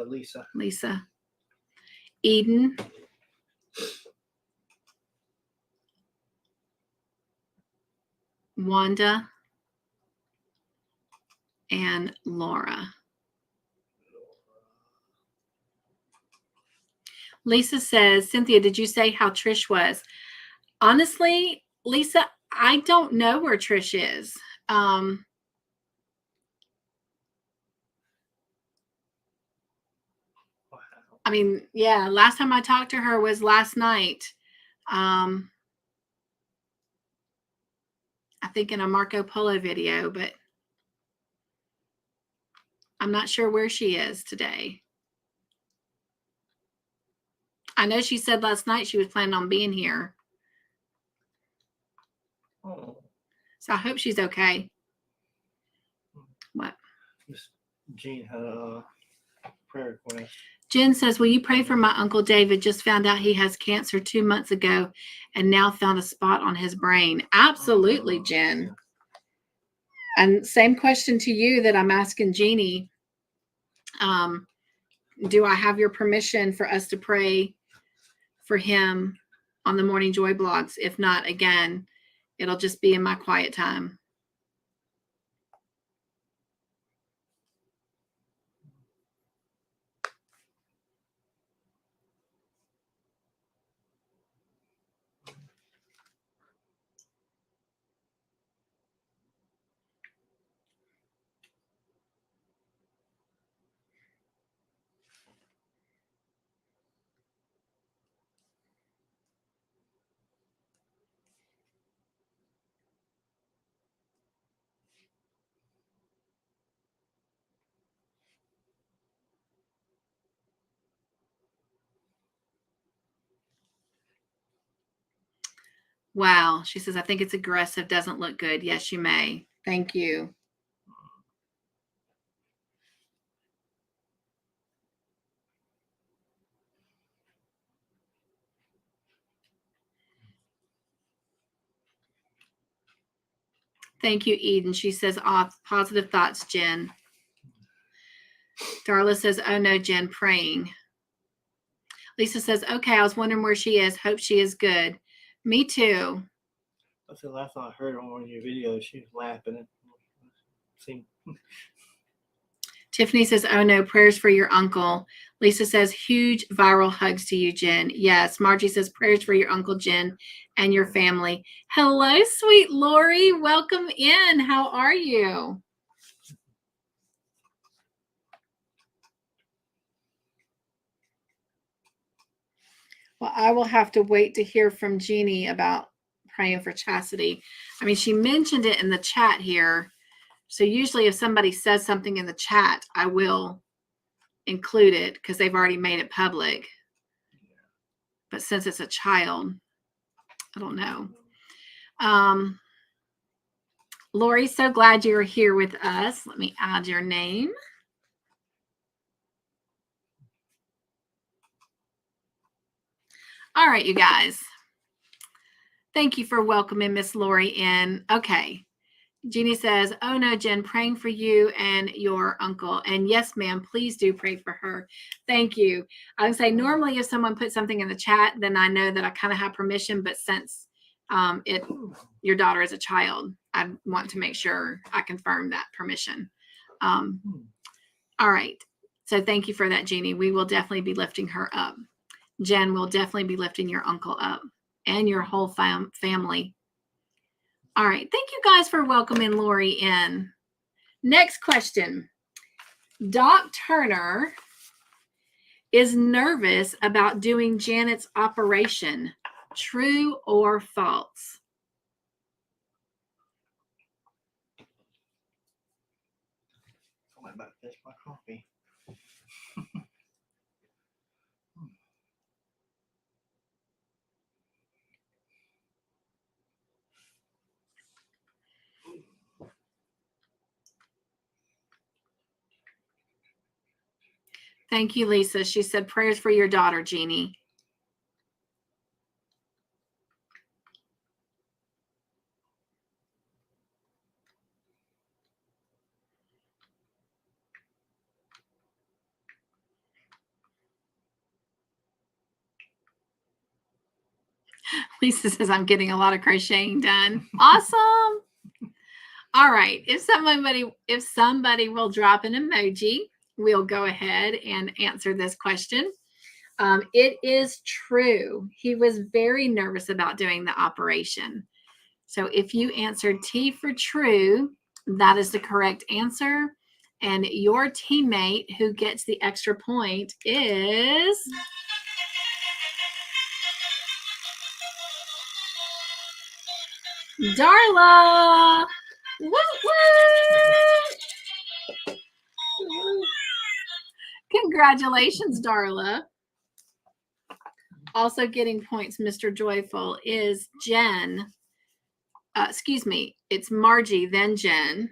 Lisa. Lisa. Eden. Wanda. And Laura. Lisa says, Cynthia, did you say how Trish was? Honestly, Lisa, I don't know where Trish is. I mean, yeah, last time I talked to her was last night. I think in a Marco Polo video, but I'm not sure where she is today. I know she said last night she was planning on being here. Oh, So I hope she's okay. What? Miss Jean had a prayer request. Jen says, will you pray for my Uncle David? Just found out he has cancer 2 months ago and now found a spot on his brain. Absolutely, Jen. Yeah. And same question to you that I'm asking Jeannie. Do I have your permission for us to pray for him on the Morning Joy blogs? If not, again, it'll just be in my quiet time. Wow. She says, I think it's aggressive. Doesn't look good. Yes, you may. Thank you. Thank you, Eden. She says, positive thoughts, Jen. Darla says, oh no, Jen, praying. Lisa says, okay, I was wondering where she is. Hope she is good. Me too. That's the last time I heard on one of your videos. She was laughing. It seemed. Tiffany says, oh no, prayers for your uncle. Lisa says, huge viral hugs to you, Jen. Yes. Margie says, prayers for your uncle, Jen, and your family. Hello, sweet Lori. Welcome in. How are you? Well, I will have to wait to hear from Jeannie about praying for Chastity. I mean, she mentioned it in the chat here. So usually if somebody says something in the chat, I will include it because they've already made it public. But since it's a child, I don't know. Lori, so glad you're here with us. Let me add your name. All right, you guys. Thank you for welcoming Miss Lori in. Okay. Jeannie says, oh no, Jen, praying for you and your uncle. And yes, ma'am, please do pray for her. Thank you. I would say normally if someone puts something in the chat, then I know that I kind of have permission. But since your daughter is a child, I want to make sure I confirm that permission. All right. So thank you for that, Jeannie. We will definitely be lifting her up. Jen will definitely be lifting your uncle up and your whole family. All right. Thank you guys for welcoming Lori in. Next question. Doc Turner is nervous about doing Janet's operation. True or false? I'm about to finish my coffee. Thank you, Lisa. She said prayers for your daughter, Jeannie. Lisa says I'm getting a lot of crocheting done. Awesome. All right. If somebody will drop an emoji, we'll go ahead and answer this question. It is true. He was very nervous about doing the operation. So if you answered T for true, that is the correct answer. And your teammate who gets the extra point is Darla. Woo, woo. Congratulations, Darla. Also getting points, Mr. Joyful, is Jen. Excuse me, it's Margie, then Jen.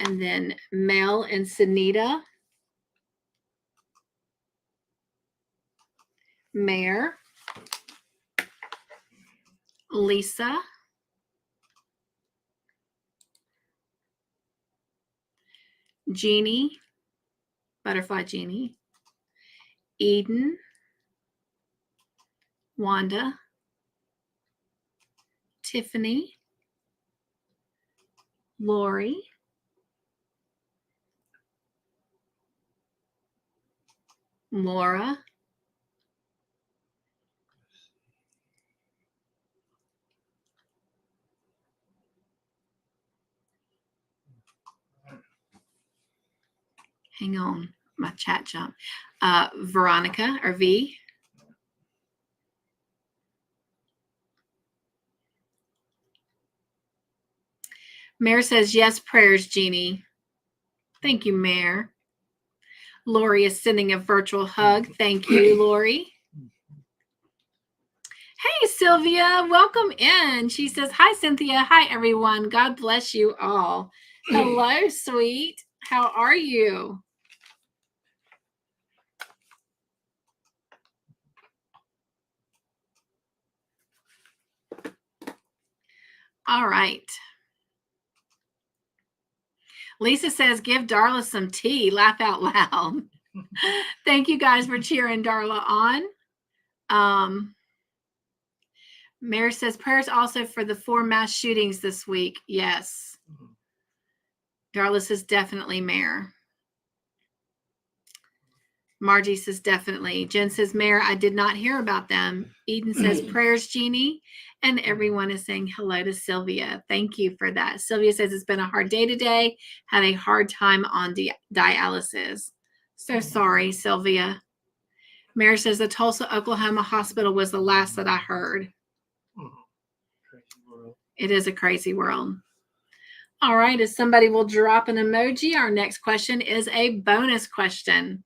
And then Mel and Sunita. Mayor. Lisa. Jeannie. Butterfly Jeannie. Eden. Wanda. Tiffany. Lori. Laura. Hang on, my chat jumped. Veronica or V. Mayor says yes, prayers, Jeannie. Thank you, Mayor. Lori is sending a virtual hug. Thank you, Lori. Hey, Sylvia, welcome in. She says, hi, Cynthia. Hi, everyone. God bless you all. Hello, sweet. How are you? All right. Lisa says, give Darla some tea. Laugh out loud. Thank you guys for cheering Darla on. Mary says, prayers also for the 4 mass shootings this week. Yes. Darla says, definitely, Mayor. Margie says, definitely. Jen says, Mayor, I did not hear about them. Eden says, prayers, Jeannie. And everyone is saying hello to Sylvia. Thank you for that. Sylvia says, it's been a hard day today. Had a hard time on dialysis. So sorry, Sylvia. Mayor says, the Tulsa, Oklahoma hospital was the last that I heard. Crazy world. It is a crazy world. All right. If somebody will drop an emoji, our next question is a bonus question.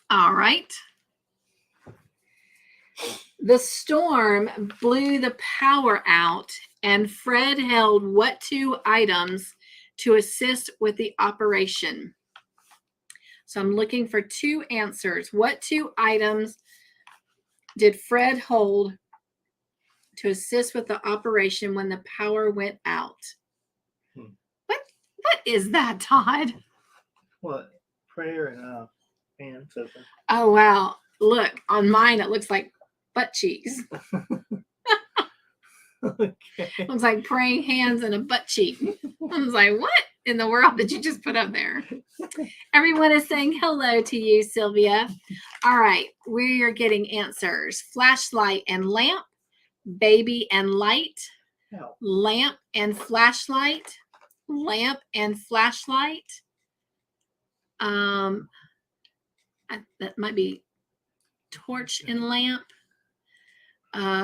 All right. The storm blew the power out, and Fred held what 2 items to assist with the operation? So I'm looking for 2 answers. What 2 items did Fred hold to assist with the operation when the power went out? What is that, Todd? What? Prayer and hand something. Oh, wow. Look, on mine, it looks like butt cheeks. Okay. Looks like praying hands and a butt cheek. I was like, what in the world did you just put up there? Everyone is saying hello to you, Sylvia. All right, we are getting answers. Flashlight and lamp, baby and light, lamp and flashlight, lamp and flashlight. That might be torch and lamp.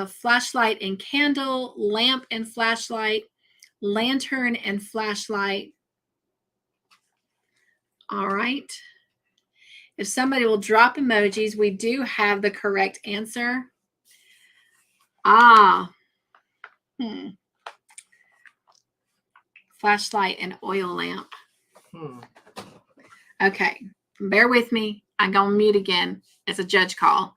Flashlight and candle, lamp and flashlight, lantern and flashlight. All right. If somebody will drop emojis, we do have the correct answer. Flashlight and oil lamp. Okay. Bear with me. I'm going to mute again. It's a judge call.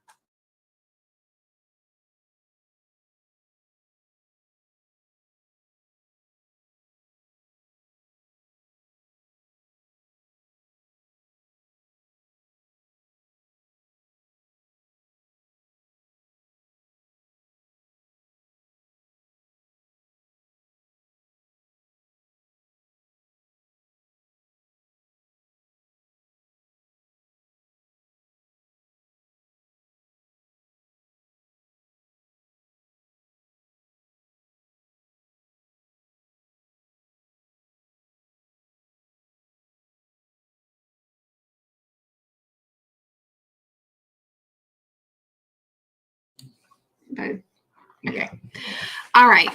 Both. Yeah. Okay. All right.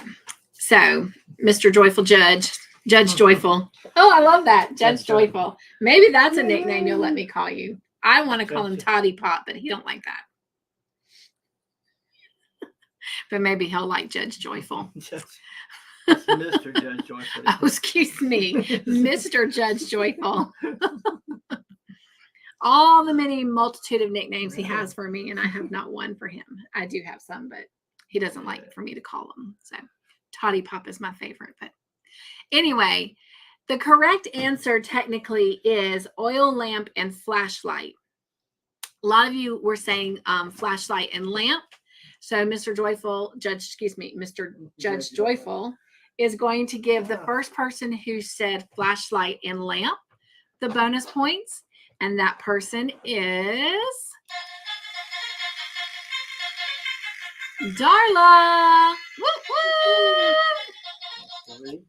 So, Mr. Joyful Judge, Judge Joyful. Oh, I love that. Judge Judge Joyful. Maybe that's a nickname you'll let me call you. I want to call him Judge. Toddy Pop, but he don't like that. But maybe he'll like Judge Joyful. That's Mr. Judge Joyful. Oh, excuse me, Mr. Judge Joyful. All the many multitude of nicknames he has for me, and I have not one for him. I do have some, but he doesn't like for me to call him. So Toddy Pop is my favorite. But anyway, the correct answer technically is oil lamp and flashlight. A lot of you were saying flashlight and lamp. So Mr. Joyful, Mr. Judge Joyful is going to give the first person who said flashlight and lamp the bonus points. And that person is Darla. Woo, woo.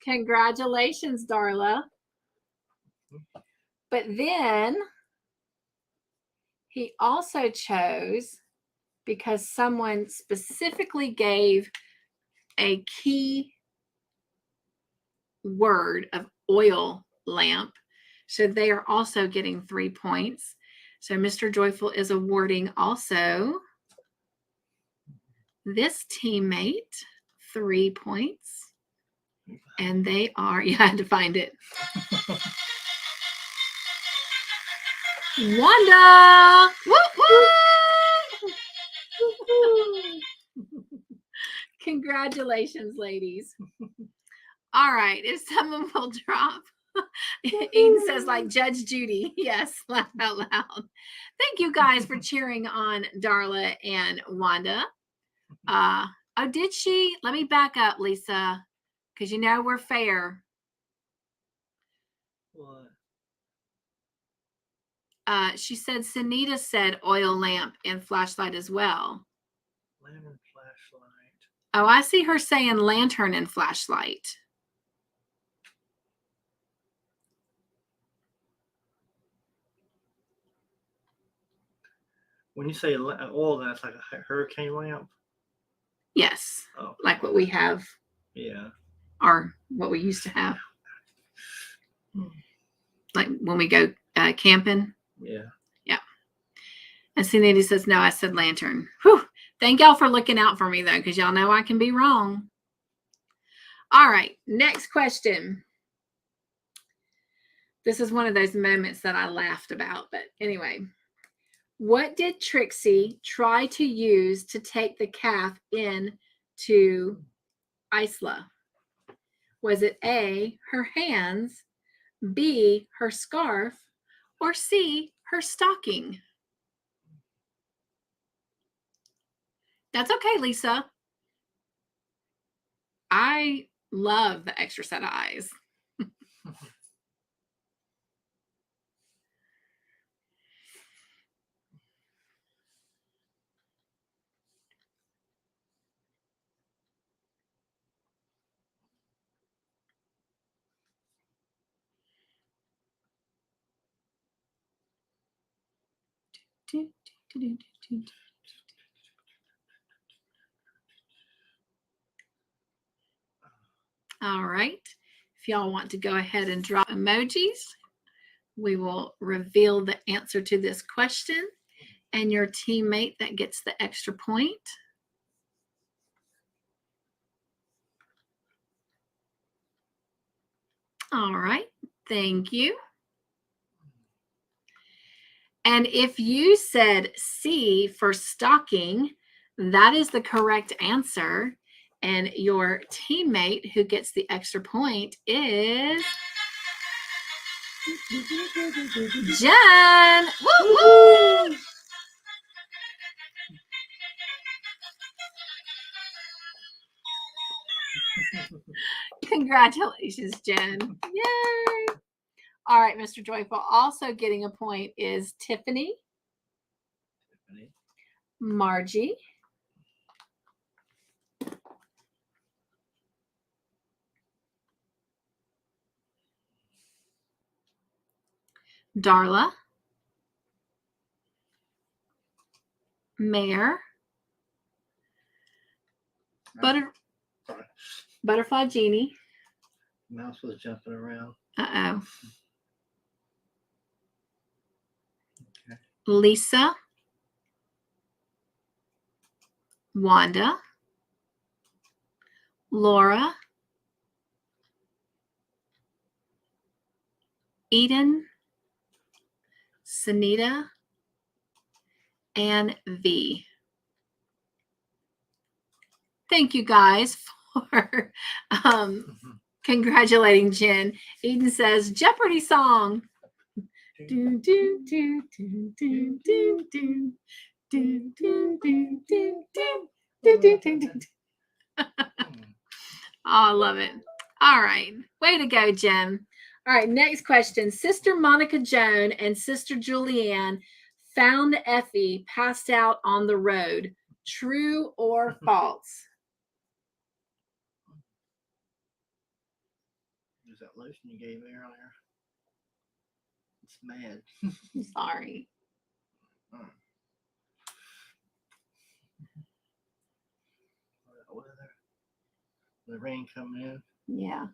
Congratulations, Darla. But then he also chose, because someone specifically gave a key word of oil lamp. So they are also getting 3 points. So Mr. Joyful is awarding also this teammate 3 points. And they are, you had to find it. Wanda! Woo, woo! Congratulations, ladies. All right, if someone will drop. Eden says, like Judge Judy. Yes, laugh out loud. Thank you guys for cheering on Darla and Wanda. Oh, did she? Let me back up, Lisa, because you know we're fair. What? She said Sunita said oil lamp and flashlight as well. Lantern, flashlight. Oh, I see her saying lantern and flashlight. When you say oil, that's like a hurricane lamp? Yes, Oh, like what we have. yeah. Or what we used to have. Like when we go camping. Yeah. Yeah. And Sunita says, no, I said lantern. Whew. Thank y'all for looking out for me, though, because y'all know I can be wrong. All right. Next question. This is one of those moments that I laughed about. But anyway, what did Trixie try to use to take the calf in to Isla? Was it A, her hands, B, her scarf, or C, her stocking? That's okay, Lisa. I love the extra set of eyes. All right. If y'all want to go ahead and drop emojis, we will reveal the answer to this question and your teammate that gets the extra point. All right. Thank you. And if you said C for stocking, that is the correct answer. And your teammate who gets the extra point is Jen. Woo, woo. Congratulations, Jen. Yay. All right, Mr. Joyful. Also getting a point is Tiffany. Margie. Darla. Mayor. Sorry. Butterfly Genie. Mouse was jumping around. Uh-oh. Okay. Lisa. Wanda. Laura. Eden. Sunita. And V. Thank you guys for congratulating Jen. Eden says Jeopardy song. Do, do, do, do, do, do, do. Do, do, do, do, do, do, do, do, do. Oh, I love it. All right. Way to go, Jen. All right. Next question. Sister Monica Joan and Sister Julianne found Effie passed out on the road. True or false? There's that lotion you gave me earlier. It's mad. I'm sorry. Weather. The rain coming in. Yeah.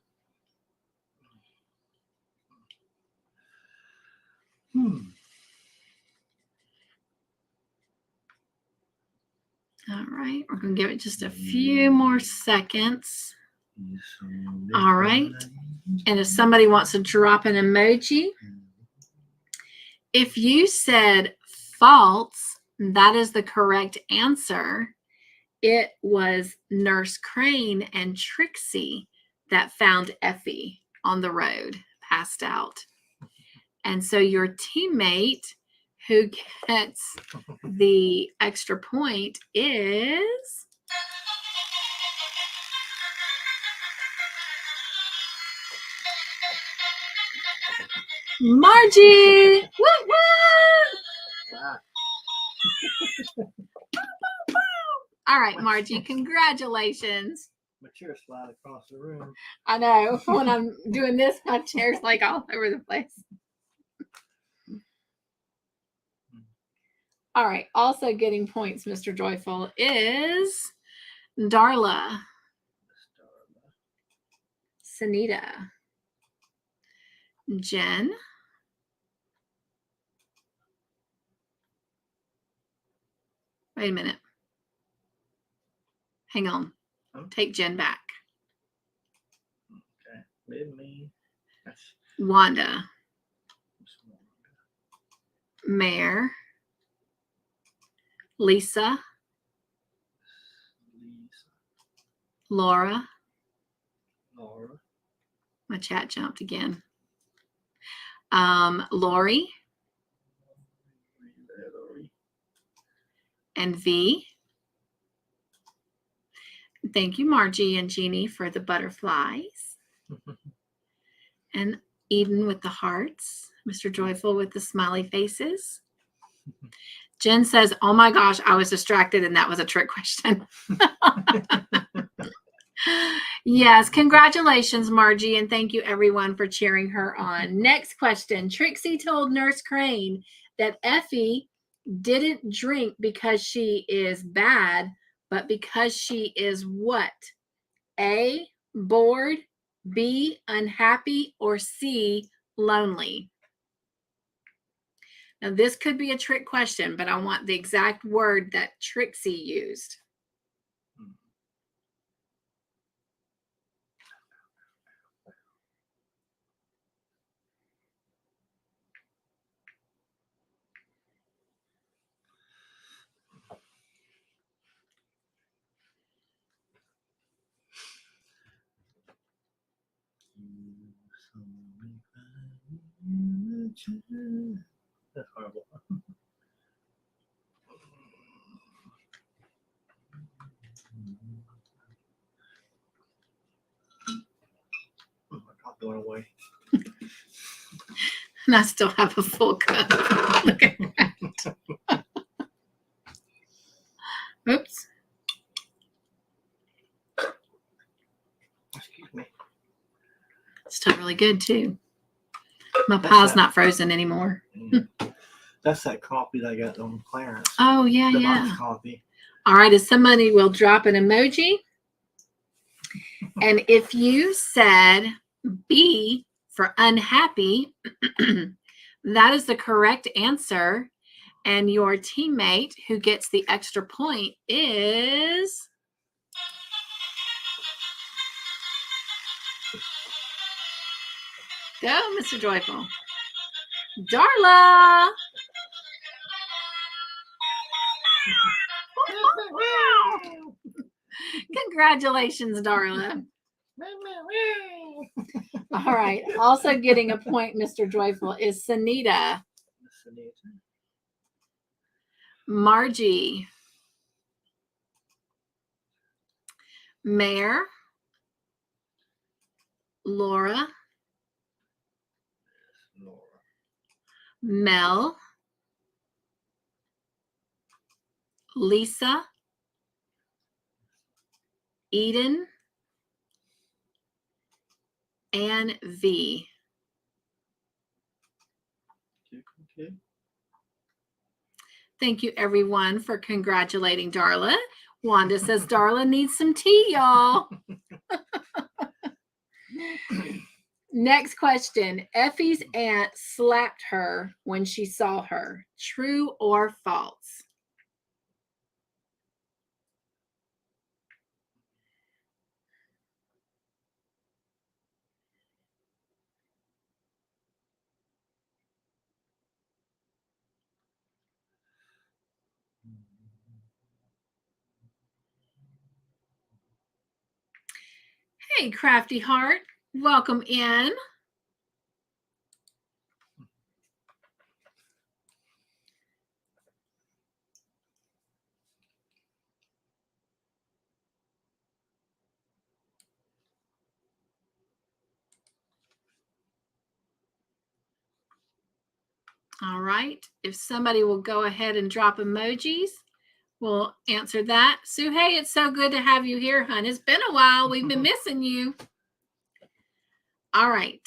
All right. We're going to give it just a few more seconds. All right. And if somebody wants to drop an emoji, if you said false, that is the correct answer. It was Nurse Crane and Trixie that found Effie on the road, passed out. And so your teammate who gets the extra point is Margie. Woo, woo! Ah, All right, Margie, congratulations. my chair slide across the room. I know. When I'm doing this, my chair's like all over the place. All right. Also getting points, Mr. Joyful, is Darla. Sunita. Jen. Wait a minute. Hang on. Take Jen back. Okay. With me. That's Wanda. Mare. Lisa. Laura. Laura. My chat jumped again. Lori. And V. Thank you, Margie and Jeannie, for the butterflies. And Eden with the hearts. Mr. Joyful with the smiley faces. Jen says, oh my gosh, I was distracted and that was a trick question. Yes, congratulations, Margie, and thank you everyone for cheering her on. Next question. Trixie told Nurse Crane that Effie didn't drink because she is bad, but because she is what? A, bored, B, unhappy, or C, lonely? Now, this could be a trick question, but I want the exact word that Trixie used. That's horrible. I'll throw it away. And I still have a full cup. Look at that. Oops. Excuse me. It's still really good, too. My pie's not frozen anymore. That's that coffee that I got on clearance. Oh, yeah, The yeah. box coffee. All right, if somebody will drop an emoji. And if you said B for unhappy, that is the correct answer. And your teammate who gets the extra point is go, Mr. Joyful. Darla. Congratulations, Darla. All right. Also getting a point, Mr. Joyful, is Sunita. Margie. Mare. Laura. Mel. Lisa. Eden. And V. Okay. Thank you, everyone, for congratulating Darla. Wanda says Darla needs some tea, y'all. Next question. Effie's aunt slapped her when she saw her. True or false? Hey, Crafty Heart. Welcome in. All right. If somebody will go ahead and drop emojis, we'll answer that. Sue, hey, it's so good to have you here, hon. It's been a while. We've been missing you. All right.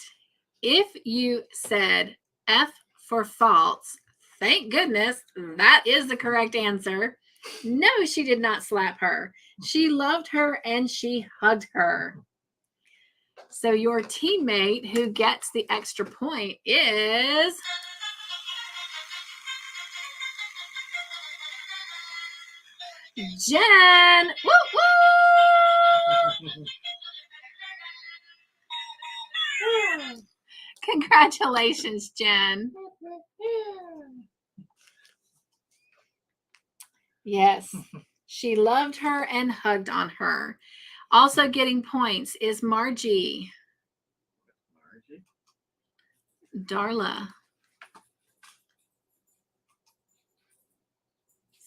If you said F for false, thank goodness that is the correct answer. No, she did not slap her. She loved her and she hugged her. So your teammate who gets the extra point is Jen. Woo woo! Congratulations, Jen. Yes, she loved her and hugged on her. Also getting points is Margie. Darla.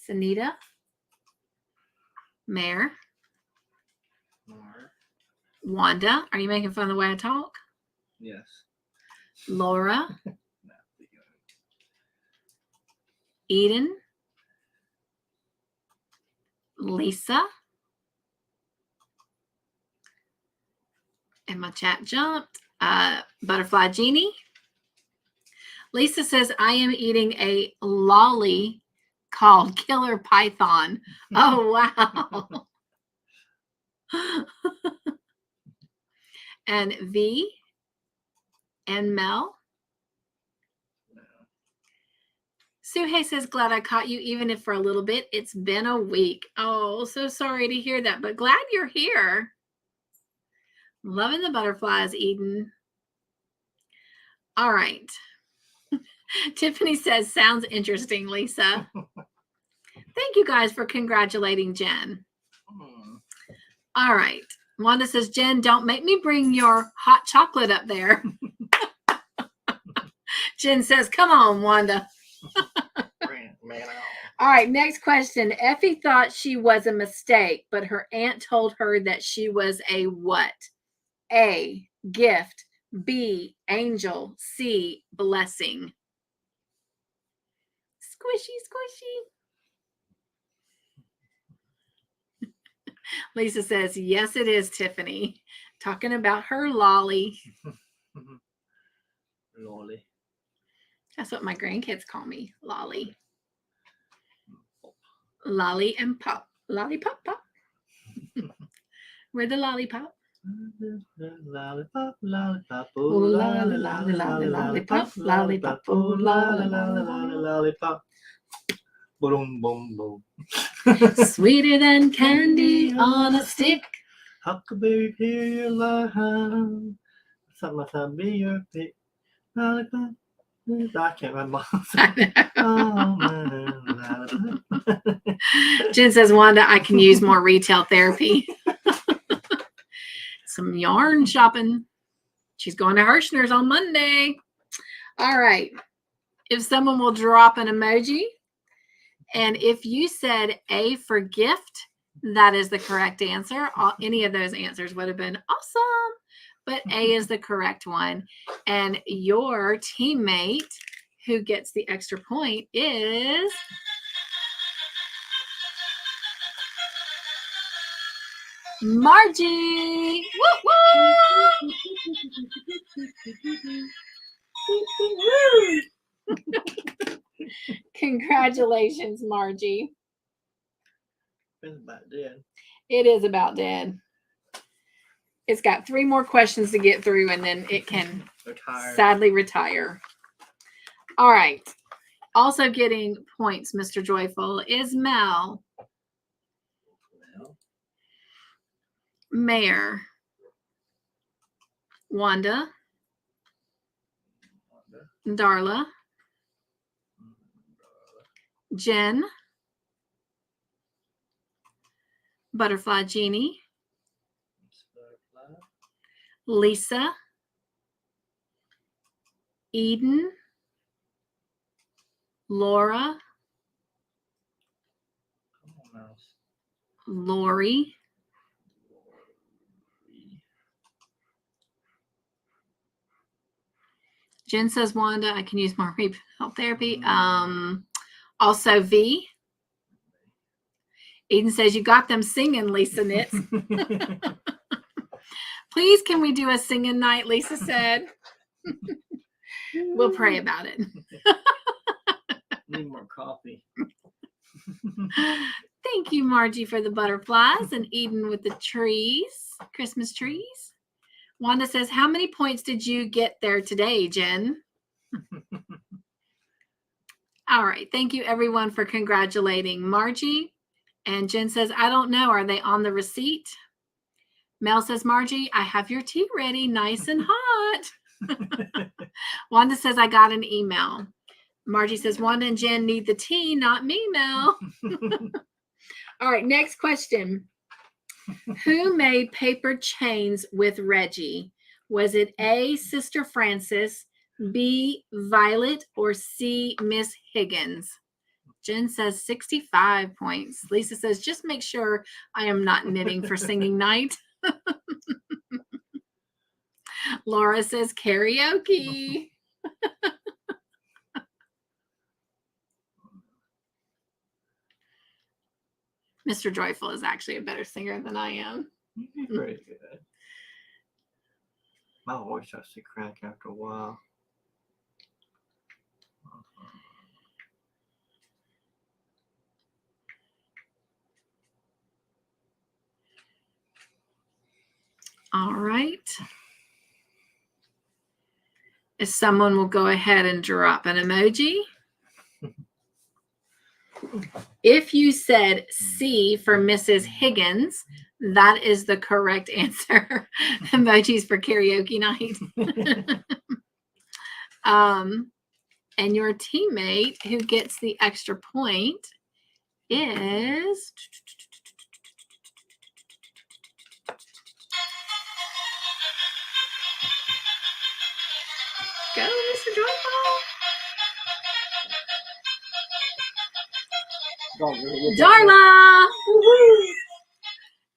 Sunita. Mare. Wanda. Are you making fun of the way I talk? Yes. Laura. Eden. Lisa. And my chat jumped. Butterfly Genie. Lisa says, I am eating a lolly called Killer Python. Oh, wow. And V and Mel. Suhei says, glad I caught you, even if for a little bit. It's been a week. Oh, so sorry to hear that, but glad you're here. Loving the butterflies, Eden. All right. Tiffany says, sounds interesting, Lisa. Thank you guys for congratulating Jen. All right. Wanda says, Jen, don't make me bring your hot chocolate up there. Jen says, come on, Wanda. All right, next question. Effie thought she was a mistake, but her aunt told her that she was a what? A, gift. B, angel. C, blessing. Squishy, squishy. Lisa says, yes, it is, Tiffany. Talking about her lolly. Lolly. That's what my grandkids call me, lolly. Lolly and pop. Lollipop pop. We're the lollipop. Lollipop, lollipop, ooh, Ooh, lolly, lolly, lolly, lolly, lolly, lollipop, lollipop, lollipop, ooh, ooh, lolly, lolly, lolly. lollipop. Boom, boom, boom. Sweeter than candy on a stick. Huckleberry, hear your line. Something like be your pick. Lollipop. I can't remember. Oh, man, lollipop. Jen says, Wanda, I can use more retail therapy. Some yarn shopping. She's going to Hirschner's on Monday. All right. If someone will drop an emoji, and if you said A for gift, that is the correct answer. Any of those answers would have been awesome, but A is the correct one. And your teammate who gets the extra point is Margie. Woo, woo. Congratulations, Margie. It's about dead. It is about dead. It's got 3 more questions to get through, and then it can sadly retire. All right. Also getting points, Mr. Joyful, is Mel. Mayor. Wanda. Darla. Jen. Butterfly Genie. Lisa. Eden. Laura. Lori. Jen says, Wanda, I can use more health therapy. Also V. Eden says, you got them singing, Lisa knits. Please, can we do a singing night, Lisa said. We'll pray about it. Need more coffee. Thank you, Margie, for the butterflies, and Eden with the trees, Christmas trees. Wanda says, how many points did you get there today, Jen? All right. Thank you, everyone, for congratulating Margie. And Jen says, I don't know. Are they on the receipt? Mel says, Margie, I have your tea ready, nice and hot. Wanda says, I got an email. Margie says, Wanda and Jen need the tea, not me, Mel. All right, next question. Who made paper chains with Reggie? Was it A, Sister Frances, B, Violet, or C, Miss Higgins? Jen says 65 points. Lisa says, just make sure I am not knitting for singing night. Laura says karaoke. Mr. Joyful is actually a better singer than I am. Pretty good. My voice starts to crack after a while. All right. If someone will go ahead and drop an emoji. If you said C for Mrs. Higgins, that is the correct answer. Emojis for karaoke night. And your teammate who gets the extra point is go, Mr. Joyful. Darla.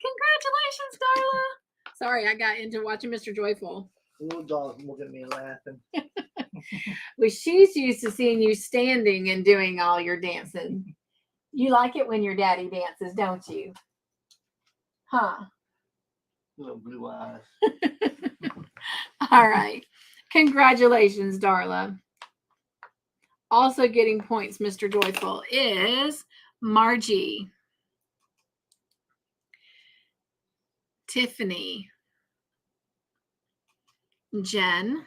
Congratulations, Darla. Sorry, I got into watching Mr. Joyful. The little dog's looking at me laughing. Well, she's used to seeing you standing and doing all your dancing. You like it when your daddy dances, don't you? Huh? Little blue eyes. All right. Congratulations, Darla. Also getting points, Mr. Joyful, is Margie, Tiffany, Jen.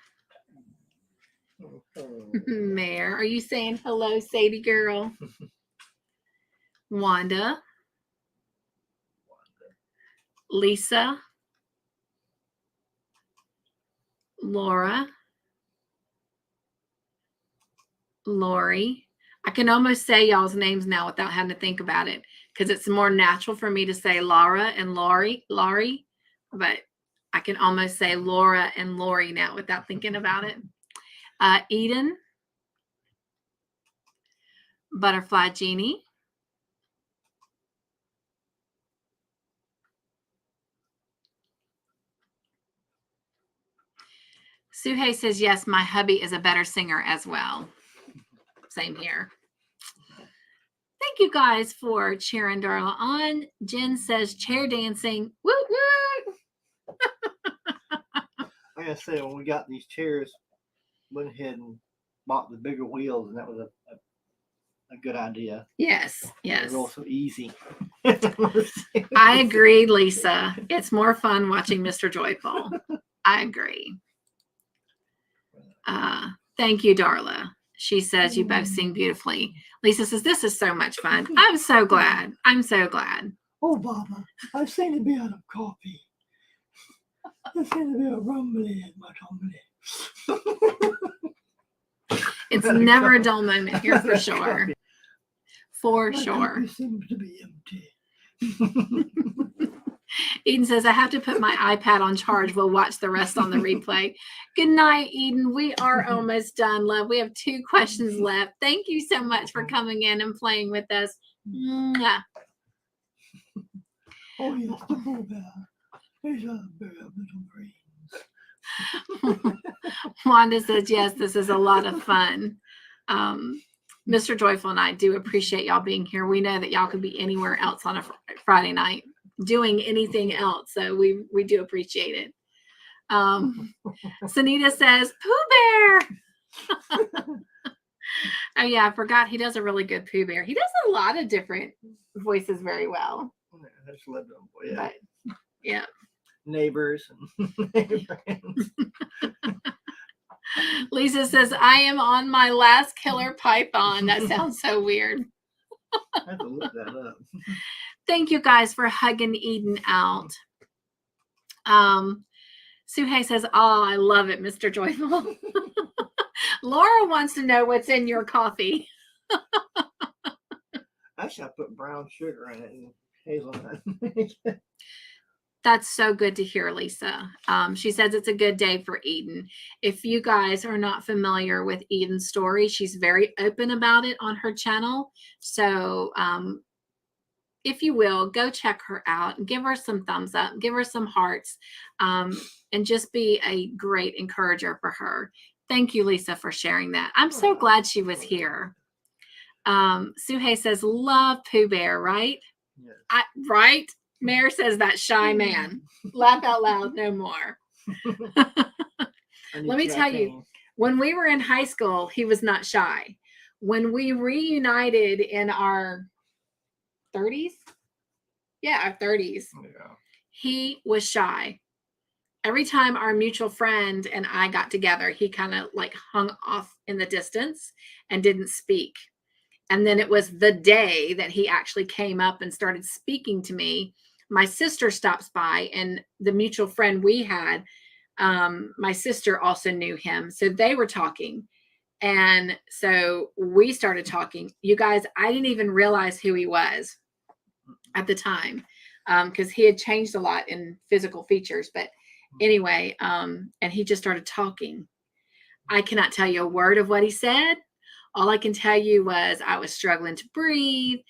Mare, are you saying hello, Sadie girl? Wanda. Lisa. Laura. Lori. I can almost say y'all's names now without having to think about it because it's more natural for me to say Laura and Laurie, but I can almost say Laura and Lori now without thinking about it. Eden. Butterfly Jeannie. Suhei says, yes, my hubby is a better singer as well. Same here. Thank you guys for cheering Darla on. Jen says, chair dancing. Woo woo. Like I said, when we got these chairs, went ahead and bought the bigger wheels, and that was a good idea. Yes, yes. They're also easy. I agree, Lisa. It's more fun watching Mr. Joyful. I agree. Thank you, Darla. She says you both sing beautifully. Lisa says, this is so much fun. I'm so glad. I'm so glad. Oh, Baba, I've seen a bit of coffee. I've seen a bit of rumbly in my tummy. It's never a dull moment here for sure. For My sure. tummy seems to be empty. Eden says, I have to put my iPad on charge. We'll watch the rest on the replay. Good night, Eden. We are almost done, love. We have 2 questions left. Thank you so much for coming in and playing with us. Mwah. Oh, yes, the Bull Bear. He's a bear of little brains. Wanda says, yes, this is a lot of fun. Mr. Joyful and I do appreciate y'all being here. We know that y'all could be anywhere else on a Friday night doing anything else. So we do appreciate it. Sunita says, Pooh Bear. Oh yeah, I forgot he does a really good Pooh Bear. He does a lot of different voices very well. I just love them. Yeah. But, yeah. Neighbors and friends. Lisa says, I am on my last killer python. That sounds so weird. I have to look that up. Thank you guys for hugging Eden out. Suhei says, oh, I love it, Mr. Joyful. Laura wants to know what's in your coffee. Actually, I put brown sugar in it and hazelnut. That's so good to hear, Lisa. She says it's a good day for Eden. If you guys are not familiar with Eden's story, she's very open about it on her channel. So if you will, go check her out and give her some thumbs up, give her some hearts, and just be a great encourager for her. Thank you, Lisa, for sharing that. I'm so glad she was here. Suhei says, love Pooh Bear, right? Yes. Right? Mayor says that shy man. Laugh out loud, no more. Let me tell you, when we were in high school, he was not shy. When we reunited in our 30s, our 30s, he was shy. Every time our mutual friend and I got together, he kind of like hung off in the distance and didn't speak. And then it was the day that he actually came up and started speaking to me. My sister stops by, and the mutual friend we had, my sister also knew him. So they were talking. And so we started talking. You guys, I didn't even realize who he was at the time because he had changed a lot in physical features. But anyway, and he just started talking. I cannot tell you a word of what he said. All I can tell you was I was struggling to breathe.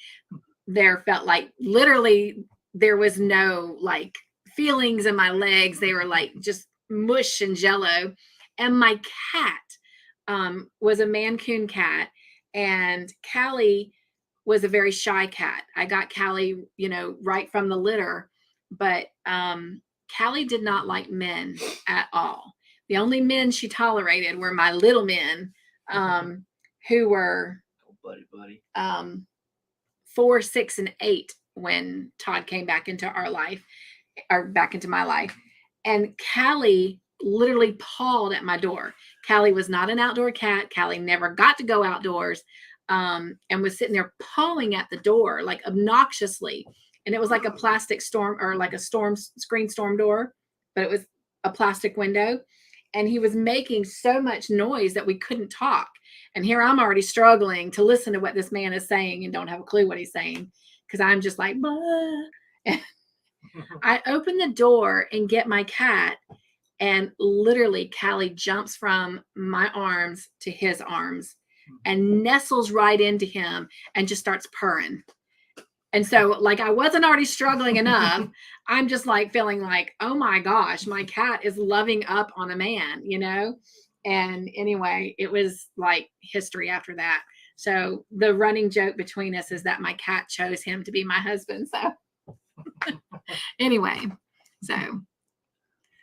There felt like literally there was no like feelings in my legs. They were like just mush and jello. And my cat was a Mancoon cat, and Callie was a very shy cat. I got Callie, right from the litter, but Callie did not like men at all. The only men she tolerated were my little men, who were buddy. 4, 6, and 8 when Todd came back into our life, or back into my life. And Callie literally pawed at my door. Callie was not an outdoor cat. Callie never got to go outdoors, and was sitting there pawing at the door like obnoxiously. And it was like a plastic storm, or like a screen storm door, but it was a plastic window. And he was making so much noise that we couldn't talk. And here I'm already struggling to listen to what this man is saying and don't have a clue what he's saying, because I'm just like, I open the door and get my cat, and literally Callie jumps from my arms to his arms and nestles right into him and just starts purring. And so, like, I wasn't already struggling enough. I'm just like feeling like, oh my gosh, my cat is loving up on a man, you know? And anyway, it was like history after that. So the running joke between us is that my cat chose him to be my husband. So anyway, so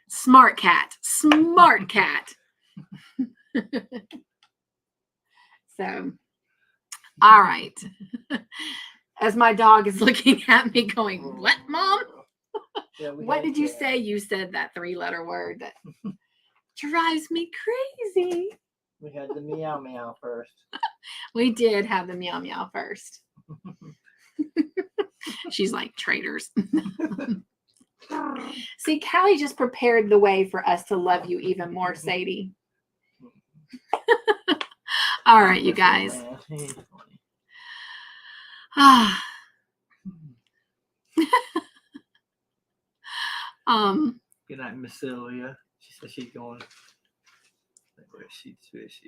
smart cat. So, all right. As my dog is looking at me going, what, Mom? Yeah, What did you say? You said that 3-letter word that drives me crazy. We had the meow meow first. We did have the meow meow first. She's like, traitors. See, Callie just prepared the way for us to love you even more, Sadie. All right, you guys. Good night, Miss Sylvia. She says she's going. Where she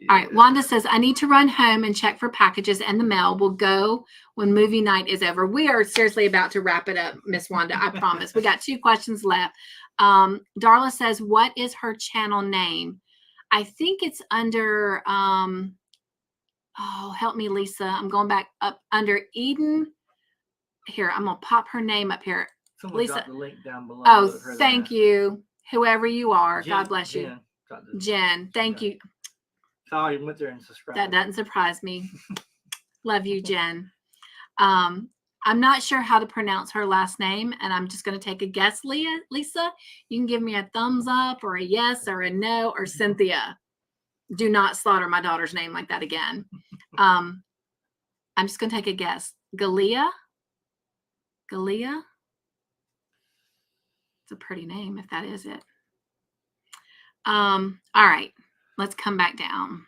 all right, Wanda says, I need to run home and check for packages and the mail. We'll go when movie night is over. We are seriously about to wrap it up, Miss Wanda. I promise. We got 2 questions left. Darla says, what is her channel name? I think it's under, oh, help me, Lisa. I'm going back up under Eden. Here, I'm going to pop her name up here. Someone Lisa. got the link down below. Oh, thank you. Whoever you are. Jen, God bless you. Jen, thank you. Sorry, went there and subscribed. That doesn't surprise me. Love you, Jen. I'm not sure how to pronounce her last name, and I'm just going to take a guess, Lisa. You can give me a thumbs up or a yes or a no, or Cynthia. Do not slaughter my daughter's name like that again. I'm just going to take a guess. Galia? It's a pretty name if that is it. All right, let's come back down.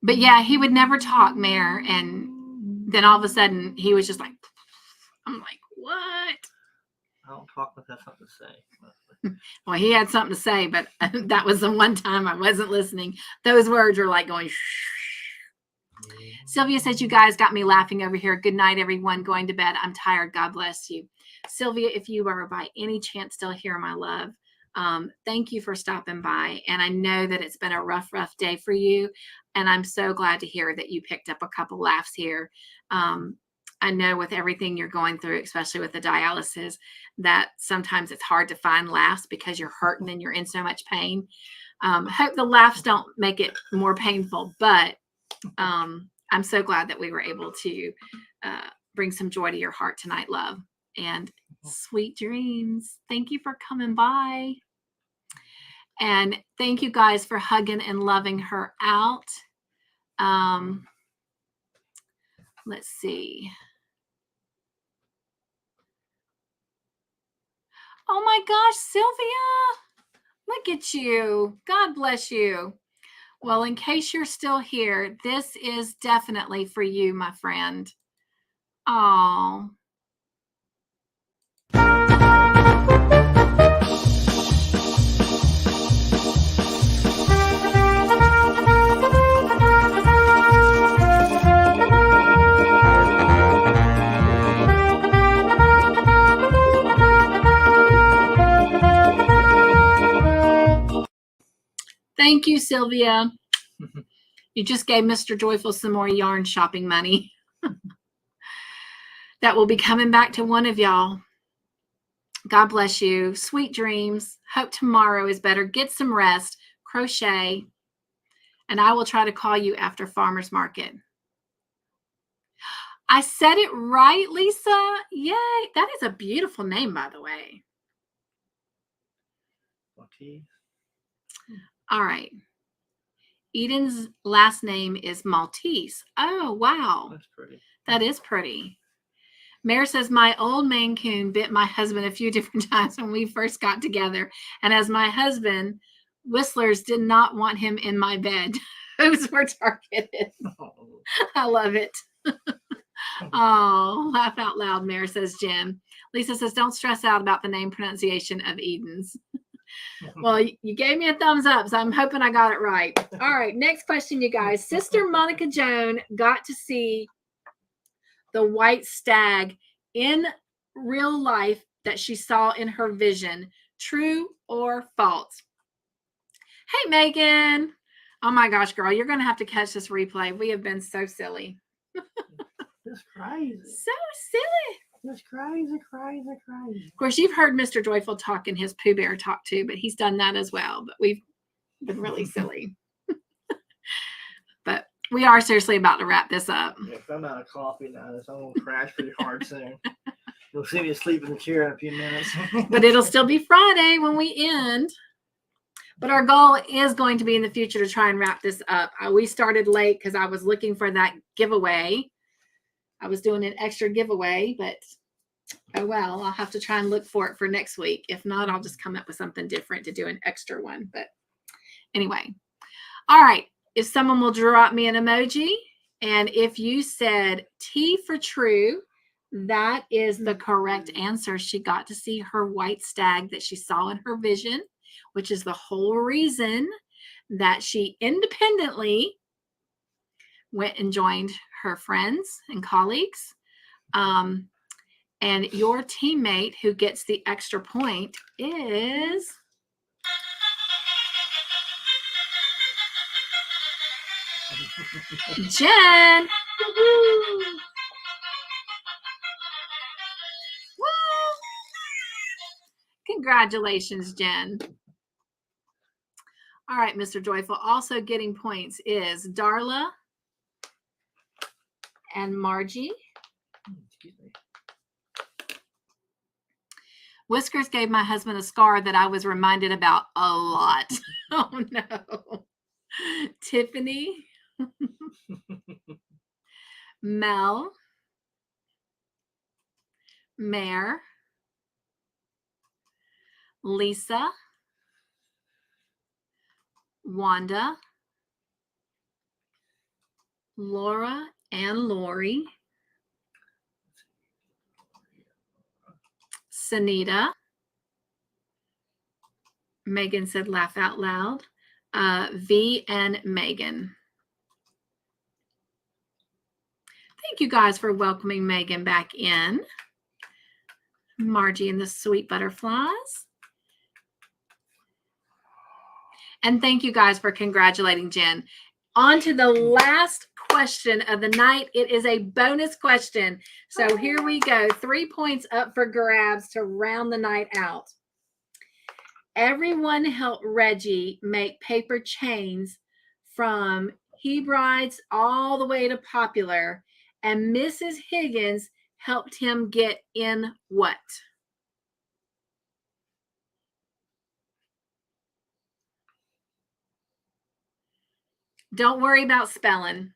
But yeah, he would never talk, Mayor. And then all of a sudden he was just like, I'm like, what? I don't talk with that something to say. Well, he had something to say, but that was the one time I wasn't listening. Those words were like going, shh. Sylvia says, you guys got me laughing over here. Good night, everyone. Going to bed. I'm tired. God bless you. Sylvia, if you are by any chance still here, my love, thank you for stopping by. And I know that it's been a rough day for you. And I'm so glad to hear that you picked up a couple laughs here. I know with everything you're going through, especially with the dialysis, that sometimes it's hard to find laughs because you're hurting and you're in so much pain. Hope the laughs don't make it more painful, but I'm so glad that we were able to bring some joy to your heart tonight, love. And sweet dreams. Thank you for coming by. And thank you guys for hugging and loving her out. Let's see. Oh my gosh, Sylvia. Look at you. God bless you. Well, in case you're still here, this is definitely for you, my friend. Oh. Thank you, Sylvia. You just gave Mr. Joyful some more yarn shopping money. That will be coming back to one of y'all. God bless you. Sweet dreams. Hope tomorrow is better. Get some rest. Crochet. And I will try to call you after farmer's market. I said it right, Lisa. Yay. That is a beautiful name, by the way. Maltese. All right. Eden's last name is Maltese. Oh, wow. That's pretty. That is pretty. Mare says, my old Maine Coon bit my husband a few different times when we first got together. And as my husband, Whistlers did not want him in my bed. Those were targeted. Oh. I love it. Oh, laugh out loud, Mare, says Jim. Lisa says, don't stress out about the name pronunciation of Eden's. Well, you gave me a thumbs up, so I'm hoping I got it right. All right, next question, you guys. Sister Monica Joan got to see the white stag in real life that she saw in her vision. True or false? Hey, Megan. Oh my gosh, girl, you're going to have to catch this replay. We have been so silly. That's crazy. So silly. That's crazy. Of course, you've heard Mr. Joyful talk in his Pooh Bear talk too, but he's done that as well. But we've been really silly. But we are seriously about to wrap this up. Yeah, if I'm out of coffee now, I'm going to crash pretty hard soon. You'll see me asleep in the chair in a few minutes. But it'll still be Friday when we end. But our goal is going to be in the future to try and wrap this up. We started late because I was looking for that giveaway. I was doing an extra giveaway, but oh well, I'll have to try and look for it for next week. If not, I'll just come up with something different to do an extra one. But anyway, all right. If someone will drop me an emoji, and if you said T for true, that is the correct answer. She got to see her white stag that she saw in her vision, which is the whole reason that she independently went and joined her friends and colleagues. And your teammate who gets the extra point is Jen. Woo-hoo. Woo. Congratulations, Jen. All right, Mr. Joyful. Also getting points is Darla and Margie. Excuse me. Whiskers gave my husband a scar that I was reminded about a lot. Oh, no. Tiffany. Mel. Mare. Lisa. Wanda. Laura and Lori. Sanita. Megan said laugh out loud. V and Megan. Thank you guys for welcoming Megan back in. Margie and the Sweet Butterflies. And thank you guys for congratulating Jen. On to the last question of the night. It is a bonus question. So here we go. 3 points up for grabs to round the night out. Everyone helped Reggie make paper chains from Hebrides all the way to Popular. And Mrs. Higgins helped him get in what? Don't worry about spelling.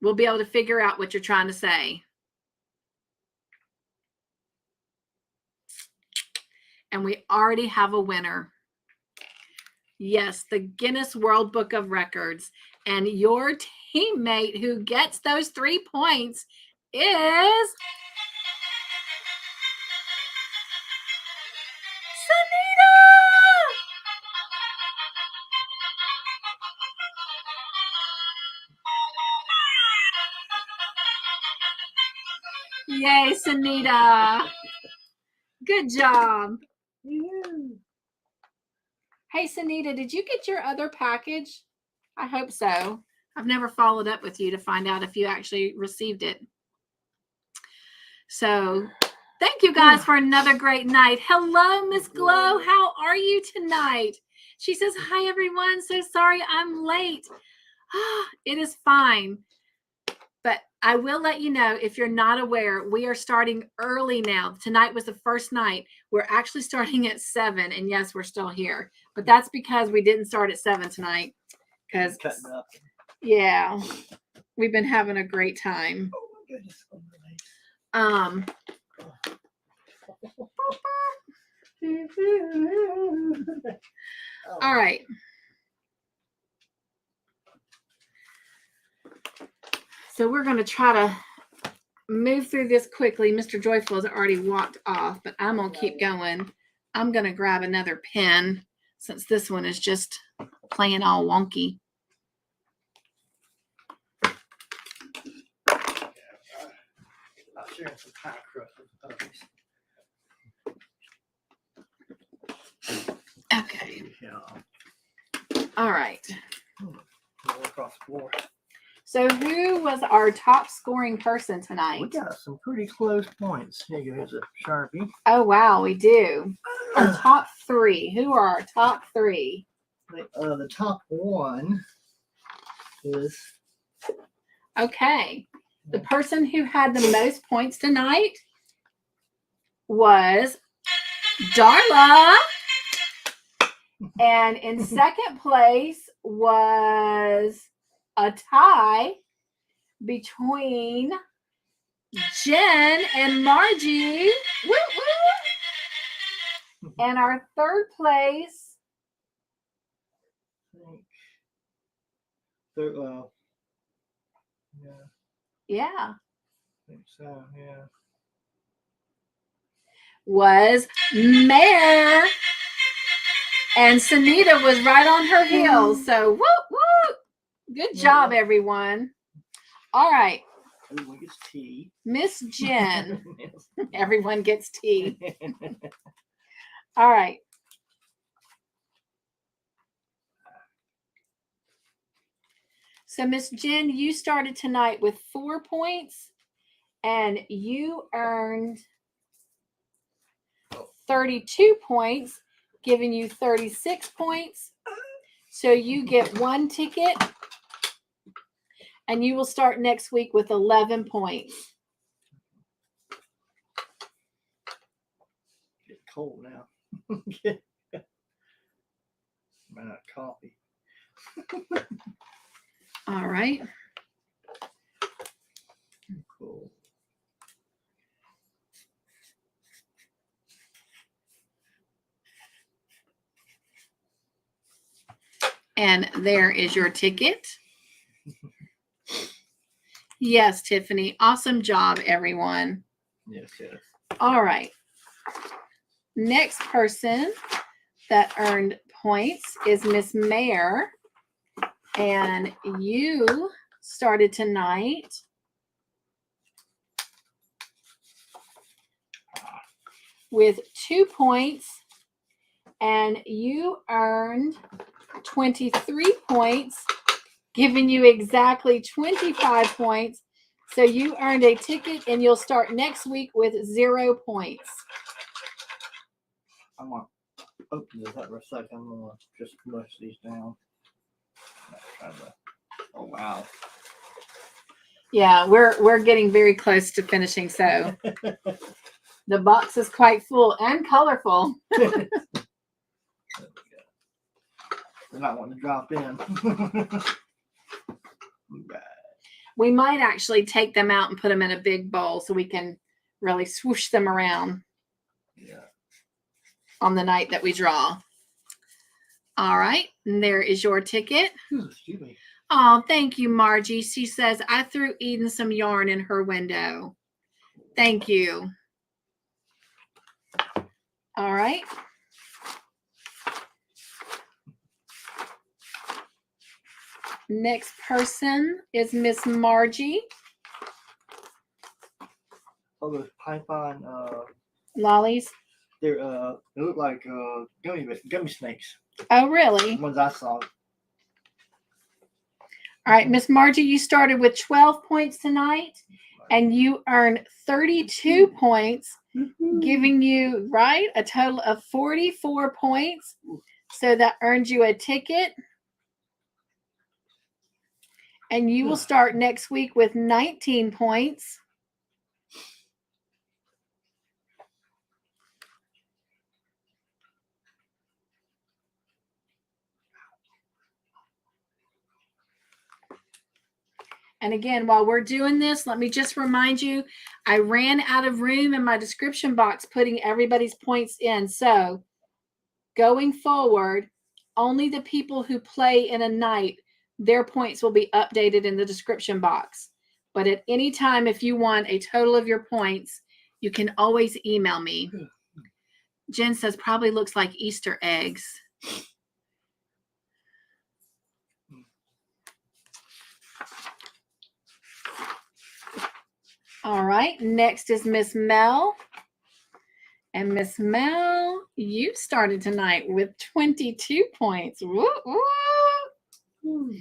We'll be able to figure out what you're trying to say. And we already have a winner. Yes, the Guinness World Book of Records. And your teammate who gets those 3 points is Sanita. Yay, Sanita. Good job. Yeah. Hey, Sanita, did you get your other package? I hope so. I've never followed up with you to find out if you actually received it. So thank you guys for another great night. Hello, Miss Glow. How are you tonight? She says, hi, everyone. So sorry I'm late. It is fine. But I will let you know, if you're not aware, we are starting early now. Tonight was the first night. We're actually starting at 7. And yes, we're still here. But that's because we didn't start at 7 tonight. Because, Cutting up. yeah, we've been having a great time. Oh my goodness. Oh, my legs. All right. So we're going to try to move through this quickly. Mr. Joyful has already walked off, but I'm going to keep going. I'm going to grab another pen since this one is just playing all wonky. I'm sharing some pie crust with others. Okay. Yeah. All right. All across the floor. So who was our top scoring person We tonight? got some pretty close points. Here you go. Here's a Sharpie. Oh, wow, we do. Our top 3. Who are our top 3? The top one is Okay. The person who had the most points tonight was Darla. And in second place was a tie between Jen and Margie. Woo, woo. And our third place. third. Yeah, Yeah. I think so. Yeah. Was Mare. And Sunita was right on her heels. So, whoop, whoop. Good job, everyone. All right. Everyone gets tea. Miss Jen. Everyone gets tea. All right. So, Miss Jen, you started tonight with 4 points, and you earned 32 points, giving you 36 points. So you get 1 ticket, and you will start next week with 11 points. Get cold now. Ran out of coffee. All right. Cool. And there is your ticket. Yes, Tiffany. Awesome job, everyone. Yes, yes. All right. Next person that earned points is Miss Mare. And you started tonight with 2 points, and you earned 23 points, giving you exactly 25 points. So you earned a ticket, and you'll start next week with 0 points. I'm going to open this up for a second. I'm going to just mush these down. Oh, wow. Yeah, we're getting very close to finishing, so the box is quite full and colorful. They're not wanting to drop in. Right. We might actually take them out and put them in a big bowl so we can really swoosh them around. Yeah. On the night that we draw. All right, and there is your ticket. Excuse me. Oh, thank you, Margie. She says, I threw Eden some yarn in her window. Thank you. All right. Next person is Miss Margie. Oh, those python Lollies. they look like gummy snakes. Oh, really? The ones I saw. All right, Miss Margie, you started with 12 points tonight, and you earned 32 points, giving you, right, a total of 44 points. So that earned you a ticket. And you will start next week with 19 points. And again, while we're doing this, let me just remind you, I ran out of room in my description box putting everybody's points in. So going forward, only the people who play in a night, their points will be updated in the description box. But at any time, if you want a total of your points, you can always email me. Jen says probably looks like Easter eggs. All right, next is Miss Mel. And Miss Mel, you started tonight with 22 points. Woo, woo.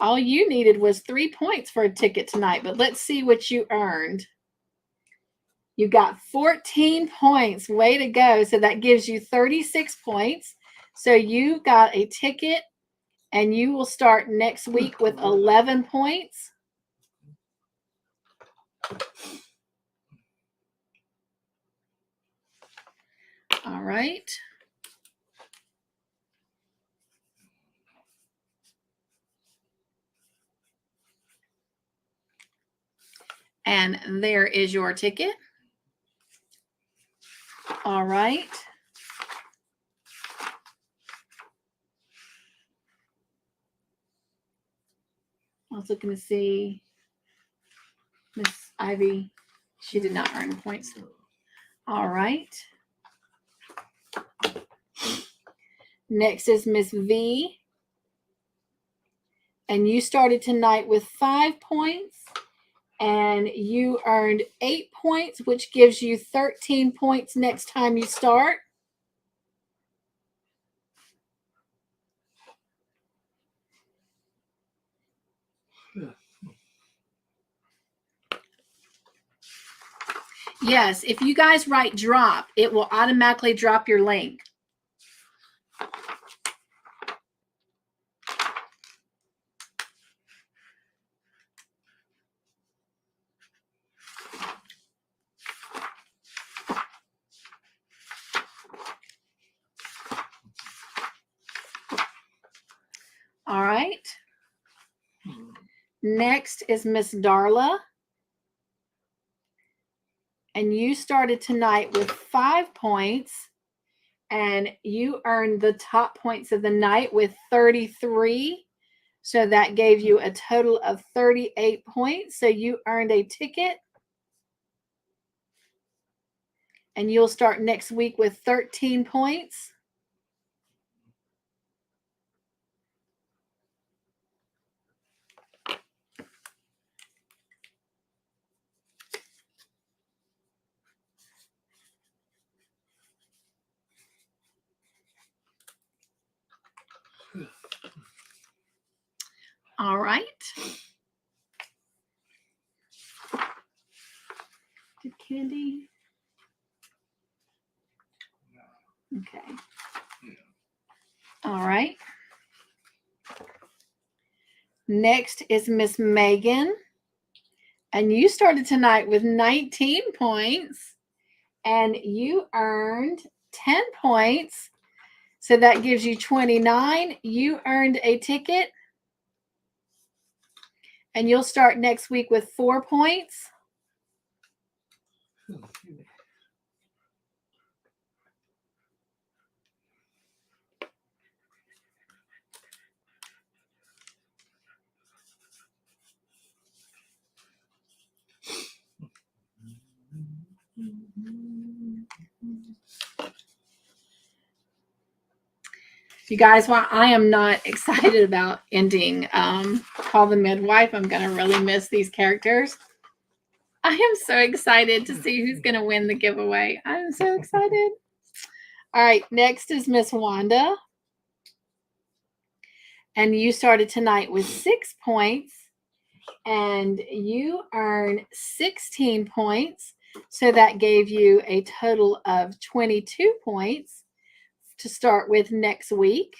All you needed was 3 points for a ticket tonight, but let's see what you earned. You got 14 points. Way to go. So that gives you 36 points. So you got a ticket, and you will start next week with 11 points. All right. And there is your ticket. All right. I was looking to see Miss Ivy. She did not earn points. All right. Next is Miss V. And you started tonight with 5 points. And you earned 8 points, which gives you 13 points next time you start. Yes, if you guys write drop, it will automatically drop your link. All right. Next is Miss Darla. And you started tonight with 5 points. And you earned the top points of the night with 33. So that gave you a total of 38 points. So you earned a ticket. And you'll start next week with 13 points. All right. Did Candy? Okay. All right. Next is Miss Megan. And you started tonight with 19 points. And you earned 10 points. So that gives you 29. You earned a ticket. And you'll start next week with 4 points. You guys, while I am not excited about ending Call the Midwife, I'm going to really miss these characters. I am so excited to see who's going to win the giveaway. I'm so excited. All right, next is Miss Wanda. And you started tonight with 6 points. And you earned 16 points. So that gave you a total of 22 points to start with next week.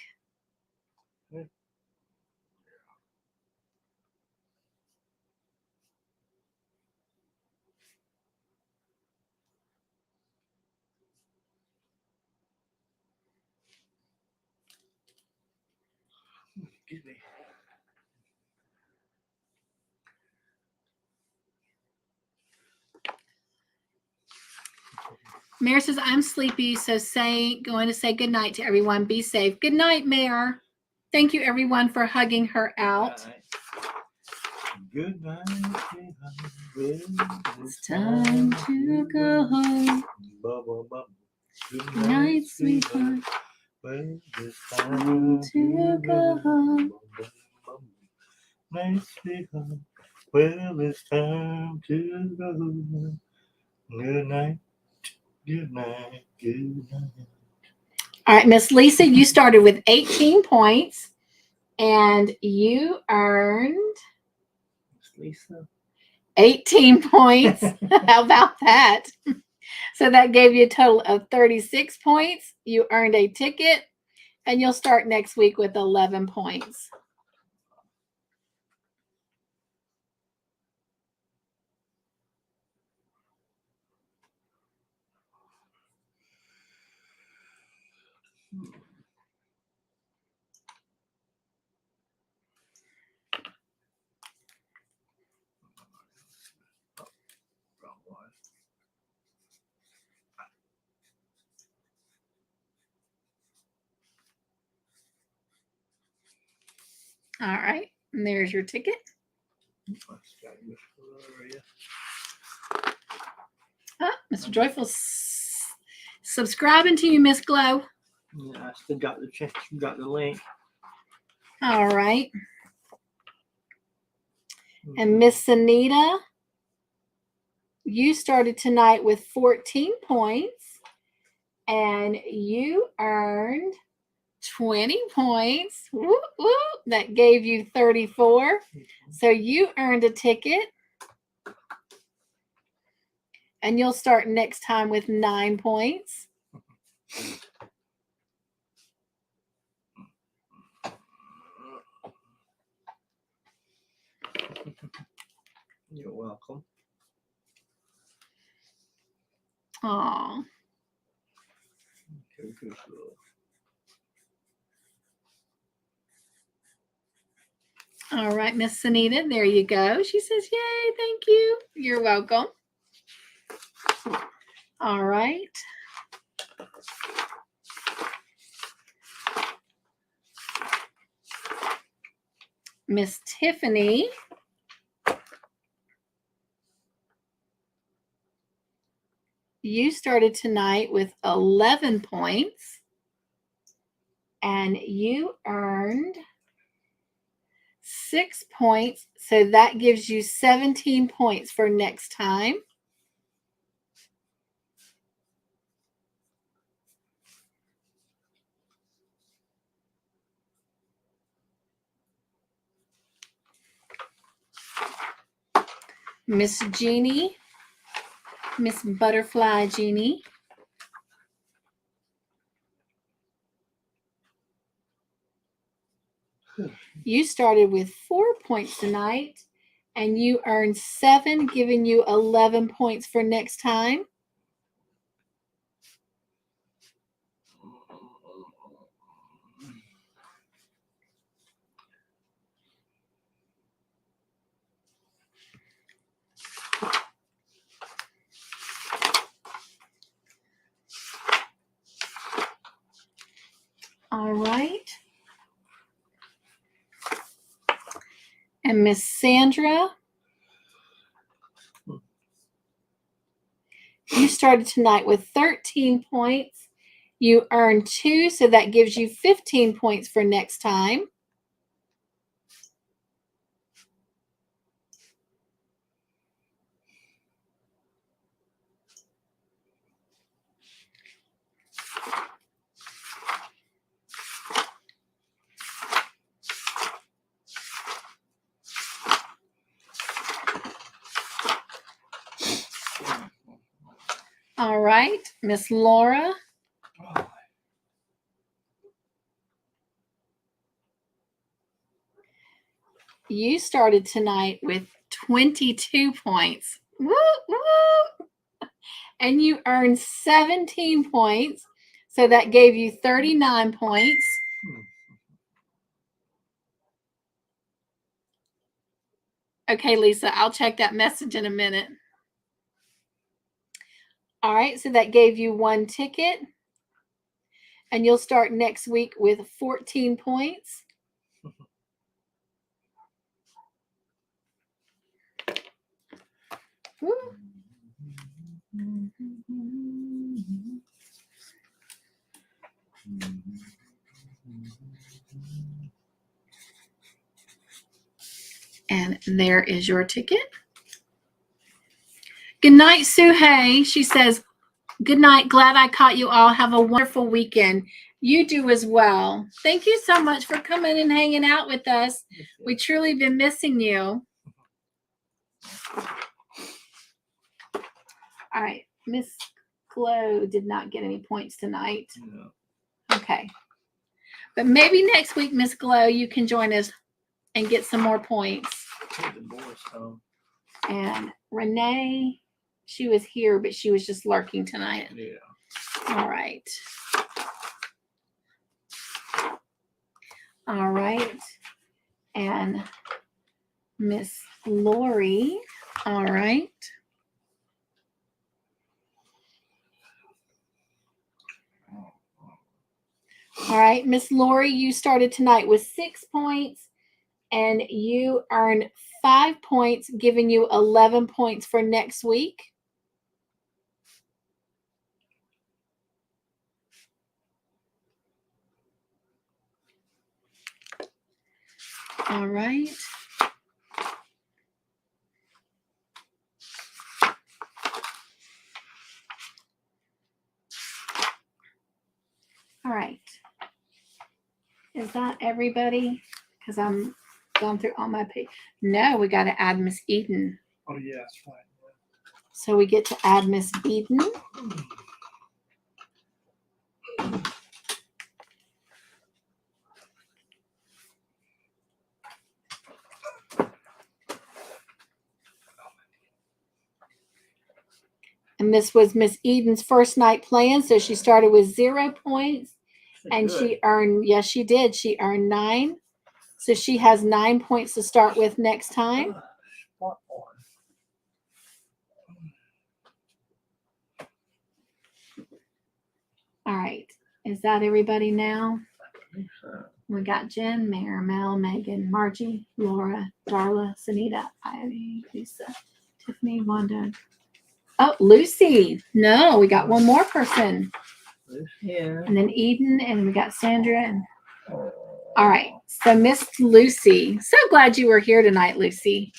Excuse me. Mayor says, I'm sleepy, so going to say good night to everyone. Be safe. Good night, Mayor. Thank you, everyone, for hugging her out. Good night. It's time to go home. Good Night, sweetheart. Well, it's time to go home. Night, sweetheart. Well, it's time to go home. Good night. Good night. Good night. All right, Miss Lisa, you started with 18 points and you earned Lisa. 18 points. How about that? So that gave you a total of 36 points. You earned a ticket and you'll start next week with 11 points. All right, and there's your ticket. Mr. Joyful subscribing to you, Miss Glow. Yeah, I still got the link. All right. And Miss Anita, you started tonight with 14 points and you earned 20 points. Woo, woo. That gave you 34. So you earned a ticket. And you'll start next time with 9 points. You're welcome. Oh. All right, Miss Anita, there you go. She says, yay, thank you. You're welcome. All right. Miss Tiffany. You started tonight with 11 points and you earned 6 points. So that gives you 17 points for next time. Miss Jeannie, Miss Butterfly Jeannie. You started with 4 points tonight and you earned 7, giving you 11 points for next time. All right. And Miss Sandra, you started tonight with 13 points. You earned 2, so that gives you 15 points for next time. All right, Miss Laura. You started tonight with 22 points. Woo, woo. And you earned 17 points. So that gave you 39 points. Okay, Lisa, I'll check that message in a minute. All right, so that gave you 1 ticket. And you'll start next week with 14 points. Woo. And there is your ticket. Good night, Suhei. She says, good night. Glad I caught you all. Have a wonderful weekend. You do as well. Thank you so much for coming and hanging out with us. We truly been missing you. All right. Miss Glow did not get any points tonight. No. Okay. But maybe next week, Miss Glow, you can join us and get some more points. And Renee, she was here, but she was just lurking tonight. Yeah. All right. All right. And Miss Lori. All right. All right, Miss Lori, you started tonight with 6 points and you earned 5 points, giving you 11 points for next week. All right. All right. Is that everybody? Because I'm going through all my page. No, we got to add Miss Eden. Oh, yeah, that's fine. So we get to add Miss Eden. And this was Miss Eden's first night playing. So she started with 0 points. And she earned, yes, she did. She earned 9. So she has 9 points to start with next time. Spot All right. Is that everybody now? I think so. We got Jen, Mary, Mel, Megan, Margie, Laura, Darla, Sunita, Ivy, Lisa, Tiffany, Wanda. Oh, Lucy. No, we got one more person. Yeah. And then Eden, and we got Sandra. And all right. So Miss Lucy. So glad you were here tonight, Lucy.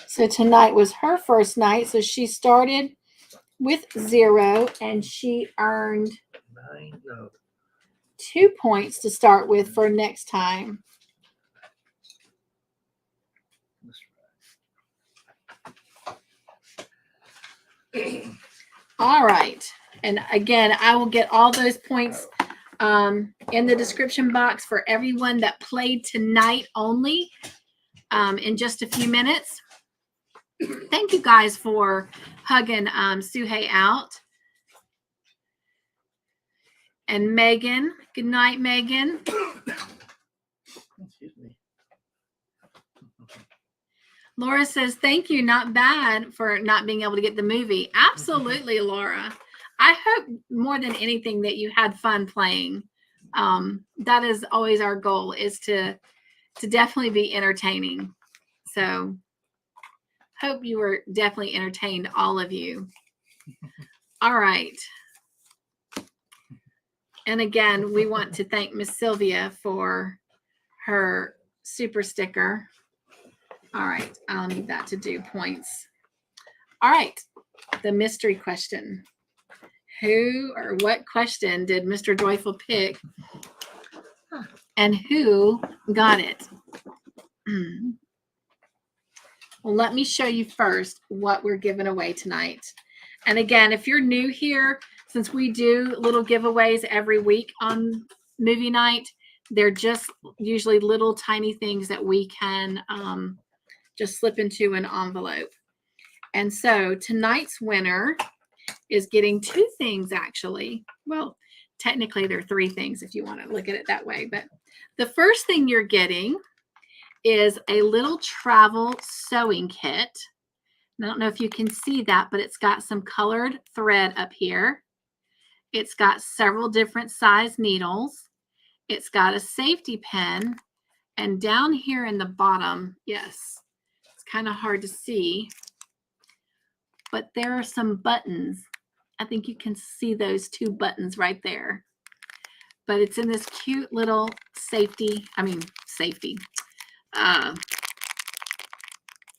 So tonight was her first night. So she started with 0 and she earned 2 points to start with for next time. All right. And again, I will get all those points in the description box for everyone that played tonight only in just a few minutes. Thank you guys for hugging Suhei out. And Megan. Good night, Megan. Excuse me. Laura says, thank you. Not bad for not being able to get the movie. Absolutely, Laura. I hope more than anything that you had fun playing. That is always our goal, is to definitely be entertaining. So hope you were definitely entertained, all of you. All right. And again, we want to thank Miss Sylvia for her super sticker. All right. I'll need that to do points. All right. The mystery question. Who or what question did Mr. Joyful pick? And who got it? Well, let me show you first what we're giving away tonight. And again, if you're new here, since we do little giveaways every week on movie night, they're just usually little tiny things that we can just slip into an envelope. And so tonight's winner is getting 2 things, actually. Well, technically there are 3 things if you want to look at it that way. But the first thing you're getting is a little travel sewing kit. I don't know if you can see that, but it's got some colored thread up here. It's got several different size needles. It's got a safety pin. And down here in the bottom, yes, it's kind of hard to see, but there are some buttons. I think you can see those 2 buttons right there. But it's in this cute little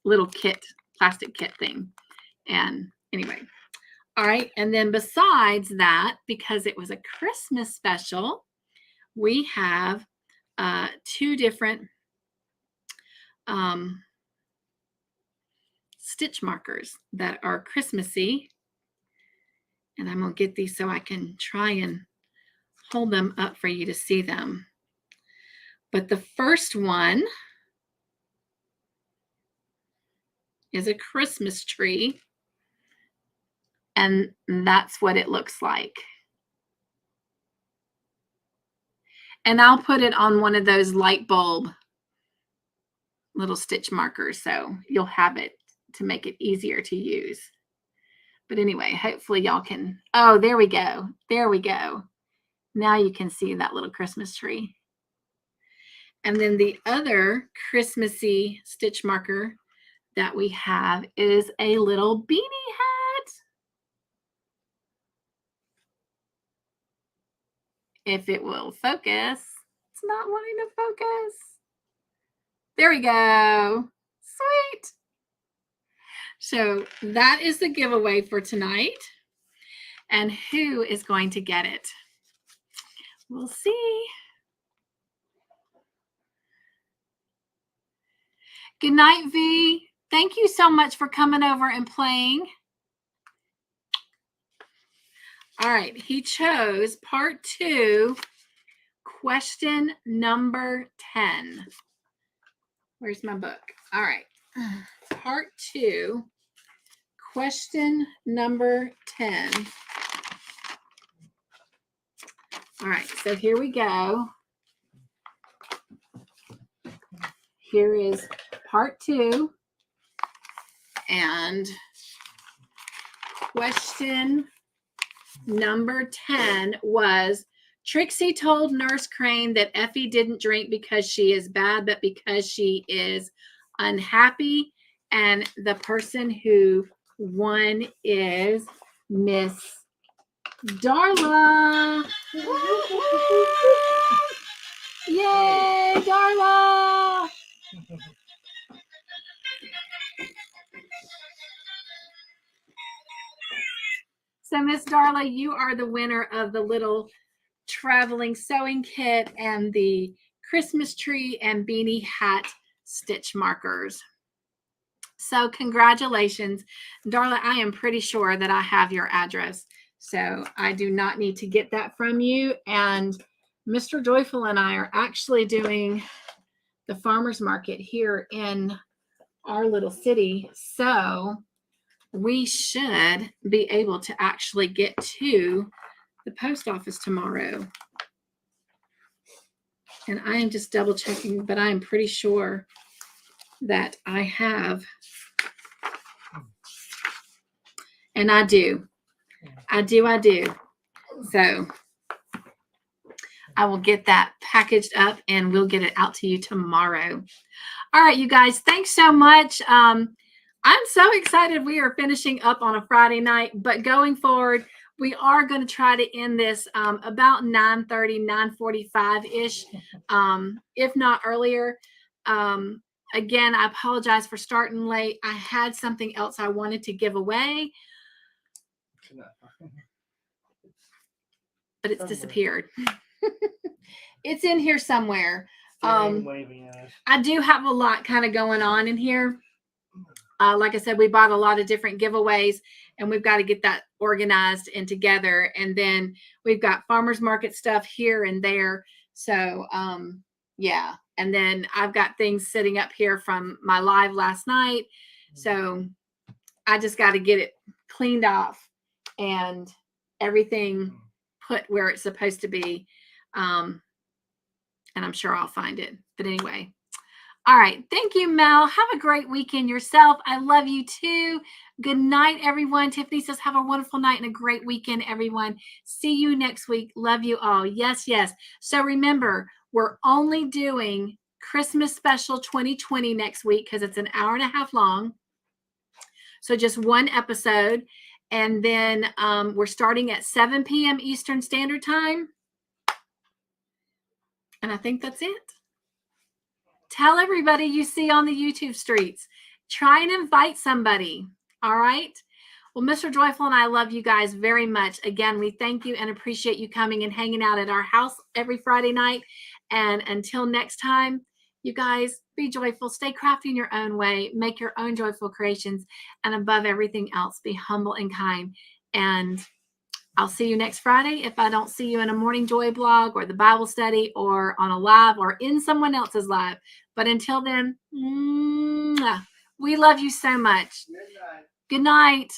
little kit, plastic kit thing. And anyway, all right. And then besides that, because it was a Christmas special, we have 2 different stitch markers that are Christmassy. And I'm going to get these so I can try and hold them up for you to see them. But the first one is a Christmas tree. And that's what it looks like. And I'll put it on one of those light bulb little stitch markers, so you'll have it to make it easier to use. But anyway, hopefully y'all can, oh, there we go. There we go. Now you can see that little Christmas tree. And then the other Christmassy stitch marker that we have is a little beanie hat. If it will focus. It's not wanting to focus. There we go. Sweet. So that is the giveaway for tonight. And who is going to get it? We'll see. Good night, V. Thank you so much for coming over and playing. All right, he chose part 2, question number 10. Where's my book? All right, part 2, question number 10. All right, so here we go. Here is part 2, and question number 10 was, Trixie told Nurse Crane that Effie didn't drink because she is bad, but because she is unhappy. And the person who won is Miss Darla. Yay, Darla! So, Miss Darla, you are the winner of the little traveling sewing kit and the Christmas tree and beanie hat stitch markers. So congratulations. Darla, I am pretty sure that I have your address, so I do not need to get that from you. And Mr. Joyful and I are actually doing the farmer's market here in our little city, so we should be able to actually get to the post office tomorrow. And I am just double checking, but I am pretty sure that I have. And I do. So I will get that packaged up and we'll get it out to you tomorrow. All right, you guys, thanks so much. I'm so excited we are finishing up on a Friday night, but going forward, we are going to try to end this about 9:30, 9:45-ish, if not earlier. Again, I apologize for starting late. I had something else I wanted to give away, but it's disappeared. It's in here somewhere. I do have a lot kind of going on in here. Like I said, we bought a lot of different giveaways, and we've got to get that organized and together. And then we've got farmers market stuff here and there. So, yeah, And then I've got things sitting up here from my live last night. So I just got to get it cleaned off and everything put where it's supposed to be. And I'm sure I'll find it. But anyway. All right. Thank you, Mel. Have a great weekend yourself. I love you too. Good night, everyone. Tiffany says, have a wonderful night and a great weekend, everyone. See you next week. Love you all. Yes, yes. So remember, we're only doing Christmas special 2020 next week because it's an hour and a half long. So just one episode. And then we're starting at 7 p.m. Eastern Standard Time. And I think that's it. Tell everybody you see on the YouTube streets. Try and invite somebody. All right. Well, Mr. Joyful and I love you guys very much. Again, we thank you and appreciate you coming and hanging out at our house every Friday night. And until next time, you guys be joyful, stay crafty in your own way, make your own joyful creations, and above everything else, be humble and kind. And I'll see you next Friday if I don't see you in a Morning Joy blog or the Bible study or on a live or in someone else's live. But until then, we love you so much. Good night. Good night.